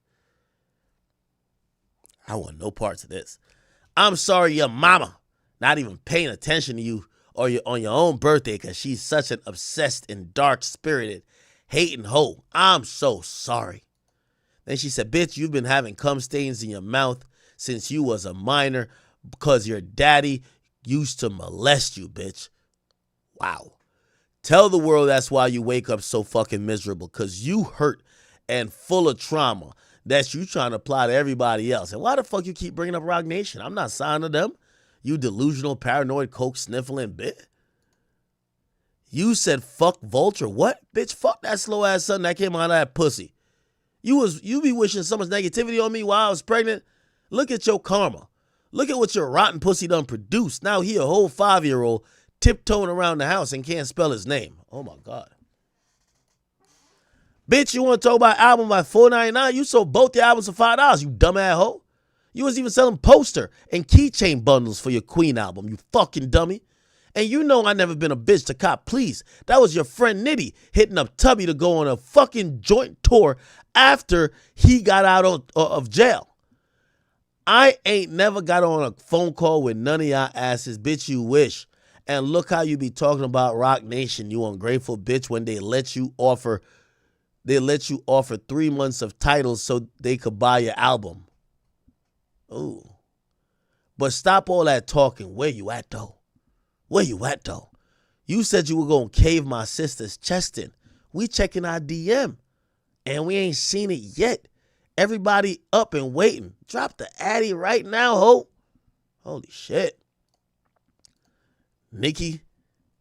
I want no parts of this. I'm sorry your mama not even paying attention to you or on your own birthday because she's such an obsessed and dark-spirited hating hoe. I'm so sorry. Then she said, bitch, you've been having cum stains in your mouth since you was a minor because your daddy used to molest you, bitch. Wow. Tell the world that's why you wake up so fucking miserable, because you hurt and full of trauma that you trying to apply to everybody else. And why the fuck you keep bringing up Rock Nation? I'm not signed to them. You delusional, paranoid, coke sniffling bitch. You said fuck Vulture. What? Bitch, fuck that slow ass son that came out of that pussy. You be wishing so much negativity on me while I was pregnant. Look at your karma. Look at what your rotten pussy done produced. Now he a whole 5-year-old tiptoeing around the house and can't spell his name. Oh my God. Bitch, you want to talk about album by $4.99? You sold both your albums for $5, you dumbass hoe. You was even selling poster and keychain bundles for your Queen album, you fucking dummy. And you know I never been a bitch to cop, please. That was your friend Nitty hitting up Tubby to go on a fucking joint tour after he got out of jail. I ain't never got on a phone call with none of y'all asses, bitch, you wish. And look how you be talking about Rock Nation, you ungrateful bitch, when they let you offer 3 months of titles so they could buy your album. Ooh. But stop all that talking. Where you at, though? Where you at, though? You said you were going to cave my sister's chest in. We checking our DM, and we ain't seen it yet. Everybody up and waiting. Drop the addy right now, ho. Holy shit. Nicki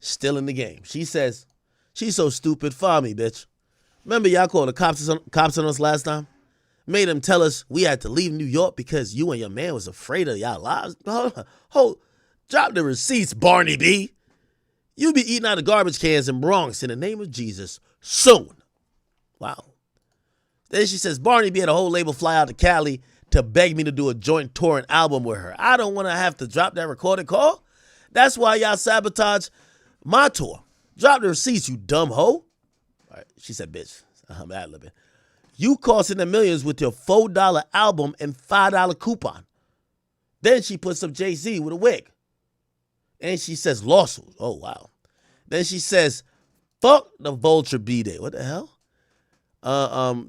still in the game. She says, she's so stupid. Fire me, bitch. Remember y'all called the cops on us last time? Made them tell us we had to leave New York because you and your man was afraid of y'all lives. Drop the receipts, Barney B. You be eating out of garbage cans in Bronx in the name of Jesus soon. Wow. Then she says, Barney B had a whole label fly out to Cali to beg me to do a joint tour and album with her. I don't want to have to drop that recorded call. That's why y'all sabotage my tour. Drop the receipts, you dumb hoe. All right, she said, bitch. I'm ad-libbing. You costing the millions with your $4 album and $5 coupon. Then she puts up Jay-Z with a wig. And she says lawsuit. Oh, wow. Then she says, fuck the Vulture B-Day. What the hell?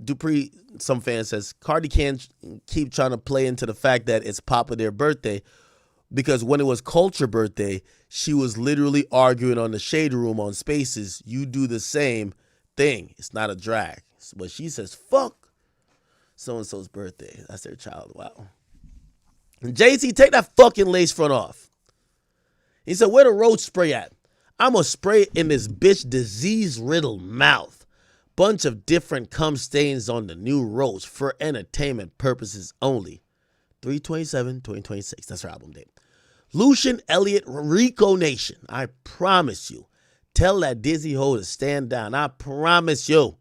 Dupree, some fan says, Cardi can't keep trying to play into the fact that it's Papa their birthday because when it was Culture birthday, she was literally arguing on the Shade Room on Spaces. You do the same thing. It's not a drag. But she says, fuck so-and-so's birthday. That's their child. Wow. And Jay-Z, take that fucking lace front off. He said, where the roach spray at? I'm going to spray it in this bitch disease-riddled mouth. Bunch of different cum stains on the new roach for entertainment purposes only. 3/27/2026. That's her album date. Lucian Elliott, Rico Nation. I promise you. Tell that dizzy hoe to stand down. I promise you.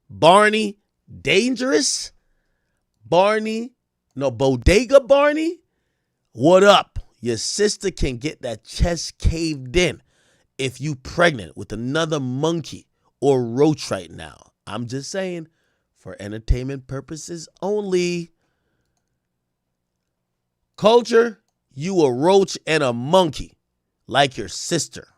Barney, dangerous. Bodega Barney. What up? Your sister can get that chest caved in if you pregnant with another monkey or roach right now. I'm just saying, for entertainment purposes only. Culture, you a roach and a monkey, like your sister.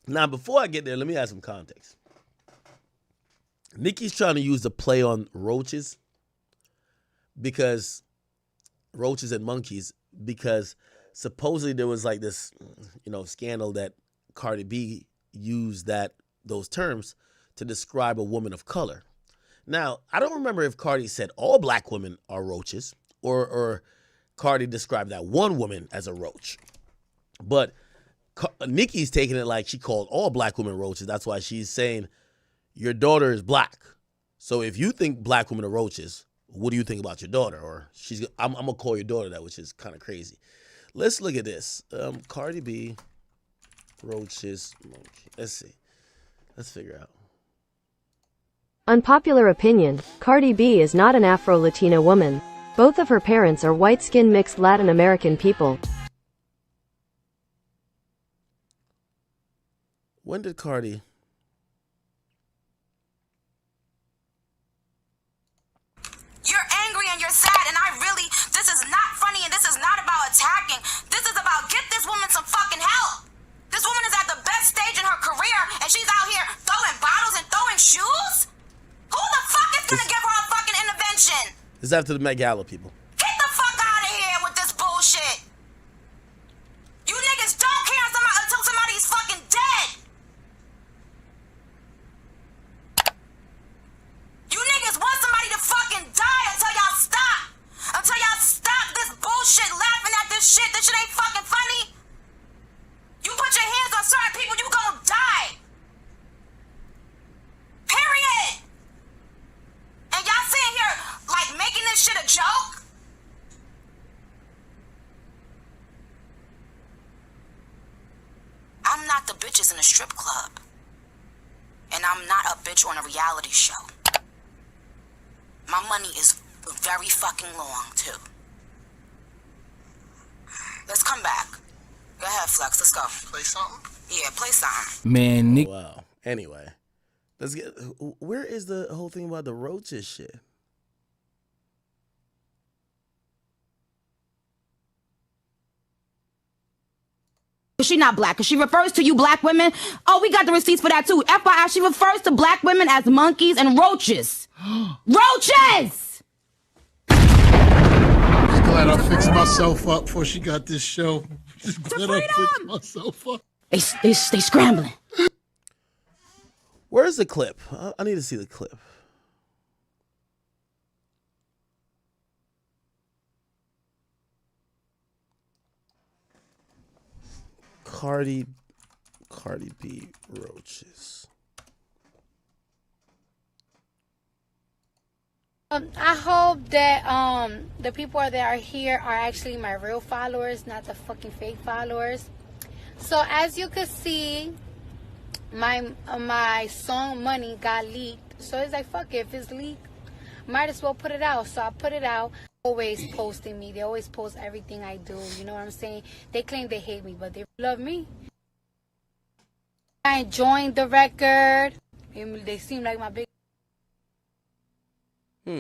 Now, before I get there, let me add some context. Nicki's trying to use the play on roaches and monkeys because supposedly there was like this, scandal that Cardi B used those terms to describe a woman of color. Now, I don't remember if Cardi said all black women are roaches or Cardi described that one woman as a roach. But Nicki's taking it like she called all black women roaches. That's why she's saying your daughter is black. So if you think black women are roaches, what do you think about your daughter? Or I'm going to call your daughter that, which is kind of crazy. Let's look at this. Cardi B, roaches, monkey. Let's see. Let's figure out. Unpopular opinion, Cardi B is not an Afro-Latina woman. Both of her parents are white-skinned mixed Latin American people. When did Cardi... You're angry and you're sad, and this is not funny, and this is not about attacking. This is about get this woman some fucking help. This woman is at the best stage in her career, and she's out here throwing bottles and throwing shoes? Who the fuck is gonna give her a fucking intervention? This is after the Met Gala, people. Get the fuck out of here with this bullshit. You niggas don't care until somebody's fucking dead. You niggas want somebody to fucking die until y'all stop. Until y'all stop this bullshit, laughing at this shit. This shit ain't fucking funny. You put your hands on certain people, you gonna die. Period. And y'all sitting here like making this shit a joke? I'm not the bitches in a strip club. And I'm not a bitch on a reality show. My money is very fucking long, too. Let's come back. Go ahead, Flex. Let's go. Play something? Yeah, play something. Man, Nick. Wow. Anyway, let's get. Where is the whole thing about the roaches shit? She not black. If she refers to you black women, oh, we got the receipts for that too. FYI, she refers to black women as monkeys and roaches. Roaches! Just glad I fixed myself up before she got this show. Just glad I fixed myself up. They scrambling. Where's the clip? I need to see the clip. Cardi B roaches. I hope that the people that are here are actually my real followers, not the fucking fake followers. So as you can see, my song Money got leaked. So it's like, fuck it, if it's leaked, might as well put it out. So I put it out. Always posting me. They always post everything I do. You know what I'm saying? They claim they hate me, but they love me. I enjoyed the record. They seem like my big... So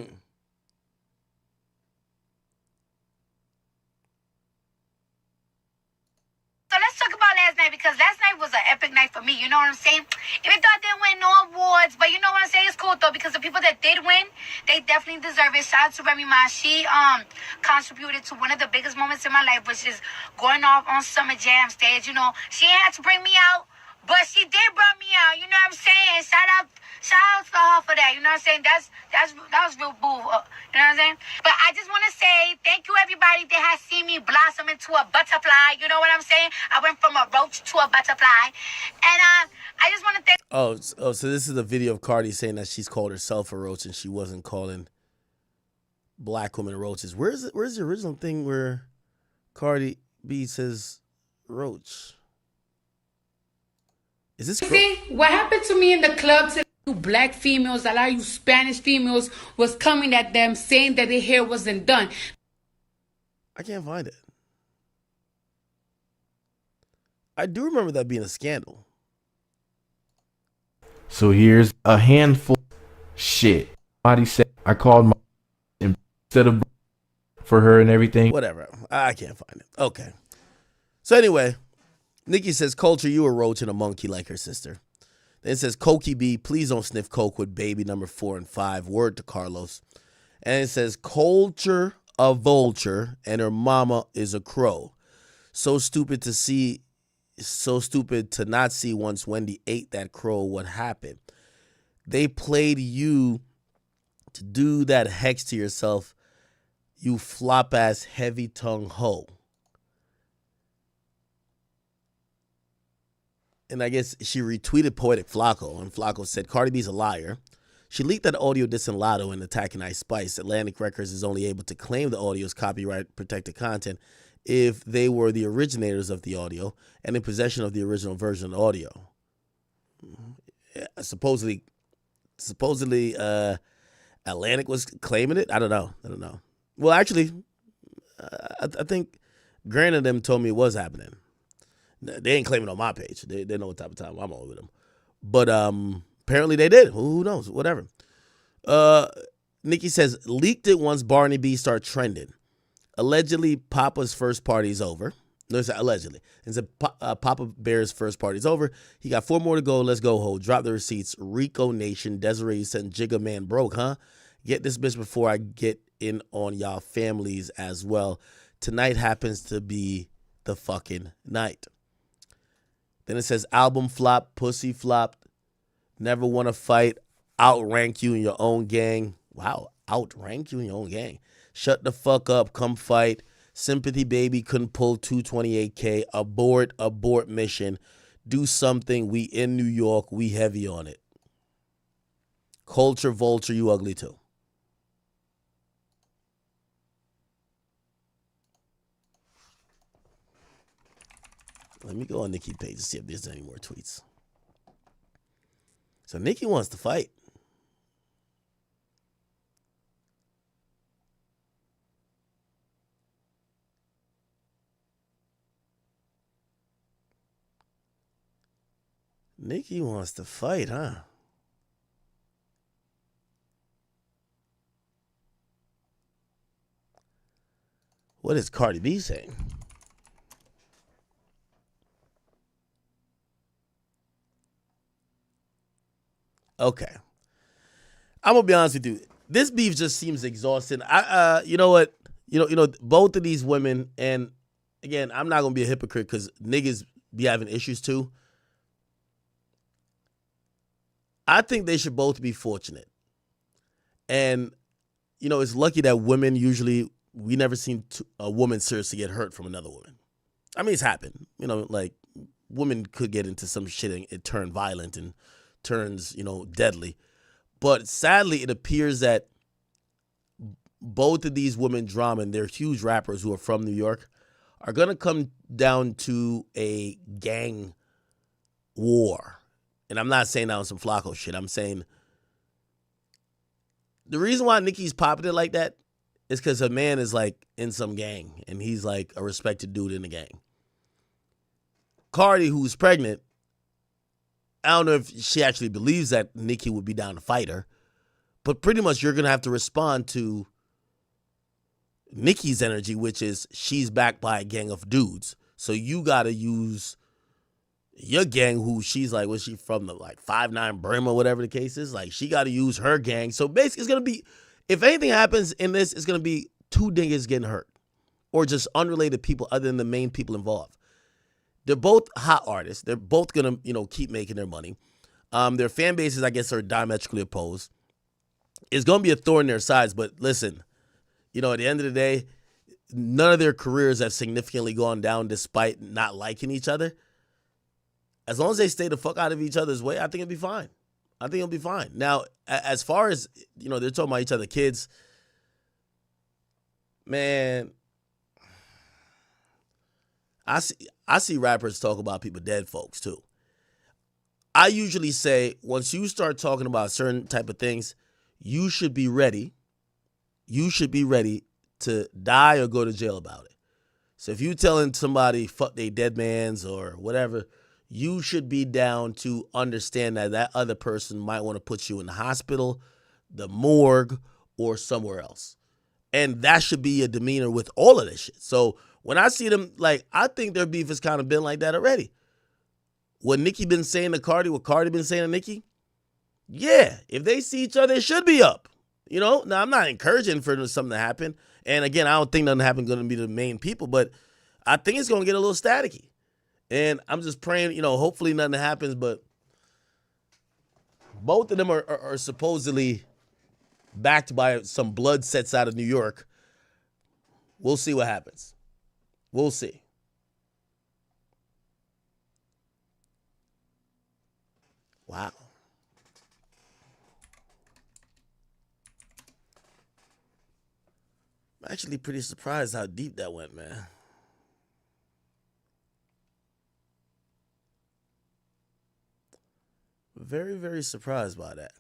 let's talk about last night, because last night was an epic night for me. You know what I'm saying? Even though I didn't win no awards, but you know what I'm saying? It's cool though, because the people that did win, they definitely deserve it. Shout out to Remy Ma. She contributed to one of the biggest moments in my life, which is going off on Summer Jam stage. You know, she ain't had to bring me out, but she did bring me out. You know what I'm saying? Shout out to her for that. You know what I'm saying? That was real boo. You know what I'm saying? But I just want to say thank you everybody that has seen me blossom into a butterfly. You know what I'm saying? I went from a roach to a butterfly. And I just want to thank... Oh, so this is a video of Cardi saying that she's called herself a roach and she wasn't calling black women roaches. Where's the original thing where Cardi B says roach? Is this... See, what happened to me in the club today? You black females, a lot of you Spanish females was coming at them saying that their hair wasn't done. I can't find it. I do remember that being a scandal. So here's a handful of shit. Somebody said I called my instead of for her and everything. Whatever. I can't find it. Okay. So anyway, Nicki says, Culture, you a roach and a monkey like her sister. Then it says, Cokie B, please don't sniff coke with baby number 4 and 5. Word to Carlos. And it says, Culture a vulture and her mama is a crow. So stupid to not see once Wendy ate that crow what happened. They played you to do that hex to yourself, you flop-ass, heavy-tongue hoe. And I guess she retweeted Poetic Flacco, and Flacco said, Cardi B's a liar. She leaked that audio dissing Lotto and attacking Ice Spice. Atlantic Records is only able to claim the audio as copyright-protected content if they were the originators of the audio and in possession of the original version of the audio. Yeah, supposedly, Atlantic was claiming it. I don't know. Well, actually, I think Grant and them told me it was happening. They ain't claiming on my page. They know what type of time I'm on with them. But apparently they did. Who knows? Whatever. Nicki says, leaked it once Barney B start trending. Allegedly, Papa's first party's over. No, it's allegedly. It's Papa Bear's first party's over. He got 4 more to go. Let's go, ho. Drop the receipts. Rico Nation. Desiree sent Jigga Man broke, huh? Get this bitch before I get in on y'all families as well. Tonight happens to be the fucking night. Then it says, album flop, pussy flopped, never want to fight, outrank you in your own gang. Wow, outrank you in your own gang. Shut the fuck up, come fight. Sympathy baby couldn't pull 228K. Abort mission. Do something, we in New York, we heavy on it. Culture vulture, you ugly too. Let me go on Nicki's page to see if there's any more tweets. So Nicki wants to fight. Nicki wants to fight, huh? What is Cardi B saying? Okay. I'm gonna be honest with you. This beef just seems exhausting. You know what? You know, both of these women, and again, I'm not gonna be a hypocrite because niggas be having issues too. I think they should both be fortunate. And, you know, it's lucky that women usually, we never seen a woman seriously get hurt from another woman. I mean, it's happened. You know, like, women could get into some shit and it turned violent and turns, you know, deadly. But sadly, it appears that both of these women drama, and they're huge rappers who are from New York, are going to come down to a gang war. And I'm not saying that on some Flacco shit. I'm saying the reason why Nicki's popping it like that is because her man is like in some gang and he's like a respected dude in the gang. Cardi, who's pregnant, I don't know if she actually believes that Nicki would be down to fight her, but pretty much you're going to have to respond to Nicki's energy, which is she's backed by a gang of dudes. So you got to use your gang, who she's like, was she from the like 5'9" Brim or whatever the case is? Like, she got to use her gang. So basically, it's going to be, if anything happens in this, it's going to be 2 niggas getting hurt or just unrelated people other than the main people involved. They're both hot artists. They're both going to, you know, keep making their money. Their fan bases, I guess, are diametrically opposed. It's going to be a thorn in their sides, but listen, you know, at the end of the day, none of their careers have significantly gone down despite not liking each other. As long as they stay the fuck out of each other's way, I think it'll be fine. I think it'll be fine. Now, as far as, you know, they're talking about each other kids, man, I see rappers talk about people dead folks too. I usually say once you start talking about certain type of things, you should be ready. You should be ready to die or go to jail about it. So if you telling somebody fuck they dead mans or whatever, you should be down to understand that that other person might want to put you in the hospital, the morgue, or somewhere else. And that should be a demeanor with all of this shit. So when I see them, like, I think their beef has kind of been like that already. What Nicki been saying to Cardi, what Cardi been saying to Nicki, yeah, if they see each other, it should be up. You know, now I'm not encouraging for something to happen. And again, I don't think nothing happen going to be the main people, but I think it's going to get a little staticky. And I'm just praying, you know, hopefully nothing happens, but both of them are supposedly backed by some blood sets out of New York. We'll see what happens. We'll see. Wow. I'm actually pretty surprised how deep that went, man. Very, very surprised by that.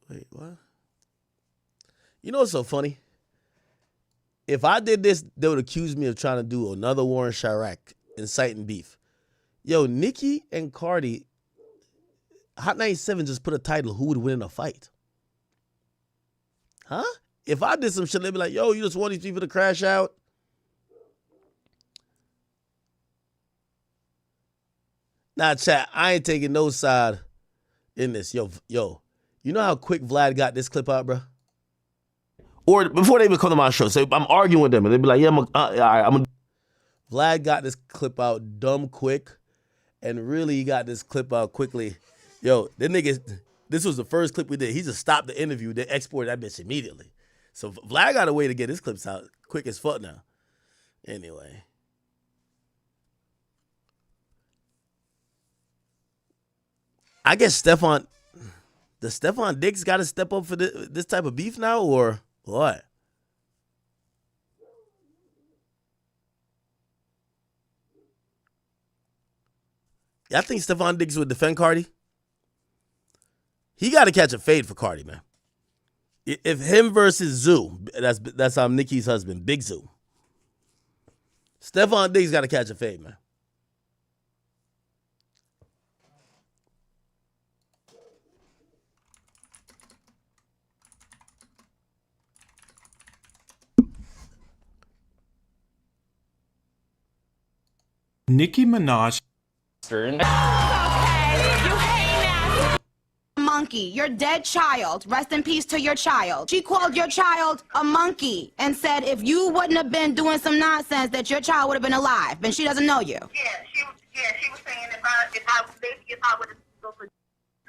Wait, what? You know what's so funny? If I did this, they would accuse me of trying to do another Warren Chirac, inciting beef. Yo, Nicki and Cardi, Hot 97 just put a title, who would win in a fight? Huh? If I did some shit, they'd be like, yo, you just want these people to crash out? Nah, chat, I ain't taking no side in this. Yo, you know how quick Vlad got this clip out, bro? Or before they even come to my show, say I'm arguing with them, and they'd be like, yeah, I'm Vlad got this clip out dumb quick, and really he got this clip out quickly. Yo, this was the first clip we did. He just stopped the interview, they exported that bitch immediately. So Vlad got a way to get his clips out quick as fuck now. Anyway. I guess Stefan Diggs got to step up for this type of beef now, or what? Y'all think Stefan Diggs would defend Cardi? He got to catch a fade for Cardi, man. If him versus Zoo, that's Nicki's husband, Big Zoo. Stefan Diggs got to catch a fade, man. Nicki Minaj. Monkey, your dead child. Rest in peace to your child. She called your child a monkey and said if you wouldn't have been doing some nonsense that your child would have been alive, and she doesn't know you. Yeah, she was saying if I would have spoken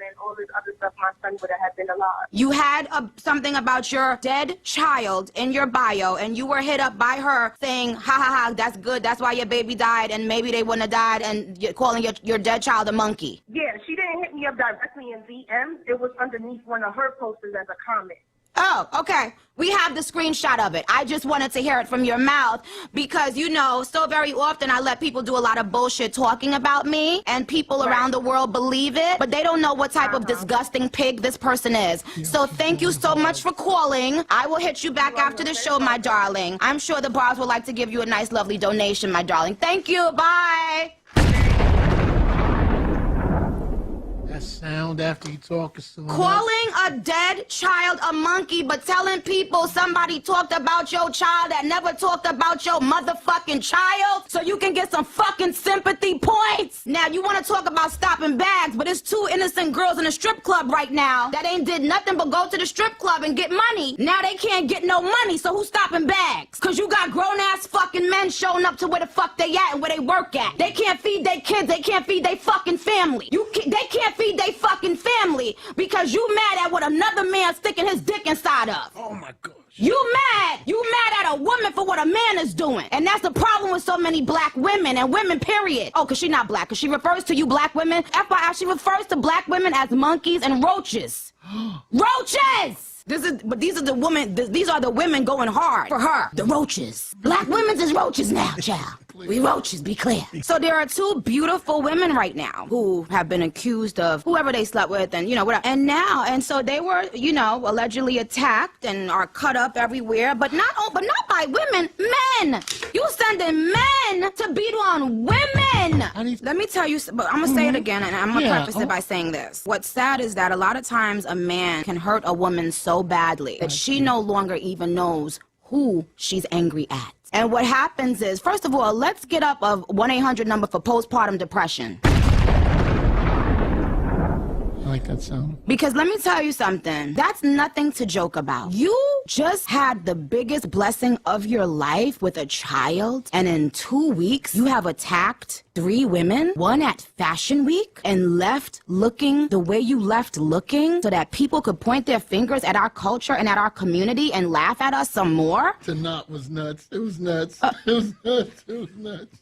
and all this other stuff, my son would have been alive. You had something about your dead child in your bio, and you were hit up by her saying, ha ha ha, that's good, that's why your baby died, and maybe they wouldn't have died, and you're calling your dead child a monkey. Yeah, she didn't hit me up directly in DM. It was underneath one of her posters as a comment. Oh, okay. We have the screenshot of it. I just wanted to hear it from your mouth because, you know, so very often I let people do a lot of bullshit talking about me, and people around the world believe it, but they don't know what type of disgusting pig this person is. So thank you so much for calling. I will hit you back after the show, my darling. I'm sure the bars would like to give you a nice, lovely donation, my darling. Thank you. Bye. That sound after you talk is so Calling a dead child a monkey, but telling people somebody talked about your child that never talked about your motherfucking child so you can get some fucking sympathy points. Now, you want to talk about stopping bags, but it's two innocent girls in a strip club right now that ain't did nothing but go to the strip club and get money. Now they can't get no money, so who's stopping bags? Because you got grown-ass fucking men showing up to where the fuck they at and where they work at. They can't feed their kids. They can't feed their fucking family. They can't feed their fucking family because you mad at what another man sticking his dick inside of. Oh my gosh. You mad at a woman for what a man is doing. And that's the problem with so many black women and women, period. Oh, because she's not black. Because she refers to you black women. FYI, she refers to black women as monkeys and roaches. Roaches! These are the women going hard for her. The roaches. Black women's is roaches now, child. We roaches, be clear. So there are two beautiful women right now who have been accused of whoever they slept with and, you know, whatever. And so they were, you know, allegedly attacked and are cut up everywhere, but not by women, men. You sending men to beat on women. Let me tell you, but I'm gonna say it again, and I'm gonna preface it by saying this. What's sad is that a lot of times a man can hurt a woman so badly that she no longer even knows who she's angry at. And what happens is, first of all, let's get up a 1-800 number for postpartum depression. like that sound. Because let me tell you something. That's nothing to joke about. You just had the biggest blessing of your life with a child, and in 2 weeks, you have attacked 3 women, one at Fashion Week, and left looking the way you left looking so that people could point their fingers at our culture and at our community and laugh at us some more. The knot was nuts. It was nuts. It was nuts. It was nuts.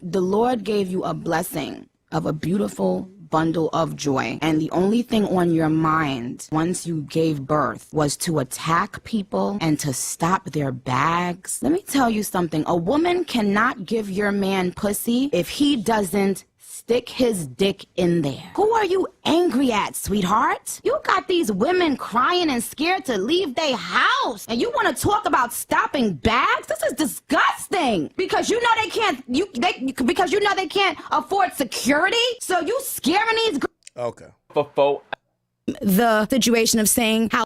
The Lord gave you a blessing of a beautiful bundle of joy. And the only thing on your mind once you gave birth was to attack people and to stop their bags. Let me tell you something. A woman cannot give your man pussy if he doesn't stick his dick in there. Who are you angry at, sweetheart? You got these women crying and scared to leave their house, and you want to talk about stopping bags? This is disgusting. Because you know they can't. Because you know they can't afford security. So you scaring these. Okay. The situation of saying how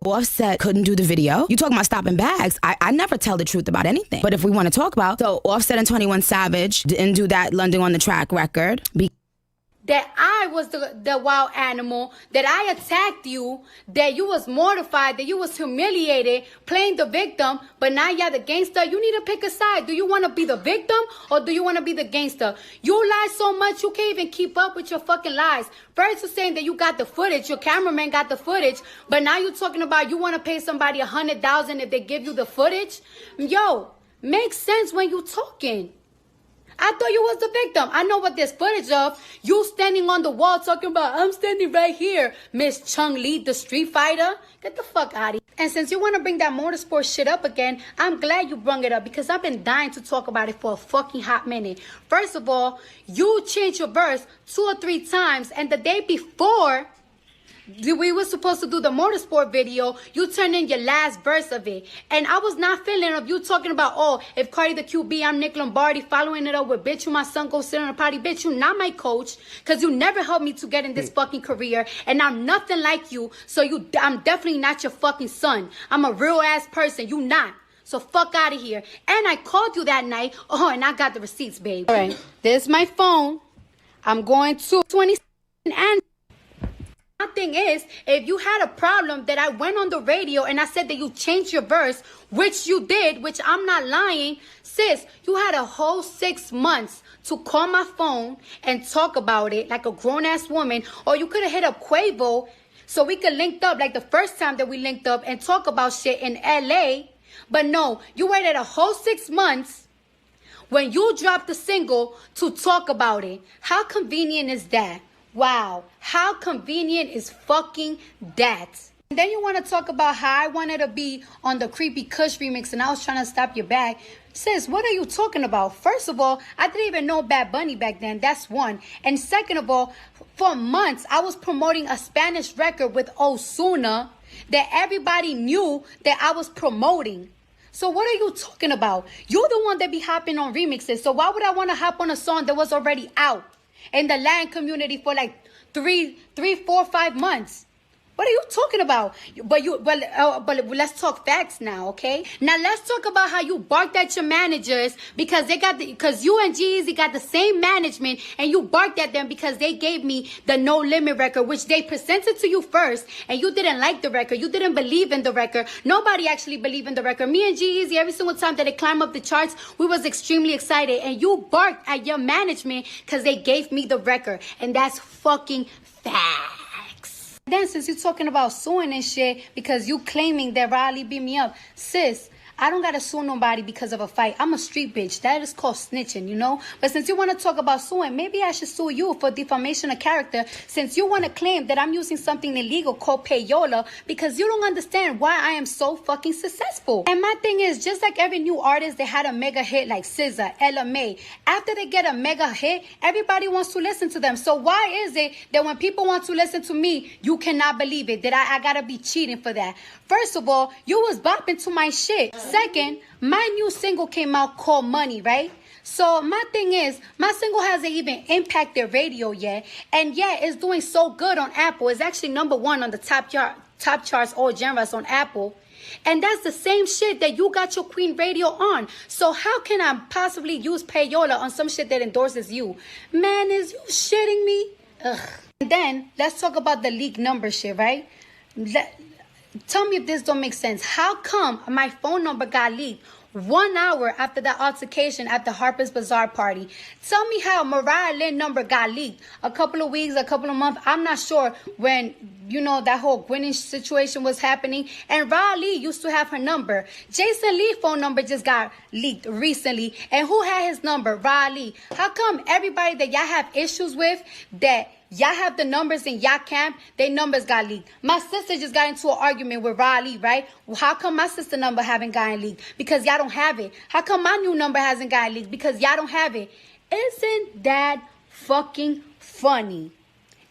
Offset couldn't do the video. You talking about stopping bags. I never tell the truth about anything. But if we want to talk about, so Offset and 21 Savage didn't do that London on the Track record. That I was the wild animal, that I attacked you, that you was mortified, that you was humiliated, playing the victim, but now you're the gangster. You need to pick a side. Do you want to be the victim or do you want to be the gangster? You lie so much you can't even keep up with your fucking lies. First you're saying that you got the footage, your cameraman got the footage, but now you're talking about you want to pay somebody $100,000 if they give you the footage. Yo, makes sense when you talking. I thought you was the victim. I know what there's footage of. You standing on the wall talking about, I'm standing right here. Miss Chung Lee, the street fighter. Get the fuck out of here. And since you want to bring that motorsport shit up again, I'm glad you brung it up because I've been dying to talk about it for a fucking hot minute. First of all, you changed your verse 2 or 3 times, and the day before we were supposed to do the motorsport video, you turned in your last verse of it. And I was not feeling of you talking about, oh, if Cardi the QB, I'm Nick Lombardi, following it up with, bitch, you my son, go sit on a potty. Bitch, you not my coach, because you never helped me to get in this fucking career. And I'm nothing like you, so I'm definitely not your fucking son. I'm a real ass person. You not. So fuck out of here. And I called you that night. Oh, and I got the receipts, babe. All right, there's my phone. I'm going to 20 and my thing is, if you had a problem that I went on the radio and I said that you changed your verse, which you did, which I'm not lying, sis, you had a whole 6 months to call my phone and talk about it like a grown-ass woman, or you could have hit up Quavo so we could link up like the first time that we linked up and talk about shit in LA. But no, you waited a whole 6 months when you dropped the single to talk about it. How convenient is that? Wow, how convenient is fucking that? And then you want to talk about how I wanted to be on the Creepy Kush remix and I was trying to stop your bag. Sis, what are you talking about? First of all, I didn't even know Bad Bunny back then. That's one. And second of all, for months, I was promoting a Spanish record with Ozuna that everybody knew that I was promoting. So what are you talking about? You're the one that be hopping on remixes. So why would I want to hop on a song that was already out in the Latin community for like 3, 4, 5 months? What are you talking about? But let's talk facts now, okay? Now let's talk about how you barked at your managers because because you and G-Eazy got the same management, and you barked at them because they gave me the No Limit record, which they presented to you first, and you didn't like the record. You didn't believe in the record. Nobody actually believed in the record. Me and G-Eazy, every single time that it climbed up the charts, we was extremely excited, and you barked at your management because they gave me the record, and that's fucking fact. Then since you're talking about suing and shit because you claiming that Riley beat me up, sis, I don't gotta sue nobody because of a fight. I'm a street bitch. That is called snitching, you know? But since you want to talk about suing, maybe I should sue you for defamation of character since you want to claim that I'm using something illegal called payola because you don't understand why I am so fucking successful. And my thing is, just like every new artist that had a mega hit like SZA, Ella May, after they get a mega hit, everybody wants to listen to them. So why is it that when people want to listen to me, you cannot believe it, that I gotta be cheating for that? First of all, you was bopping to my shit. Second, my new single came out called Money, right? So my thing is, my single hasn't even impacted radio yet. And yeah, it's doing so good on Apple. It's actually #1 on the top charts, all genres on Apple. And that's the same shit that you got your Queen Radio on. So how can I possibly use payola on some shit that endorses you? Man, is you shitting me? Ugh. And then let's talk about the leak number shit, right? Tell me if this don't make sense. How come my phone number got leaked 1 hour after that altercation at the Harper's Bazaar party? Tell me how Mariah Lynn number got leaked a couple of weeks, a couple of months. I'm not sure when, you know, that whole Gwyneth situation was happening. And Ra Lee used to have her number. Jason Lee's phone number just got leaked recently. And who had his number? Ra Lee. How come everybody that y'all have issues with, that y'all have the numbers in y'all camp, their numbers got leaked? My sister just got into an argument with Riley, right? Well, how come my sister number haven't gotten leaked? Because y'all don't have it. How come my new number hasn't gotten leaked? Because y'all don't have it. Isn't that fucking funny?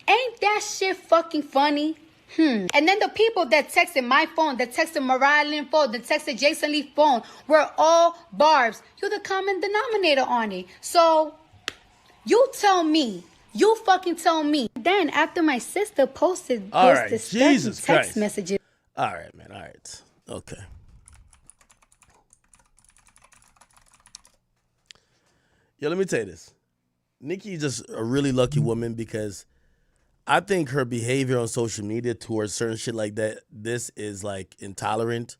Ain't that shit fucking funny? And then the people that texted my phone, that texted Mariah Lynn's phone, that texted Jason Lee's phone were all barbs. You're the common denominator on it. So you tell me. You fucking tell me. Then after my sister posted this text messages. All right, man. All right. Okay. Yo, let me tell you this. Nicki's just a really lucky woman because I think her behavior on social media towards certain shit like that, this is like intolerant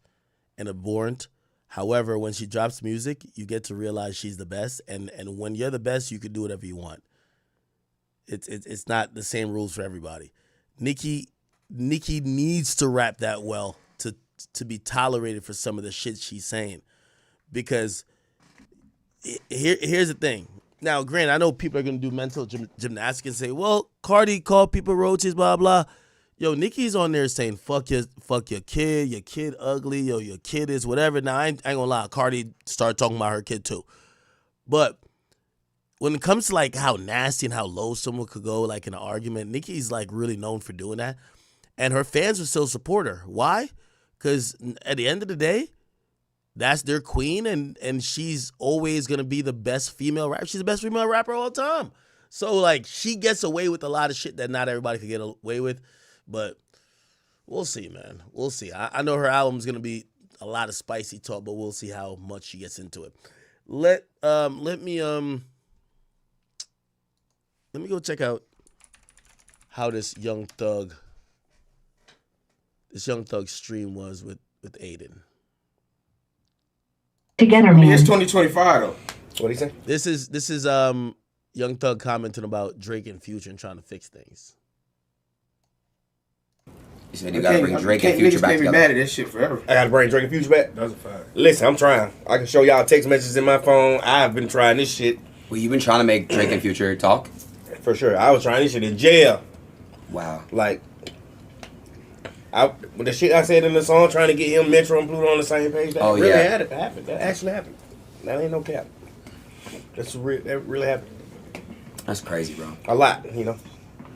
and abhorrent. However, when she drops music, you get to realize she's the best. And when you're the best, you can do whatever you want. It's not the same rules for everybody. Nicki needs to rap that well to be tolerated for some of the shit she's saying. Because here's the thing. Now, granted, I know people are going to do mental gymnastics and say, well, Cardi called people roaches, blah, blah. Yo, Nicki's on there saying, fuck your kid ugly, yo, your kid is whatever. Now, I ain't going to lie, Cardi started talking about her kid too. But when it comes to like how nasty and how low someone could go like in an argument, Nicki's like really known for doing that. And her fans will still support her. Why? Because at the end of the day, that's their queen, and she's always going to be the best female rapper. She's the best female rapper all the time. So, like, she gets away with a lot of shit that not everybody can get away with. But we'll see, man. We'll see. I know her album's going to be a lot of spicy talk, but we'll see how much she gets into it. Let me go check out how this Young Thug stream was with Aiden. Together, man. It's 2025 though. What do you say? This is Young Thug commenting about Drake and Future and trying to fix things. You said you gotta bring Drake and Future back together. Be mad at this shit forever. I gotta bring Drake and Future back. That's a fact. Listen, I'm trying. I can show y'all text messages in my phone. I've been trying this shit. Well, you've been trying to make Drake and Future talk? For sure. I was trying this shit in jail. Wow. Like, with the shit I said in the song, trying to get him, Metro, and Pluto on the same page, that really happened. That actually happened. That ain't no cap. That really happened. That's crazy, bro. A lot, you know.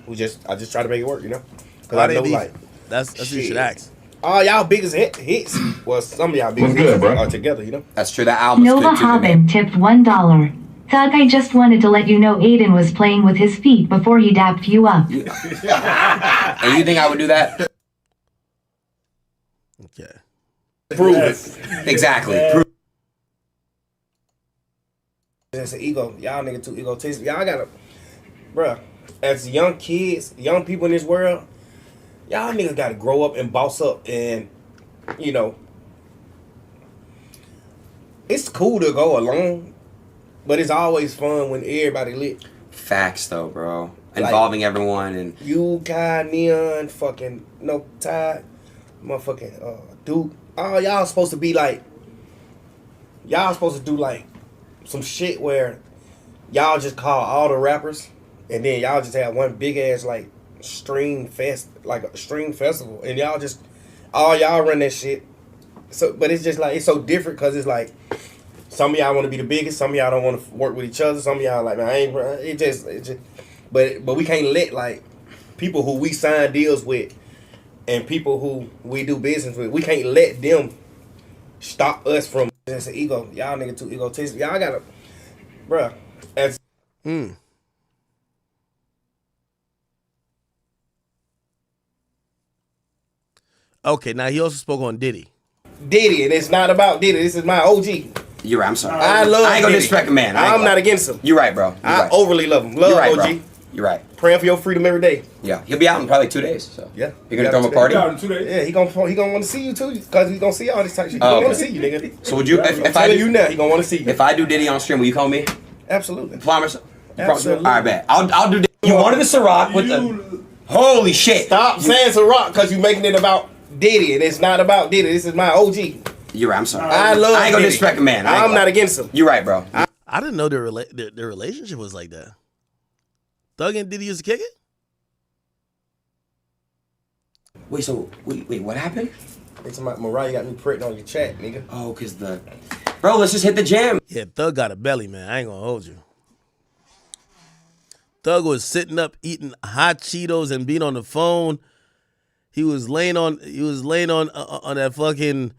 I just try to make it work, you know. Because Why I know, they like, that's what you should ask. All y'all biggest hits. Well, some of y'all biggest hits are together, you know. That's true. That album's Nova good too. Hobbin tipped $1. Thug, I just wanted to let you know Aiden was playing with his feet before he dapped you up. And you think I would do that? Okay. Prove it. Exactly. Prove. It's an ego. Y'all nigga too egotistic. Y'all gotta, bruh, as young kids, young people in this world, y'all niggas gotta grow up and boss up. And, you know, it's cool to go alone, but it's always fun when everybody lit. Facts though, bro. Involving everyone and you, Kai, Neon, fucking no Ty, motherfucking Duke. Oh, y'all supposed to be like, y'all supposed to do like some shit where y'all just call all the rappers and then y'all just have one big ass like string fest, like a string festival, and y'all just all y'all run that shit. So, but it's just like it's so different because it's like some of y'all want to be the biggest, some of y'all don't want to work with each other, some of y'all like, man, I ain't. It just. But we can't let like people who we sign deals with and people who we do business with, we can't let them stop us from. It's an ego. Y'all nigga too egotistic. Y'all gotta, bruh. As Okay, now he also spoke on Diddy. Diddy, and it's not about Diddy. This is my OG. You're right. I'm sorry. I love. I ain't gonna Diddy. disrespect a man. I'm not against him. You're right, bro. I overly love him. Love You're right, OG. bro. You're right. Praying for your freedom every day. Yeah, he'll be out in probably 2 days. So yeah, you're gonna throw him a party. Yeah, he gonna want to see you too, because he's gonna see all this type of shit. He Oh, gonna want okay. to see you, nigga. So would you? If I telling do you now, he gonna want to see you. If I do Diddy on stream, will you call me? Absolutely. Promise. Absolutely. All right, bet. I'll do. You wanted the Ciroc with the. Holy shit! Stop saying Ciroc because you're making it about Diddy, and it's not about Diddy. This is my OG. You're right. I'm sorry. I love. I ain't gonna Diddy. disrespect a man. I'm not against him. You're right, bro. I didn't know their relationship was like that. Thug and Diddy used to kick it? Wait, what happened? It's about Mariah got me pregnant on your chat, nigga. Oh, cause bro, let's just hit the gym. Yeah, Thug got a belly, man. I ain't gonna hold you. Thug was sitting up eating hot Cheetos and being on the phone. He was laying on that fucking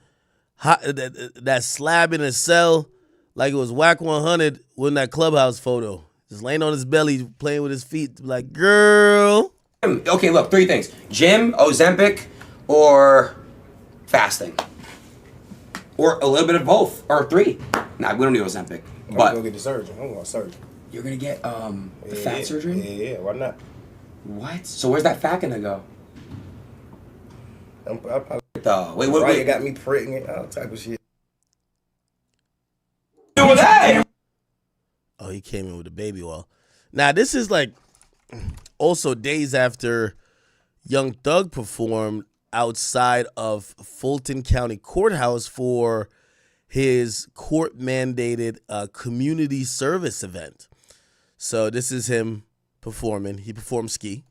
that slab in his cell like it was Whack 100 with that Clubhouse photo. Just laying on his belly, playing with his feet, like, girl. Okay, look, 3 things: gym, Ozempic, or fasting, or a little bit of both, or 3. Nah, we don't need Ozempic. I'm But gonna get the surgery. I'm going to surgery. you're gonna get the fat surgery. Yeah, why not? What? So where's that fat gonna go? I probably. Wait. Mariah got me pregnant, all type of shit. Doing that? Oh, he came in with a baby wall. Now, this is like also days after Young Thug performed outside of Fulton County Courthouse for his court-mandated community service event. So this is him performing. He performed ski.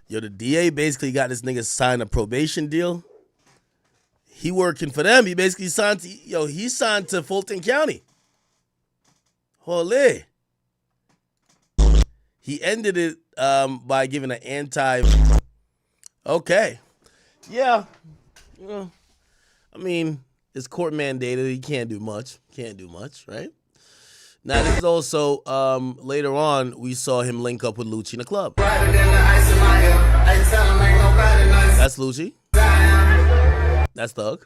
Yo, the DA basically got this nigga sign a probation deal. He working for them. He basically signed to, he signed to Fulton County. Holy. He ended it by giving an okay. Yeah. I mean, it's court mandated. He can't do much. Right? Now, this is also, later on, we saw him link up with Lucci in the club. That's Lucci. That's Thug.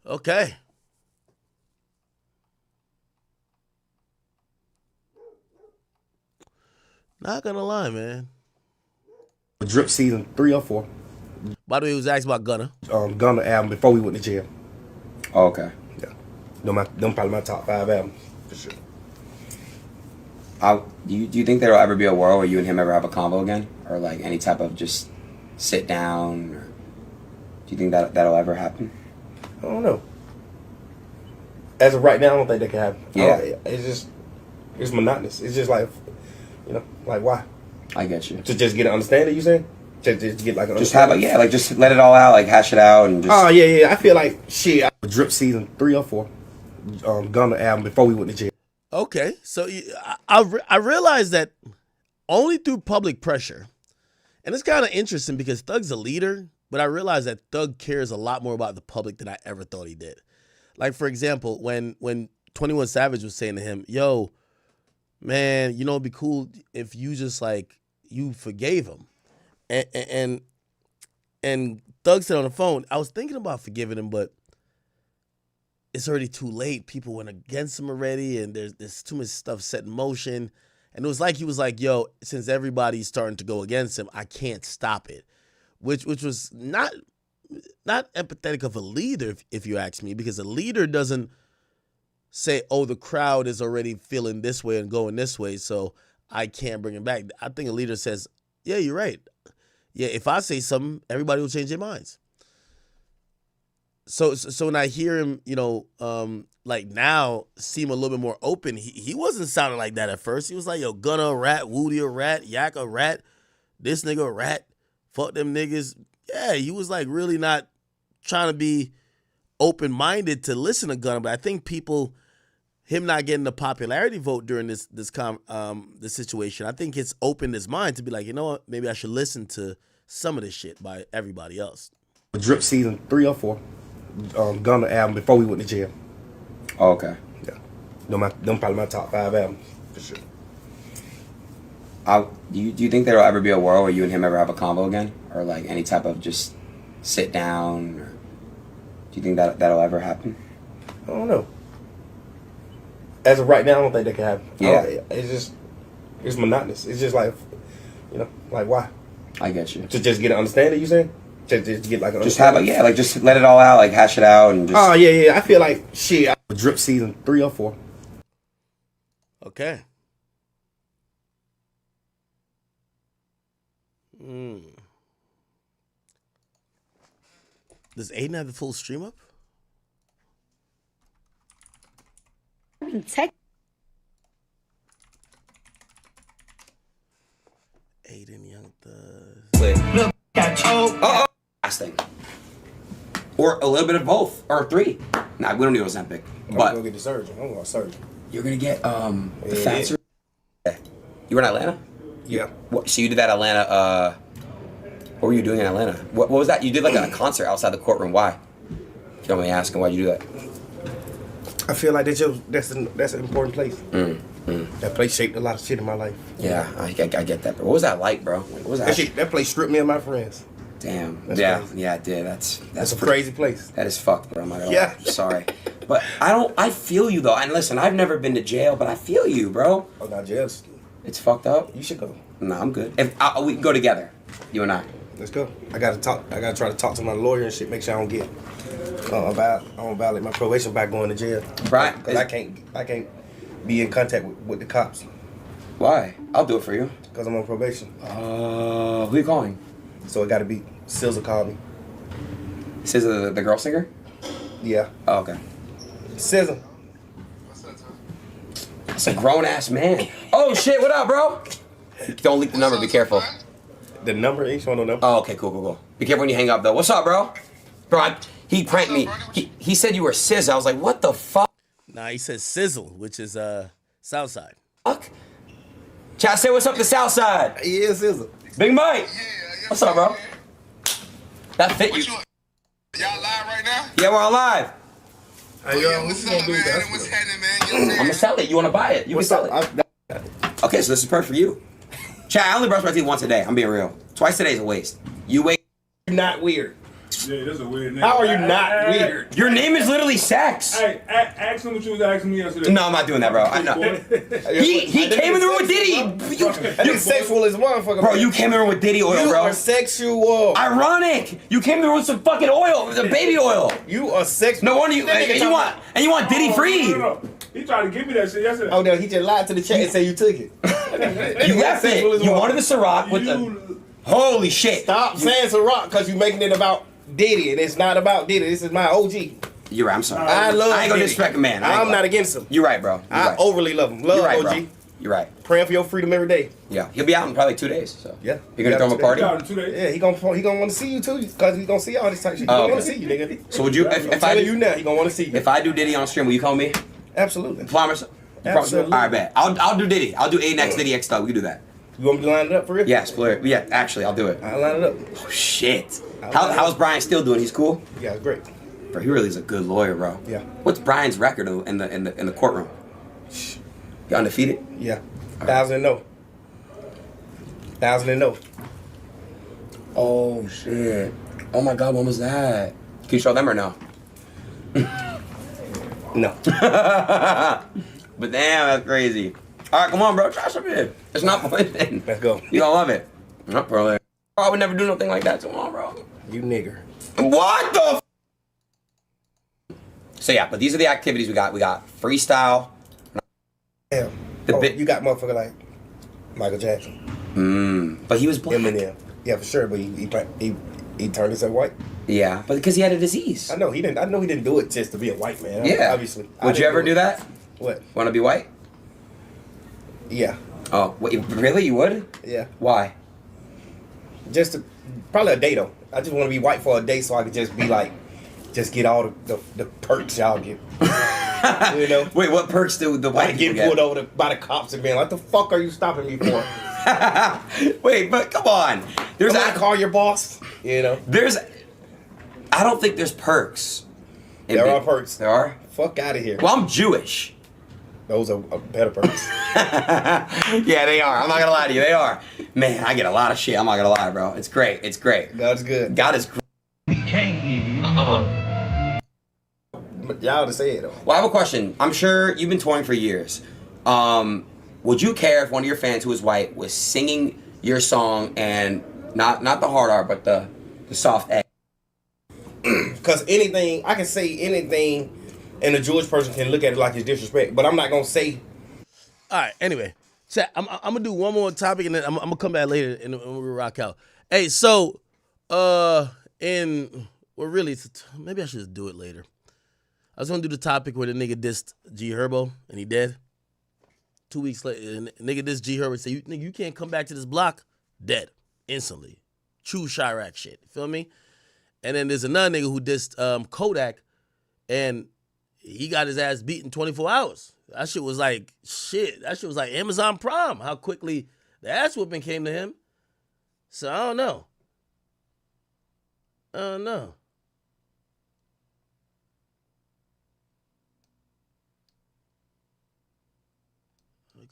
Okay. Not gonna lie, man. Drip season 3 or 4. By the way, he was asked about Gunna. Gunna album before we went to jail. Oh, okay. Yeah. Them probably my top 5 albums for sure. Do you think there'll ever be a world where you and him ever have a combo again, or like any type of just sit down? Or do you think that'll ever happen? I don't know. As of right now, I don't think that can happen. Yeah. It's monotonous. It's just like, like why? I get you. To just get an understanding, you saying? Just get like an just have just let it all out, like hash it out and just. Oh yeah. I feel like shit. Drip season 3 or 4. Gunna album before we went to jail. Okay, so I realized that only through public pressure, and it's kind of interesting because Thug's a leader, but I realized that Thug cares a lot more about the public than I ever thought he did. Like, for example, when 21 Savage was saying to him, yo, man, it'd be cool if you just like, you forgave him. And Thug said on the phone, I was thinking about forgiving him, but it's already too late. People went against him already, and there's too much stuff set in motion. And it was like he was like, yo, since everybody's starting to go against him, I can't stop it. Which was not empathetic of a leader, if you ask me, because a leader doesn't say, oh, the crowd is already feeling this way and going this way, so I can't bring him back. I think a leader says, yeah, you're right. Yeah, if I say something, everybody will change their minds. So when I hear him, like now seem a little bit more open, he wasn't sounding like that at first. He was like, yo, Gunna a rat, Woody a rat, Yak a rat, this nigga a rat, fuck them niggas. Yeah, he was like really not trying to be open-minded to listen to Gunna, but I think him not getting the popularity vote during this situation, I think it's opened his mind to be like, you know what, maybe I should listen to some of this shit by everybody else. Drip season 3 or 4. Gunna album before we went to jail. Oh, okay. Yeah. Them probably my top 5 albums for sure. Do you think there'll ever be a world where you and him ever have a combo again, or like any type of just sit down? Or do you think that'll ever happen? I I don't know. As of right now, I don't think that can happen. Yeah. It's monotonous. It's just like, you know, like why? I get you. To just get an understanding, you saying? Just get like an Just have just let it all out, like hash it out and just. Oh yeah. I feel like shit. Drip season 3 or 4. Okay. Does Aiden have the full stream up? Aiden Young Thug. Fasting. Or a little bit of both, or 3. Nah, we don't need Ozempic. I'm But gonna go get the surgeon. I'm going to surgeon. you're gonna get the fat surgery. You were in Atlanta? Yeah. So you did that Atlanta. What were you doing in Atlanta? What was that? You did like a concert outside the courtroom. Why? If you don't mind me asking, why'd you do that? I feel like that's an important place. That place shaped a lot of shit in my life. Yeah, I get that. But what was that like, bro? What was that? That place stripped me of my friends. Damn. That's yeah, crazy. yeah, it did. That's a crazy place. That is fucked, bro. I'm not gonna Yeah. lie. Sorry. But I feel you though. And listen, I've never been to jail, but I feel you, bro. Oh, not jail. It's fucked up. You should go. No, I'm good. If we can go together, you and I. Let's go. I gotta try to talk to my lawyer and shit. Make sure I don't get. I don't violate my probation by going to jail. Right. Because I can't be in contact with the cops. Why? I'll do it for you. Because I'm on probation. Who you calling? So it got to be SZA called me. SZA, the girl singer? Yeah. Oh, okay. SZA. It's a grown ass man. Oh shit! What up, bro? Don't leak the number. Be careful. The number ain't showing no number. Oh, okay, cool. Be careful when you hang up, though. What's up, bro? Bro, he pranked me. He said you were SZA. I was like, what the fuck? Nah, he says Sizzle, which is Southside. Fuck. Chat, say what's up to Southside. Yeah, SZA. Big Mike. What's up, bro? That fit you. Y'all live right now? Yeah, we're on live. Hey, yo, what's going on, man? What's happening, man? I'm gonna sell it. You wanna buy it? You can sell it. Okay, so this is perfect for you. Chat, I only brush my teeth once a day. I'm being real. Twice a day is a waste. You wait. You're not weird. Yeah, that's a weird name. How are you not weird? Your name is literally Sex. Hey, ask him what you was asking me yesterday. No, I'm not doing that, bro. I know. He came in the room with Diddy. You're sexual as a motherfucker. Bro, you came in the room with Diddy oil, you bro. You are sexual. Ironic. You came in the room with some fucking oil, the baby oil. You are sexual. No wonder you. And you want Diddy freed. No. He tried to give me that shit yesterday. Oh no, he just lied to the chat and said you took it. You left it. You wanted the Ciroc with the. Holy shit. Stop saying Ciroc because you're making it about Diddy and it's not about Diddy. This is my OG. You're right. I'm sorry. I love I ain't gonna Diddy. disrespect a man. I'm not against him. You're right, bro. I overly love him. Love You're right, OG. bro. You're right. Praying for your freedom every day. Yeah, he'll be out in probably 2 days. So yeah, you're gonna throw him a party. Yeah, he gonna want to see you too because he gonna see all this type of shit. He Oh, gonna want okay. to see you, nigga. So would you? If I do you now, he gonna want to see you. If I do Diddy on stream, will you call me? Absolutely. Promise. Absolutely. All right, bet. I'll do Diddy. I'll do A next Diddy X Thug. We can do that. You want me to line it up for real? Yeah, split it. Yeah, actually, I'll do it. I'll line it up. Oh shit. How's Brian still doing? He's cool. Yeah, great. Bro, he really is a good lawyer, bro. Yeah. What's Brian's record in the courtroom? You undefeated? Yeah. 1,000-0. 1,000-0. Oh shit. Oh my god, when was that? Can you show them or no? No. But damn, that's crazy. All right, come on, bro. Try some in. It's not poison. Let's go. You gonna love it. No, bro. I would never do nothing like that. Come on, bro. You nigger. What the? So yeah, but these are the activities we got. We got freestyle. Damn. You got motherfucker like Michael Jackson. But he was black. Eminem. Yeah, for sure. But he turned himself white. Yeah, but because he had a disease. I know he didn't. I know he didn't do it just to be a white man. Yeah, obviously. Would you ever do that? What? Want to be white? Yeah. Oh, wait, really? You would? Yeah. Why? Probably a day though. I just want to be white for a day so I could just be like, just get all the perks y'all get. You know? Wait, what perks do the white like people getting get? pulled over by the cops and being like, "What the fuck are you stopping me for?" Wait, but come on. I'm gonna call your boss. You know? I don't think there's perks. There are perks. There are? Fuck out of here. Well, I'm Jewish. Those are better perks. Yeah, they are. I'm not gonna lie to you. They are. Man, I get a lot of shit. I'm not gonna lie, bro. It's great. It's great. God's good. God is great. Y'all Y'all to say it though. Well, I have a question. I'm sure you've been touring for years. Would you care if one of your fans who is white was singing your song and not the hard R, but the soft A? Because anything, I can say anything, and a Jewish person can look at it like it's disrespect, but I'm not going to say. All right, anyway. Chat, I'm going to do one more topic, and then I'm going to come back later, and we'll rock out. Hey, so, really, maybe I should just do it later. I was going to do the topic where the nigga dissed G Herbo, and he dead. 2 weeks later, nigga dissed G Herbo, say, nigga, you can't come back to this block. Dead. Instantly. True Chirac shit. You feel me? And then there's another nigga who dissed Kodak, and he got his ass beat in 24 hours. That shit was like, shit. That shit was like Amazon Prime, how quickly the ass whooping came to him. So I don't know.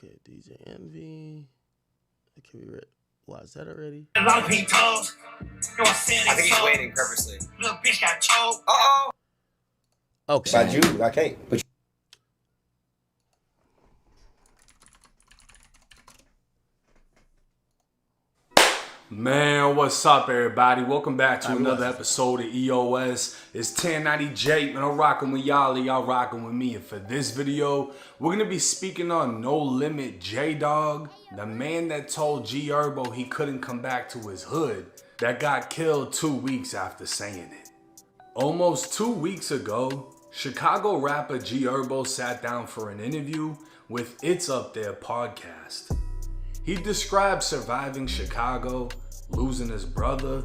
Okay, DJ Envy. Okay, we read. Wow, is that already? A lot of pink toes. I think he's waiting purposely. Little bitch got choked. Uh-oh. Okay. By Jews, I can't. Man, what's up, everybody? Welcome back to another episode of EOS. It's 1090 Jake, man. I'm rocking with y'all, y'all rocking with me. And for this video, we're gonna be speaking on No Limit J-Dog, the man that told G Herbo he couldn't come back to his hood, that got killed 2 weeks after saying it. Almost 2 weeks ago, Chicago rapper G Herbo sat down for an interview with It's Up There podcast. He described surviving Chicago, losing his brother,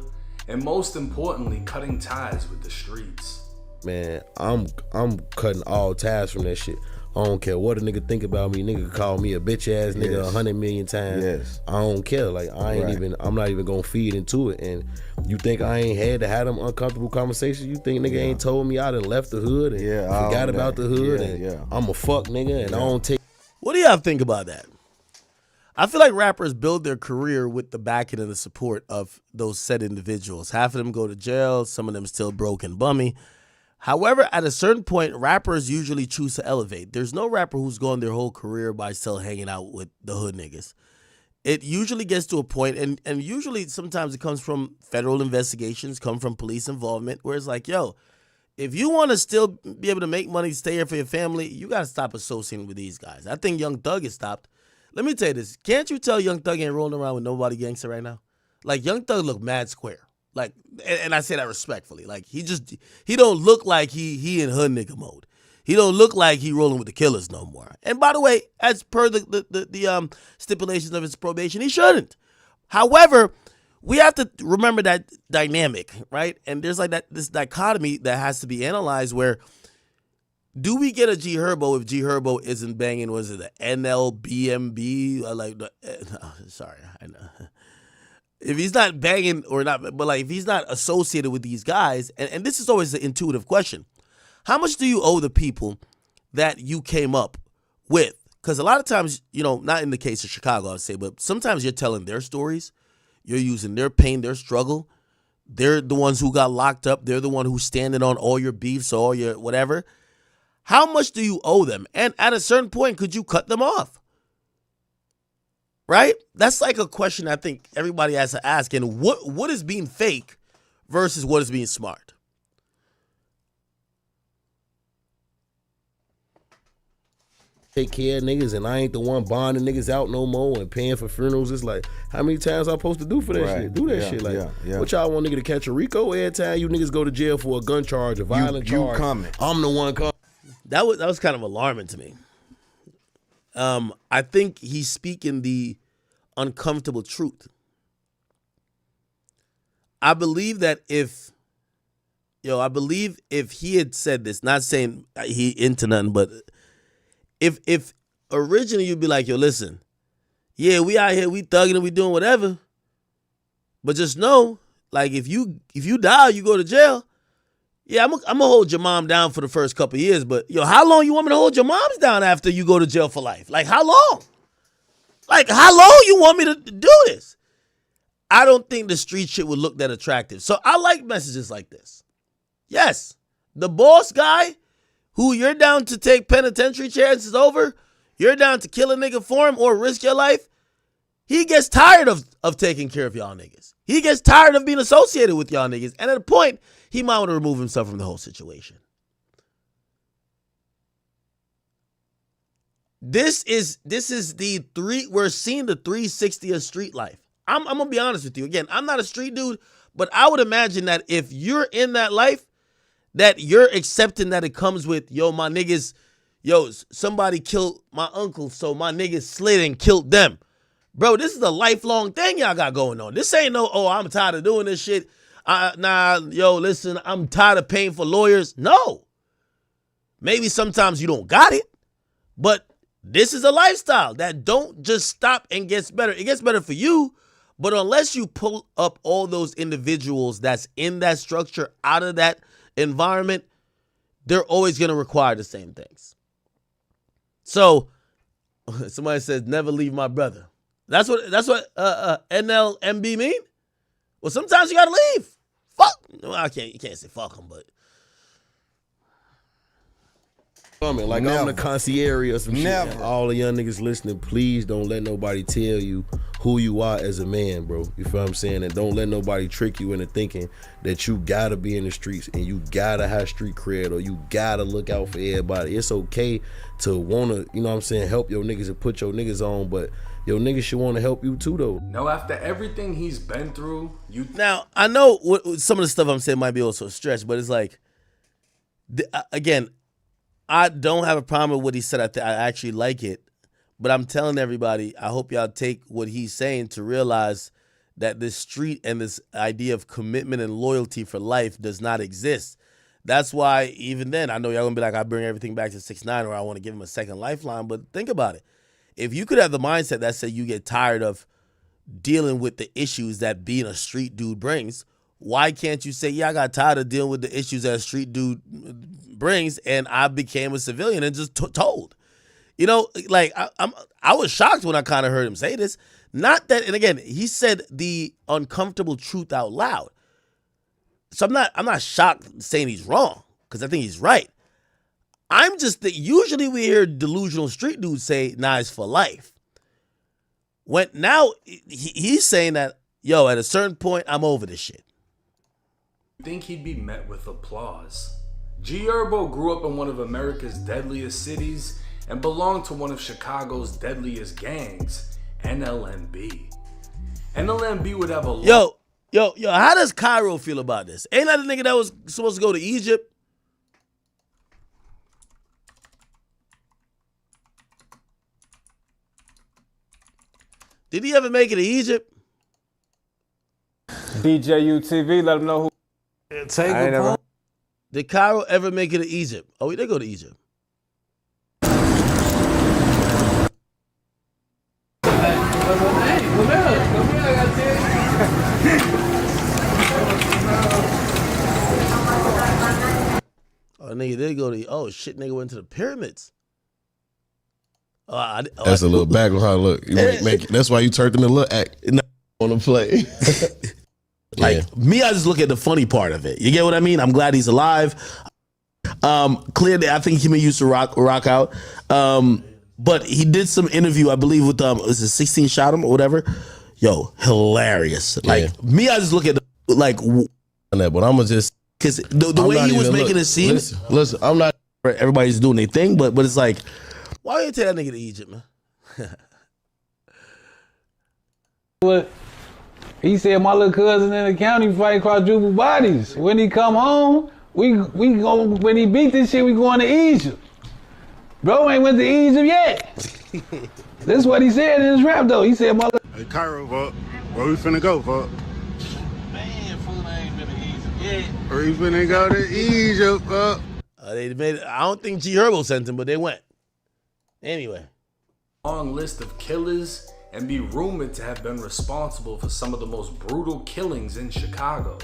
and most importantly, cutting ties with the streets. Man, I'm cutting all ties from that shit. I don't care what a nigga think about me. Nigga call me a bitch ass nigga 100 million times. Yes. I don't care. Like I'm not even gonna feed into it. And you think I ain't had to have them uncomfortable conversations? You think nigga ain't told me I done left the hood and forgot about the hood and I'm a fuck nigga and I don't take. What do y'all think about that? I feel like rappers build their career with the backing and the support of those said individuals. Half of them go to jail, some of them still broke and bummy. However, at a certain point, rappers usually choose to elevate. There's no rapper who's gone their whole career by still hanging out with the hood niggas. It usually gets to a point, and usually sometimes it comes from federal investigations, come from police involvement, where it's like, yo, if you want to still be able to make money, stay here for your family, you got to stop associating with these guys. I think Young Thug has stopped. Let me tell you this. Can't you tell Young Thug ain't rolling around with nobody gangster right now? Like, Young Thug look mad square. Like, and I say that respectfully. Like, he don't look like he in hood nigga mode. He don't look like he rolling with the killers no more. And by the way, as per the stipulations of his probation, he shouldn't. However, we have to remember that dynamic, right? And there's like this dichotomy that has to be analyzed where, do we get a G Herbo if G Herbo isn't banging, was it the NLBMB? Sorry, I know. If he's not banging or not, but like if he's not associated with these guys, and this is always the intuitive question, how much do you owe the people that you came up with? Because a lot of times, you know, not in the case of Chicago, I would say, but sometimes you're telling their stories. You're using their pain, their struggle. They're the ones who got locked up. They're the one who's standing on all your beefs, all your whatever. How much do you owe them? And at a certain point, could you cut them off? Right? That's like a question I think everybody has to ask. And what is being fake versus what is being smart? Take care of niggas and I ain't the one bonding niggas out no more and paying for funerals. It's like, how many times I supposed to do for that shit? Do that shit. Like, what y'all want nigga to catch a Rico every time you niggas go to jail for a gun charge, a violent charge? You coming. I'm the one coming. That was kind of alarming to me. I think he's speaking the uncomfortable truth. I believe that if he had said this, not saying he into nothing, but if originally you'd be like, yo, listen, yeah, we out here, we thugging and we doing whatever, but just know, like, if you die, you go to jail. Yeah, I'm gonna hold your mom down for the first couple of years, but yo, how long you want me to hold your moms down after you go to jail for life? Like, how long? Like, how long you want me to do this? I don't think the street shit would look that attractive. So I like messages like this. Yes, the boss guy who you're down to take penitentiary chances over, you're down to kill a nigga for him or risk your life, he gets tired of taking care of y'all niggas. He gets tired of being associated with y'all niggas. And at a point, he might want to remove himself from the whole situation. This is we're seeing the 360 of street life. I'm gonna be honest with you. Again, I'm not a street dude, but I would imagine that if you're in that life, that you're accepting that it comes with, yo, my niggas, yo, somebody killed my uncle, so my niggas slid and killed them. Bro, this is a lifelong thing y'all got going on. This ain't no, oh, I'm tired of doing this shit. Nah, yo, listen, I'm tired of paying for lawyers. No. Maybe sometimes you don't got it, but this is a lifestyle that don't just stop and gets better. It gets better for you, but unless you pull up all those individuals that's in that structure out of that environment, they're always going to require the same things. So somebody says, never leave my brother. That's what NLMB mean? Well, sometimes you got to leave. Fuck. Well, you can't say fuck them, but. Like I'm the concierge or some shit. All the young niggas listening, please don't let nobody tell you who you are as a man, bro. You feel what I'm saying? And don't let nobody trick you into thinking that you gotta be in the streets and you gotta have street cred or you gotta look out for everybody. It's okay to wanna, you know what I'm saying, help your niggas and put your niggas on, but your niggas should wanna help you too, though. No, after everything he's been through, Now, I know some of the stuff I'm saying might be also a stretch, but it's like, again, I don't have a problem with what he said. I actually like it. But I'm telling everybody, I hope y'all take what he's saying to realize that this street and this idea of commitment and loyalty for life does not exist. That's why even then, I know y'all going to be like, I bring everything back to 6ix9ine or I want to give him a second lifeline. But think about it. If you could have the mindset that said you get tired of dealing with the issues that being a street dude brings, why can't you say, yeah, I got tired of dealing with the issues that a street dude brings and I became a civilian and just told? You know, like I was shocked when I kind of heard him say this. Not that, and again, he said the uncomfortable truth out loud. So I'm not shocked saying he's wrong because I think he's right. I'm just that usually we hear delusional street dudes say, nah, it's for life. Now he's saying that, yo, at a certain point, I'm over this shit. Think he'd be met with applause. G Herbo grew up in one of America's deadliest cities and belonged to one of Chicago's deadliest gangs, NLMB. NLMB would have a Yo, how does Cairo feel about this? Ain't that the nigga that was supposed to go to Egypt? Did he ever make it to Egypt? BJU TV, let him know who. Did Cairo ever make it to Egypt? Oh, he did go to Egypt. Oh, nigga did go to. Oh shit, nigga went to the pyramids. That's a little background. How look. That's why you turned in the look act on the play. Like me, I just look at the funny part of it. You get what I mean? I'm glad he's alive. Clearly, I think he used to rock out. But he did some interview, I believe, with was it 16 Shot him or whatever. Yo, hilarious. Like me, I just look at but I'm gonna just because the way he was making it seem. Listen, I'm not. Everybody's doing their thing, but it's like, why you take that nigga to Egypt, man? What? He said my little cousin in the county fight quadruple bodies. When he come home, we go. When he beat this shit, we going to Egypt. Bro ain't went to Egypt yet. That's what he said in his rap though. He said my little. Hey Cairo, fuck. Where we finna go, fuck? Man, fool ain't been to Egypt yet. Where we finna go to Egypt, fuck? They made it. I don't think G Herbo sent him, but they went. Anyway. Long list of killers and be rumored to have been responsible for some of the most brutal killings in Chicago.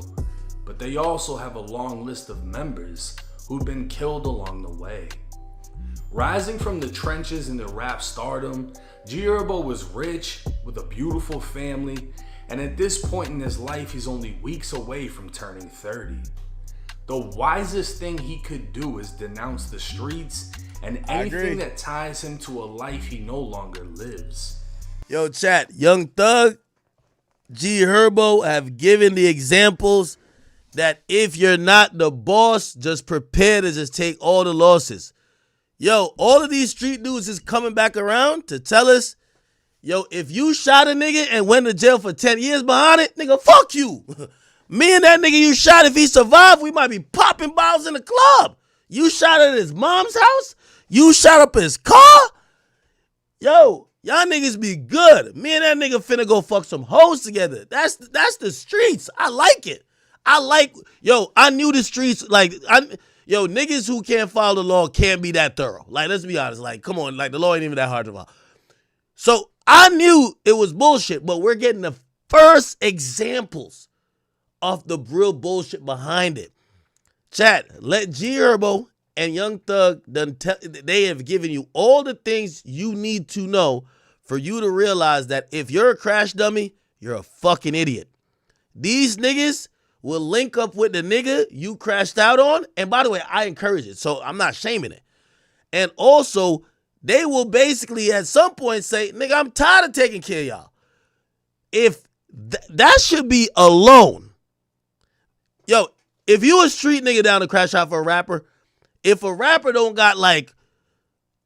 But they also have a long list of members who've been killed along the way. Rising from the trenches into rap stardom, G Herbo was rich with a beautiful family, and at this point in his life, he's only weeks away from turning 30. The wisest thing he could do is denounce the streets and anything that ties him to a life he no longer lives. Yo, chat, Young Thug, G Herbo have given the examples that if you're not the boss, just prepare to just take all the losses. Yo, all of these street dudes is coming back around to tell us, yo, if you shot a nigga and went to jail for 10 years behind it, nigga, fuck you. Me and that nigga you shot, if he survived, we might be popping bottles in the club. You shot at his mom's house? You shot up his car? Yo, y'all niggas be good. Me and that nigga finna go fuck some hoes together. That's the streets. I like it. I knew the streets, niggas who can't follow the law can't be that thorough. Like, let's be honest. Like, come on, like, the law ain't even that hard to follow. So, I knew it was bullshit, but we're getting the first examples of the real bullshit behind it. Chat, let G Herbo and Young Thug, they have given you all the things you need to know for you to realize that if you're a crash dummy, you're a fucking idiot. These niggas will link up with the nigga you crashed out on. And by the way, I encourage it, so I'm not shaming it. And also, they will basically at some point say, nigga, I'm tired of taking care of y'all. If that should be a loan. Yo, if you a street nigga down to crash out for a rapper, if a rapper don't got like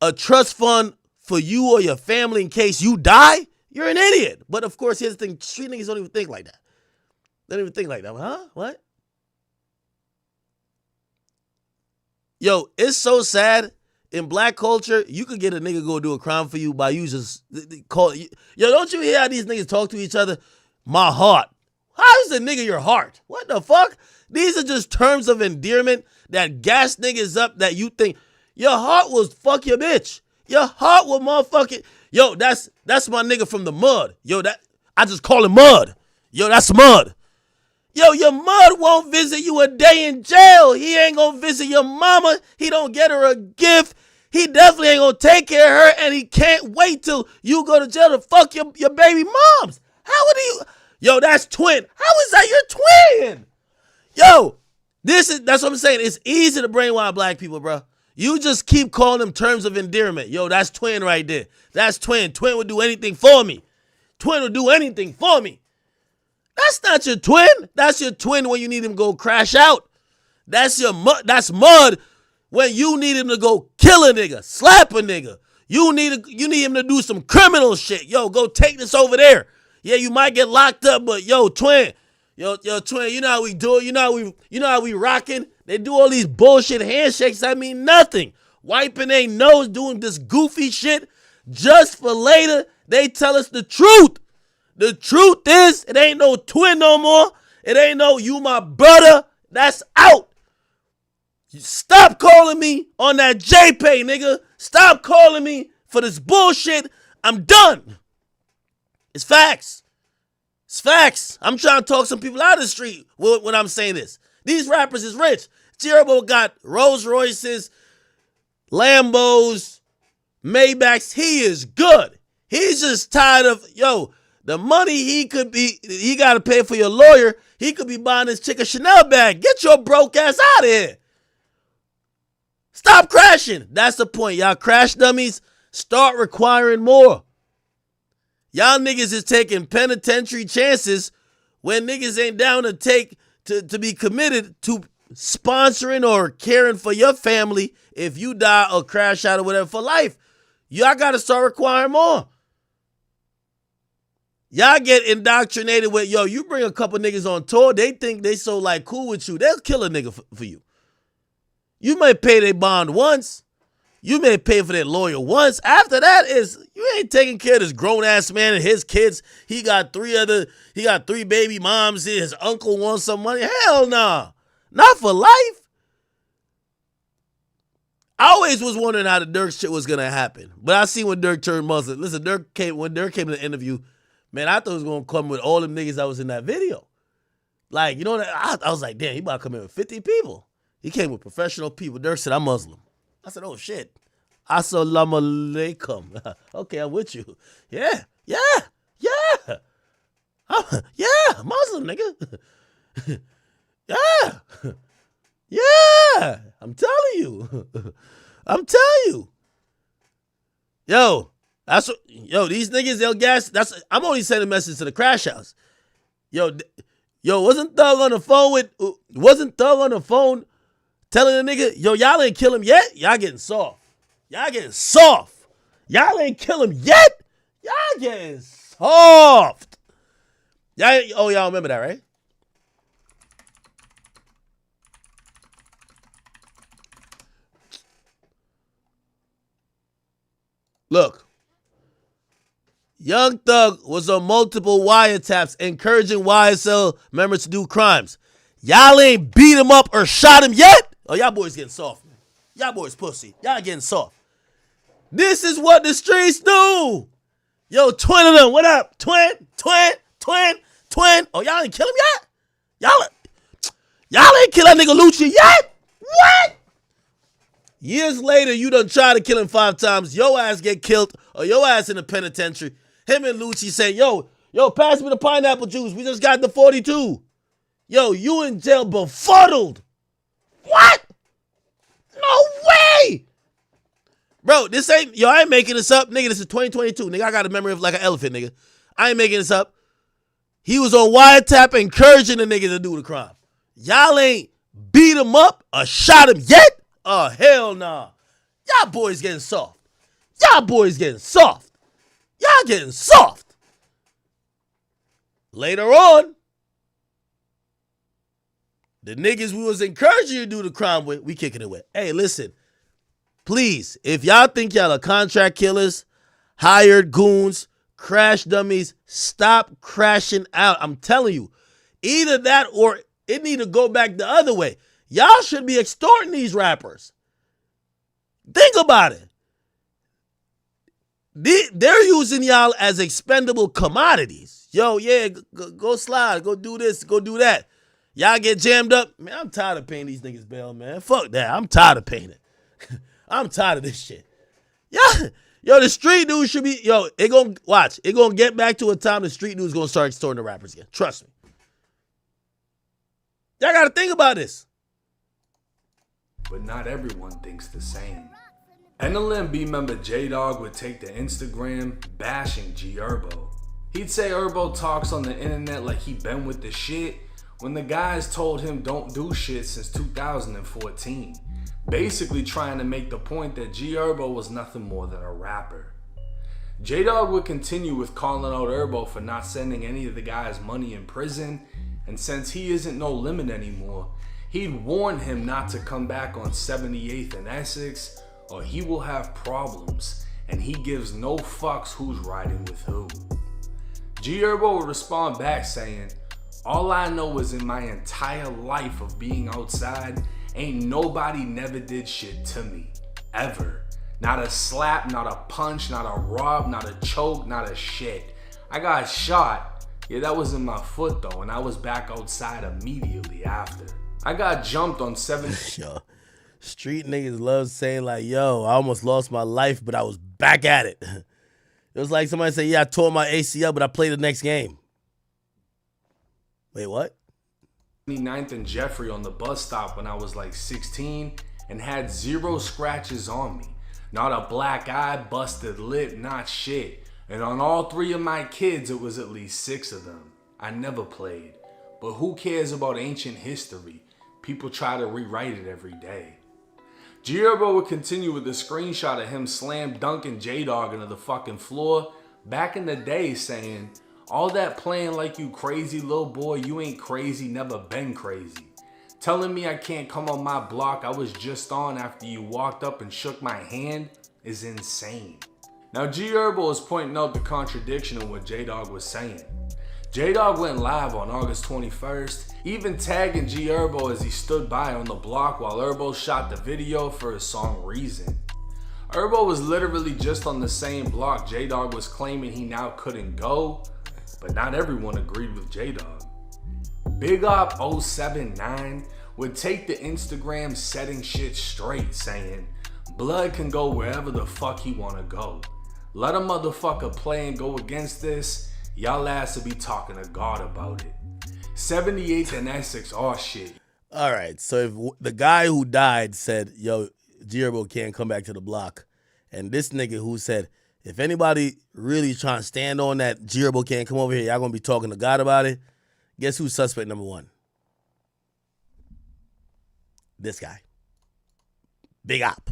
a trust fund for you or your family in case you die, you're an idiot. But of course, here's the thing, street niggas don't even think like that. They don't even think like that. Huh? What? Yo, it's so sad. In black culture, you could get a nigga go do a crime for you by you just call. Yo, don't you hear how these niggas talk to each other? My heart. How is a nigga your heart? What the fuck? These are just terms of endearment that gas niggas up that you think your heart will fuck your bitch. Your heart will motherfucking. Yo, that's my nigga from the mud. Yo, I just call him Mud. Yo, that's Mud. Yo, your mud won't visit you a day in jail. He ain't gonna visit your mama. He don't get her a gift. He definitely ain't gonna take care of her, and he can't wait till you go to jail to fuck your baby moms. How would he? Yo, that's twin. How is that your twin? Yo, that's what I'm saying. It's easy to brainwash black people, bro. You just keep calling them terms of endearment. Yo, that's twin right there. That's twin. Twin would do anything for me. Twin would do anything for me. That's not your twin. That's your twin when you need him to go crash out. That's Mud when you need him to go kill a nigga, slap a nigga. You need him to do some criminal shit. Yo, go take this over there. Yeah, you might get locked up, but yo, twin. Yo, twin, you know how we do it. You know how we rocking. They do all these bullshit handshakes that mean nothing. Wiping their nose, doing this goofy shit just for later. They tell us the truth. The truth is, it ain't no twin no more. It ain't no you my brother. That's out. Stop calling me on that JPay, nigga. Stop calling me for this bullshit. I'm done. It's facts. It's facts. I'm trying to talk some people out of the street when I'm saying this. These rappers is rich. G Herbo got Rolls Royces, Lambos, Maybachs. He is good. He's just tired of, the money he got to pay for your lawyer, he could be buying this chick a Chanel bag. Get your broke ass out of here. Stop crashing. That's the point. Y'all crash dummies, start requiring more. Y'all niggas is taking penitentiary chances when niggas ain't down to be committed to sponsoring or caring for your family if you die or crash out or whatever for life. Y'all got to start requiring more. Y'all get indoctrinated with, you bring a couple niggas on tour, they think they so like cool with you. They'll kill a nigga for you. You may pay their bond once. You may pay for their lawyer once. After that you ain't taking care of this grown ass man and his kids. He got three baby moms. His uncle wants some money. Hell nah. Not for life. I always was wondering how the Dirk shit was gonna happen. But I see when Dirk turned Muslim. Listen, when Dirk came to the interview, man, I thought he was going to come with all them niggas that was in that video. Like, you know what? I was like, damn, he about to come in with 50 people. He came with professional people. Dirk said, I'm Muslim. I said, oh, shit. Assalamu alaikum. Okay, I'm with you. Yeah. Muslim, nigga. Yeah. Yeah, I'm telling you. I'm telling you. Yo, these niggas, they'll gas. I'm only sending a message to the crash house. Yo, wasn't Thug on the phone telling the nigga, yo, y'all ain't kill him yet? Y'all getting soft. Y'all ain't kill him yet? Y'all getting soft. Y'all remember that, right? Look, Young Thug was on multiple wiretaps encouraging YSL members to do crimes. Y'all ain't beat him up or shot him yet? Oh, y'all boys getting soft, man. Y'all boys pussy. Y'all getting soft. This is what the streets do. Yo, twin of them, what up? Twin. Oh, y'all ain't kill him yet? Y'all ain't kill that nigga Lucci yet? What? Years later, you done try to kill him 5 times. Your ass get killed or your ass in the penitentiary. Him and Lucci say, yo, pass me the pineapple juice. We just got the 42. Yo, you in jail befuddled. What? No way. Bro, I ain't making this up. Nigga, this is 2022. Nigga, I got a memory of like an elephant, nigga. I ain't making this up. He was on wiretap encouraging the nigga to do the crime. Y'all ain't beat him up or shot him yet? Oh, hell nah. Y'all boys getting soft. Y'all getting soft. Later on, the niggas we was encouraging you to do the crime with, we kicking it with. Hey, listen. Please, if y'all think y'all are contract killers, hired goons, crash dummies, stop crashing out. I'm telling you. Either that or it need to go back the other way. Y'all should be extorting these rappers. Think about it. They're using y'all as expendable commodities. Yo, yeah, go slide, go do this, go do that. Y'all get jammed up. Man, I'm tired of paying these niggas bail, man. Fuck that. I'm tired of paying it. I'm tired of this shit. Yo, the street dudes should be, it gonna get back to a time the street dudes gonna start extorting the rappers again. Trust me. Y'all gotta think about this. But not everyone thinks the same. NLMB member J-Dog would take to Instagram bashing G Herbo. He'd say Herbo talks on the internet like he been with the shit when the guys told him don't do shit since 2014. Basically trying to make the point that G Herbo was nothing more than a rapper. J-Dog would continue with calling out Herbo for not sending any of the guys money in prison, and since he isn't No Limit anymore, he'd warn him not to come back on 78th and Essex or he will have problems, and he gives no fucks who's riding with who. G Herbo would respond back saying, all I know is in my entire life of being outside, ain't nobody never did shit to me, ever. Not a slap, not a punch, not a rob, not a choke, not a shit. I got shot, yeah, that was in my foot though, and I was back outside immediately after. I got jumped on 7. Yo, street niggas love saying like, yo, I almost lost my life, but I was back at it. It was like somebody say, yeah, I tore my ACL, but I played the next game. Wait, what? 29th and Jeffrey on the bus stop when I was like 16 and had 0 scratches on me. Not a black eye, busted lip, not shit. And on all 3 of my kids, it was at least 6 of them. I never played. But who cares about ancient history? People try to rewrite it every day. G Herbo would continue with the screenshot of him slam dunking J-Dog into the fucking floor back in the day saying, all that playing like you crazy little boy, you ain't crazy, never been crazy. Telling me I can't come on my block I was just on after you walked up and shook my hand is insane. Now G Herbo is pointing out the contradiction in what J-Dog was saying. J-Dog went live on August 21st, even tagging G Herbo as he stood by on the block while Herbo shot the video for his song Reason. Herbo was literally just on the same block J-Dog was claiming he now couldn't go, but not everyone agreed with J-Dog. Big Op 079 would take the Instagram setting shit straight saying, blood can go wherever the fuck he wanna go. Let a motherfucker play and go against this, y'all ass will be talking to God about it. 78th and Essex, oh shit. All right, so if the guy who died said, yo, G Herbo can't come back to the block, and this nigga who said, if anybody really trying to stand on that G Herbo can't come over here, y'all gonna be talking to God about it, guess who's suspect number one? This guy. Big Op.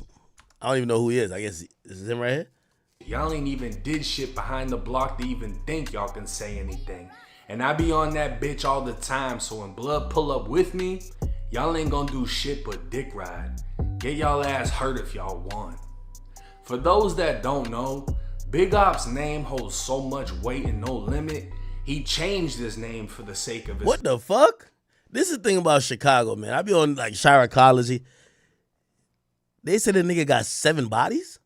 I don't even know who he is. I guess this is him right here. Y'all ain't even did shit behind the block to even think y'all can say anything. And I be on that bitch all the time, so when blood pull up with me, y'all ain't gonna do shit but dick ride. Get y'all ass hurt if y'all want. For those that don't know, Big Op's name holds so much weight and no limit, he changed his name for the sake of his... What the fuck? This is the thing about Chicago, man. I be on like Chiracology. They said the nigga got 7 bodies?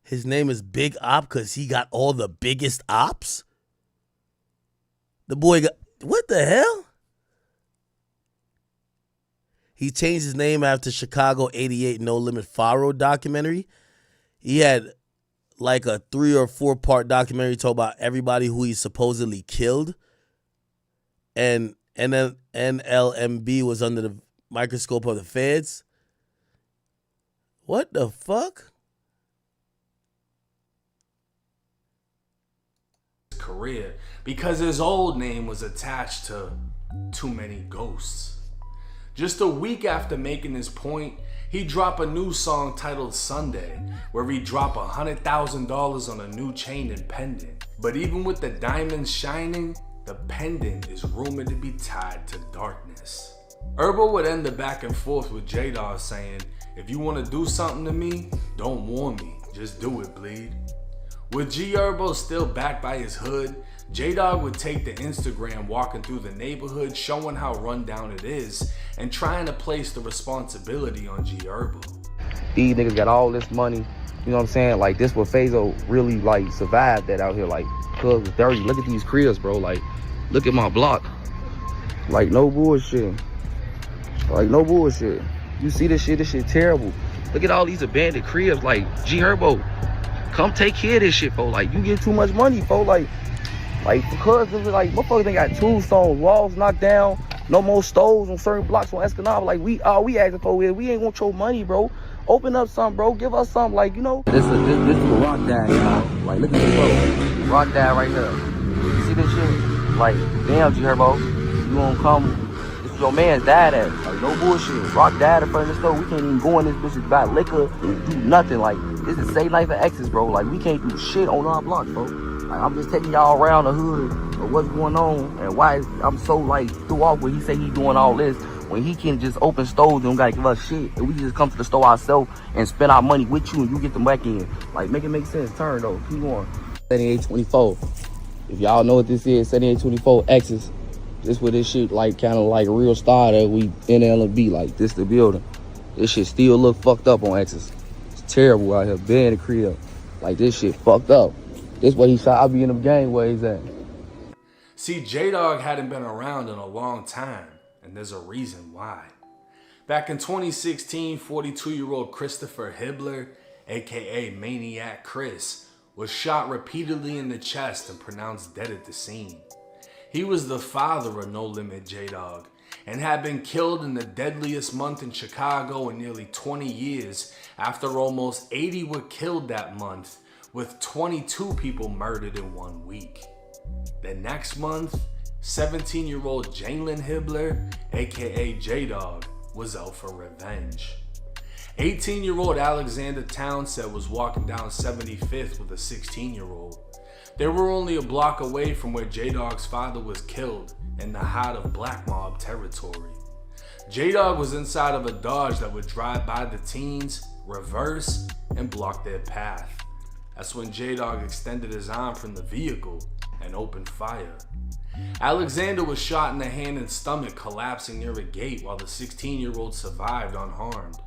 His name is Big Op because he got all the biggest ops? The boy got... What the hell? He changed his name after Chicago 88 No Limit Faro documentary. He had like a 3 or 4 part documentary talk about everybody who he supposedly killed. And then NLMB was under the microscope of the feds. What the fuck? Career because his old name was attached to too many ghosts. Just a week after making his point, he dropped a new song titled Sunday, where he dropped $100,000 on a new chain and pendant. But even with the diamonds shining, the pendant is rumored to be tied to darkness. Herbo would end the back and forth with J-Dog saying, if you want to do something to me, don't warn me, just do it, bleed. With G Herbo still backed by his hood, J-Dog would take the Instagram walking through the neighborhood showing how rundown it is and trying to place the responsibility on G Herbo. These niggas got all this money, you know what I'm saying? Like this what Fazo really like survived that out here. Like, cuz it's dirty. Look at these cribs, bro. Like, look at my block. Like, no bullshit. Like, no bullshit. You see this shit terrible. Look at all these abandoned cribs. Like, G Herbo, come take care of this shit, fo. Like, you get too much money, fo. Like because of like motherfuckers, they got tombstones, walls knocked down, no more stoves on certain blocks on Escalating. Like, we asking for is we ain't want your money, bro. Open up something, bro. Give us something, like, you know. This is a rock dad, you know. Like, look at this, bro. Rock dad right here. You see this shit? Like, damn, G Herbo, you gonna come? This is your man's dad at. Like, no bullshit. Rock dad in front of the store. We can't even go in this bitch and buy liquor and do nothing. Like, this is Say Life for Exes, bro. Like, we can't do shit on our block, bro. Like, I'm just taking y'all around the hood of what's going on and why I'm so like threw off when he say he doing all this when he can just open stores and don't gotta give us shit and we just come to the store ourselves and spend our money with you and you get them back in. Like, make it make sense. Turn though. Keep going. 7824. If y'all know what this is, 7824 X's. This where this shit like kind of like real started. We in LB, like this the building. This shit still look fucked up on X's. It's terrible out here. Been in the crib. Like, this shit fucked up. This what he shot. I be in the game where he's at. See, J-Dog hadn't been around in a long time, and there's a reason why. Back in 2016, 42-year-old Christopher Hibbler, aka Maniac Chris, was shot repeatedly in the chest and pronounced dead at the scene. He was the father of No Limit J-Dog and had been killed in the deadliest month in Chicago in nearly 20 years after almost 80 were killed that month, with 22 people murdered in 1 week. The next month, 17-year-old Jalen Hibbler, aka J-Dog, was out for revenge. 18-year-old Alexander Townsend was walking down 75th with a 16-year-old. They were only a block away from where J-Dog's father was killed in the heart of Black Mob territory. J-Dog was inside of a Dodge that would drive by the teens, reverse, and block their path. That's when J-Dog extended his arm from the vehicle and opened fire. Alexander was shot in the hand and stomach, collapsing near a gate, while the 16-year-old survived unharmed.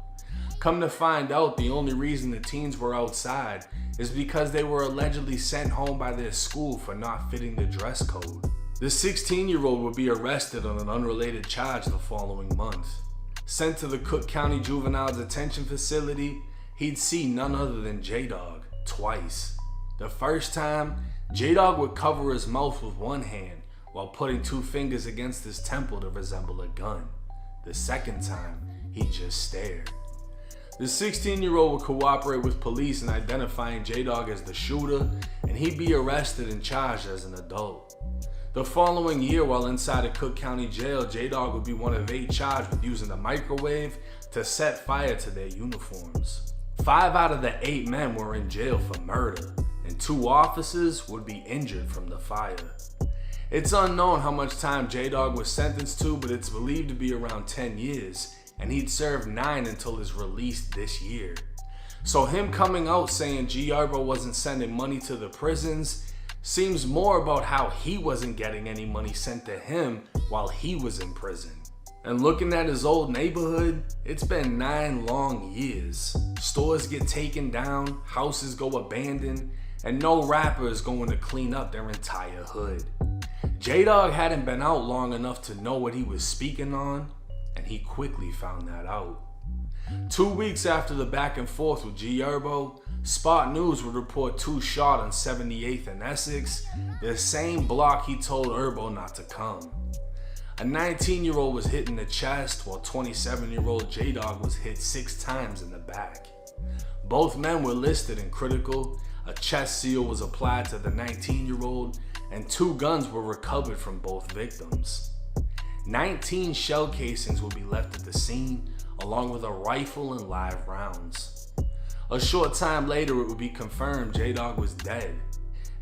Come to find out, the only reason the teens were outside is because they were allegedly sent home by their school for not fitting the dress code. The 16-year-old would be arrested on an unrelated charge the following month. Sent to the Cook County Juvenile Detention Facility, he'd see none other than J-Dog twice. The first time, J-Dog would cover his mouth with one hand while putting 2 fingers against his temple to resemble a gun. The second time, he just stared. The 16-year-old would cooperate with police in identifying J-Dog as the shooter, and he'd be arrested and charged as an adult. The following year, while inside a Cook County jail, J-Dog would be one of 8 charged with using a microwave to set fire to their uniforms. 5 out of the 8 men were in jail for murder, and 2 officers would be injured from the fire. It's unknown how much time J-Dog was sentenced to, but it's believed to be around 10 years, and he'd served 9 until his release this year. So him coming out saying G Herbo wasn't sending money to the prisons seems more about how he wasn't getting any money sent to him while he was in prison. And looking at his old neighborhood, it's been 9 long years. Stores get taken down, houses go abandoned, and no rapper is going to clean up their entire hood. J-Dog hadn't been out long enough to know what he was speaking on, and he quickly found that out. 2 weeks after the back and forth with G Herbo, Spot News would report 2 shot on 78th and Essex, the same block he told Herbo not to come. A 19-year-old was hit in the chest, while 27-year-old J-Dog was hit 6 times in the back. Both men were listed in critical, a chest seal was applied to the 19-year-old, and 2 guns were recovered from both victims. 19 shell casings would be left at the scene, along with a rifle and live rounds. A short time later, it would be confirmed J-Dog was dead.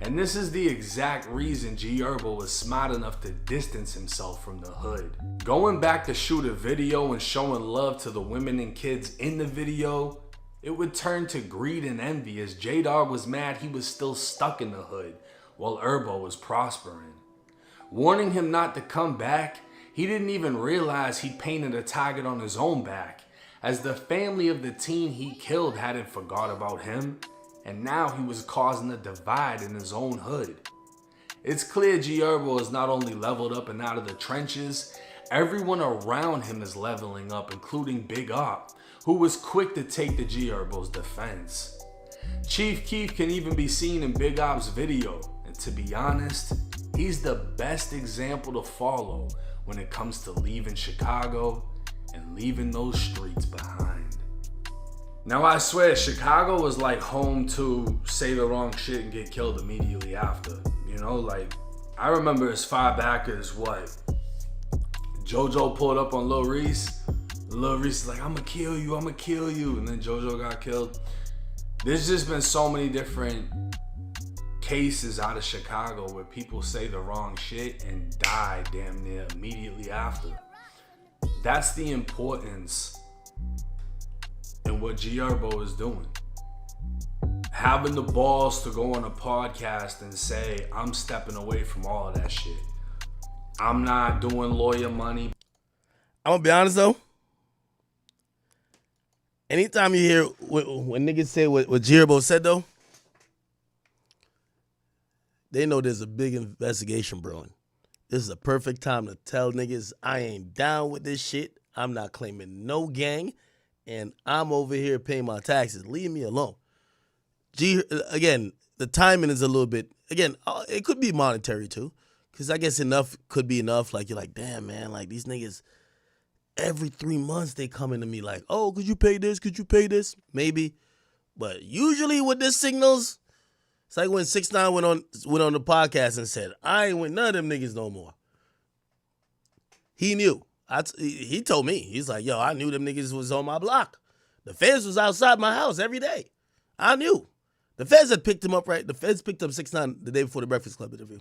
And this is the exact reason G Herbo was smart enough to distance himself from the hood. Going back to shoot a video and showing love to the women and kids in the video, it would turn to greed and envy as J-Dog was mad he was still stuck in the hood while Herbo was prospering. Warning him not to come back, he didn't even realize he'd painted a target on his own back, as the family of the teen he killed hadn't forgot about him, and now he was causing a divide in his own hood. It's clear G Herbo is not only leveled up and out of the trenches, everyone around him is leveling up, including Big Op, who was quick to take the G Herbo's defense. Chief Keef can even be seen in Big Op's video, and to be honest, he's the best example to follow when it comes to leaving Chicago and leaving those streets behind. Now I swear, Chicago was like home to say the wrong shit and get killed immediately after. You know, like, I remember as far back as what? JoJo pulled up on Lil Reese. Lil Reese is like, I'ma kill you, and then JoJo got killed. There's just been so many different cases out of Chicago where people say the wrong shit and die damn near immediately after. That's the importance in what G Herbo is doing. Having the balls to go on a podcast and say, I'm stepping away from all of that shit. I'm not doing lawyer money. I'm gonna be honest though. Anytime you hear when niggas say what G Herbo said though, they know there's a big investigation brewing. This is a perfect time to tell niggas I ain't down with this shit. I'm not claiming no gang, and I'm over here paying my taxes. Leave me alone. Again, the timing is a little bit, again, it could be monetary too, because I guess enough could be enough. Like, you're like, damn, man, like these niggas, every 3 months they coming to me like, oh, could you pay this? Could you pay this? Maybe. But usually with this signals, it's like when 6ix9ine went on the podcast and said, I ain't with none of them niggas no more. He knew. He told me. He's like, yo, I knew them niggas was on my block. The feds was outside my house every day. I knew. The feds had picked him up, right? The feds picked up 6ix9ine the day before the Breakfast Club interview.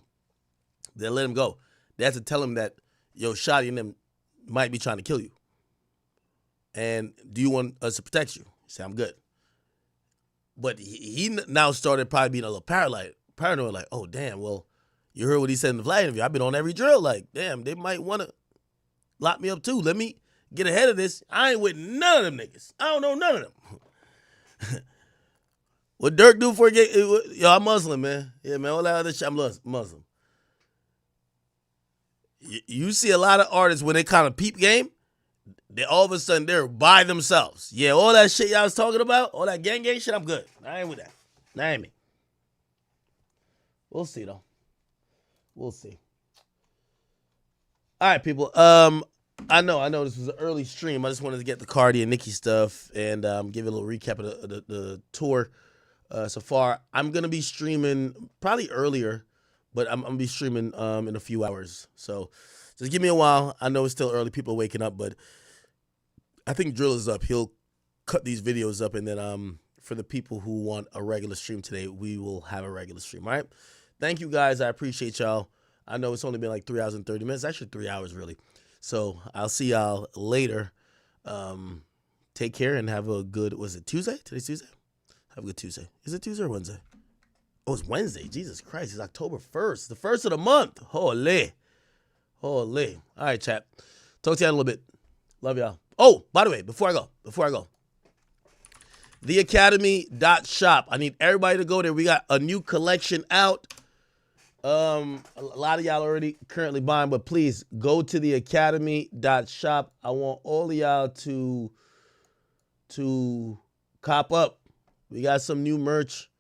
They let him go. They had to tell him that, yo, Shotty and them might be trying to kill you. And do you want us to protect you? He said, I'm good. But he now started probably being a little paranoid, like, oh, damn, well, you heard what he said in the flag interview. I've been on every drill. Like, damn, they might want to lock me up too. Let me get ahead of this. I ain't with none of them niggas. I don't know none of them. What Dirk do before he get, yo, I'm Muslim, man. Yeah, man, all that other shit, I'm Muslim. You see a lot of artists when they kind of peep game, they all of a sudden they're by themselves. Yeah, all that shit y'all was talking about, all that gang shit, I'm good. I ain't with that. That ain't me. We'll see though. We'll see. All right, people. I know this was an early stream. I just wanted to get the Cardi and Nicki stuff and give you a little recap of the tour so far. I'm gonna be streaming probably earlier, but I'm gonna be streaming in a few hours. So just give me a while. I know it's still early. People are waking up, but I think Drill is up. He'll cut these videos up, and then for the people who want a regular stream today, we will have a regular stream. All right. Thank you guys. I appreciate y'all. I know it's only been like 3 hours and 30 minutes. Actually, 3 hours really. So I'll see y'all later. Take care and have a good, was it Tuesday? Today's Tuesday? Have a good Tuesday. Is it Tuesday or Wednesday? Oh, it's Wednesday. Jesus Christ. It's October 1st. The first of the month. Holy. Holy. All right, chat. Talk to y'all in a little bit. Love y'all. Oh, by the way, before I go. theakademy.shop. I need everybody to go there. We got a new collection out. A lot of y'all already currently buying, but please go to theakademy.shop. I want all of y'all to cop up. We got some new merch.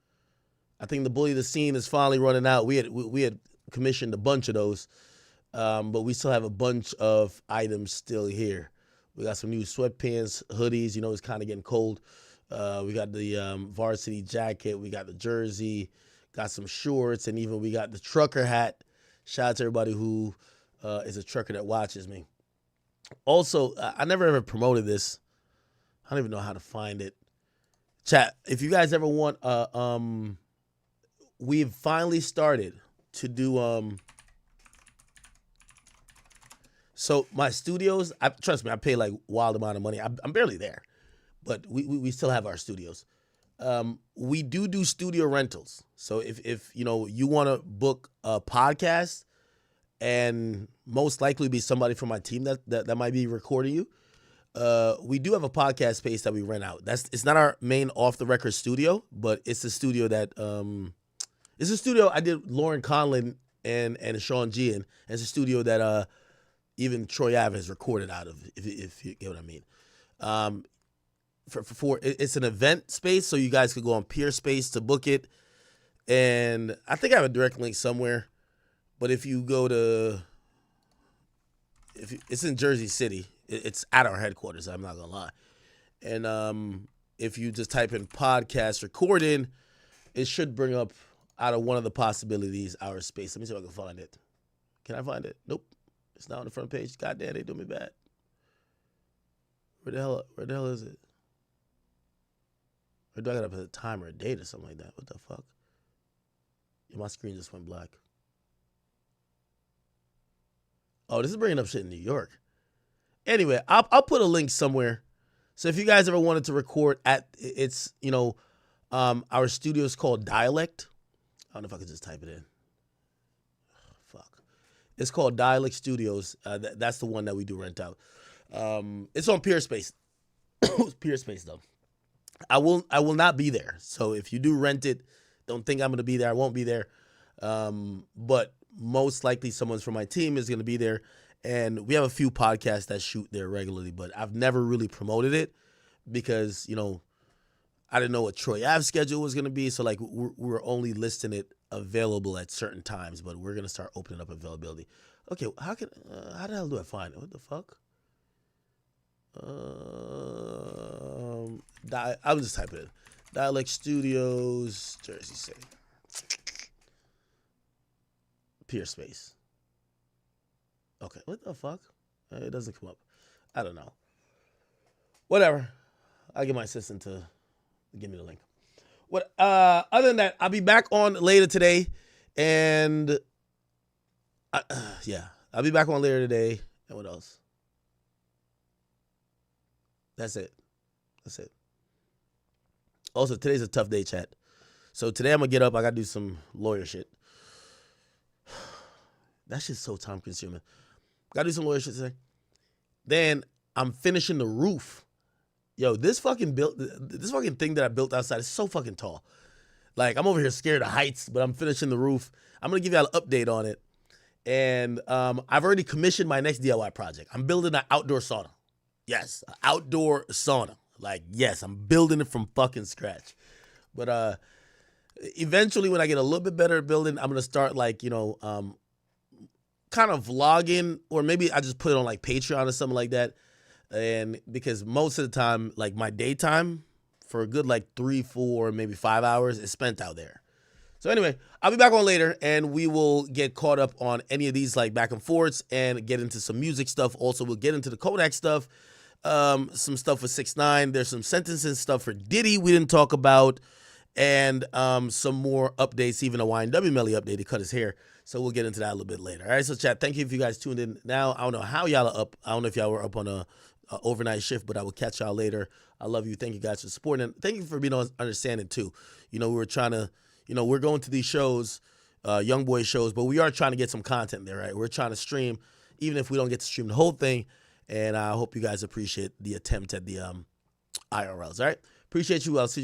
I think the Bully the Scene is finally running out. We had commissioned a bunch of those, but we still have a bunch of items still here. We got some new sweatpants, hoodies. You know, it's kind of getting cold. We got the varsity jacket. We got the jersey. Got some shorts, and even we got the trucker hat. Shout out to everybody who is a trucker that watches me. Also, I never ever promoted this. I don't even know how to find it. Chat, if you guys ever want, we've finally started to do, so my studios, trust me, I pay like wild amount of money. I'm barely there, but we still have our studios. We do studio rentals. So if you know you want to book a podcast, and most likely be somebody from my team that might be recording you, we do have a podcast space that we rent out. It's not our main off the record studio, but it's a studio that it's a studio I did Lauren Conlon and Sean G in. And it's a studio that even Troy Ave has recorded out of, if you get what I mean. For it's an event space, so you guys could go on Peerspace to book it, and I think I have a direct link somewhere. But if you go to, it's in Jersey City, it's at our headquarters. I'm not gonna lie, and if you just type in podcast recording, it should bring up out of one of the possibilities our space. Let me see if I can find it. Can I find it? Nope, it's not on the front page. God damn, they do me bad. Where the hell is it? Or do I gotta put a time or a date or something like that? What the fuck? Yeah, my screen just went black. Oh, this is bringing up shit in New York. Anyway, I'll put a link somewhere. So if you guys ever wanted to record at, it's, you know, our studio is called Dialect. I don't know if I could just type it in. Fuck. It's called Dialect Studios. That's the one that we do rent out. It's on Peerspace. Peerspace though. I will not be there. So if you do rent it, don't think I'm going to be there. I won't be there. But most likely someone from my team is going to be there. And we have a few podcasts that shoot there regularly, but I've never really promoted it because, you know, I didn't know what Troy Ave's schedule was going to be. So like we're only listing it available at certain times, but we're going to start opening up availability. Okay. How the hell do I find it? What the fuck? I'll just type it in. Dialect Studios, Jersey City. Peerspace. Okay, what the fuck? It doesn't come up. I don't know. Whatever. I'll get my assistant to give me the link. Other than that, I'll be back on later today. And I'll be back on later today. And what else? That's it. Also, today's a tough day, chat. So today I'm going to get up. I got to do some lawyer shit. That shit's so time consuming. Got to do some lawyer shit today. Then I'm finishing the roof. Yo, this fucking thing that I built outside is so fucking tall. Like, I'm over here scared of heights, but I'm finishing the roof. I'm going to give y'all an update on it. And I've already commissioned my next DIY project. I'm building an outdoor sauna. Yes, an outdoor sauna. Like, yes, I'm building it from fucking scratch. But Eventually, when I get a little bit better at building, I'm gonna start like, you know, kind of vlogging, or maybe I just put it on like Patreon or something like that. And because most of the time, like my daytime for a good like 3, 4, maybe 5 hours is spent out there. So anyway, I'll be back on later, and we will get caught up on any of these like back and forths and get into some music stuff. Also, we'll get into the Kodak stuff, some stuff with 6ix9ine. There's some sentencing stuff for Diddy we didn't talk about, and some more updates, even a YNW Melly update. He cut his hair. So we'll get into that a little bit later. All right, so chat, thank you if you guys tuned in now. I don't know how y'all are up. I don't know if y'all were up on a overnight shift, but I will catch y'all later. I love you. Thank you guys for supporting. And thank you for being understanding too. You know, we were trying to, you know, we're going to these shows, young boy shows, but we are trying to get some content there, right? We're trying to stream, even if we don't get to stream the whole thing. And I hope you guys appreciate the attempt at the IRLs. All right, appreciate you. I'll see you.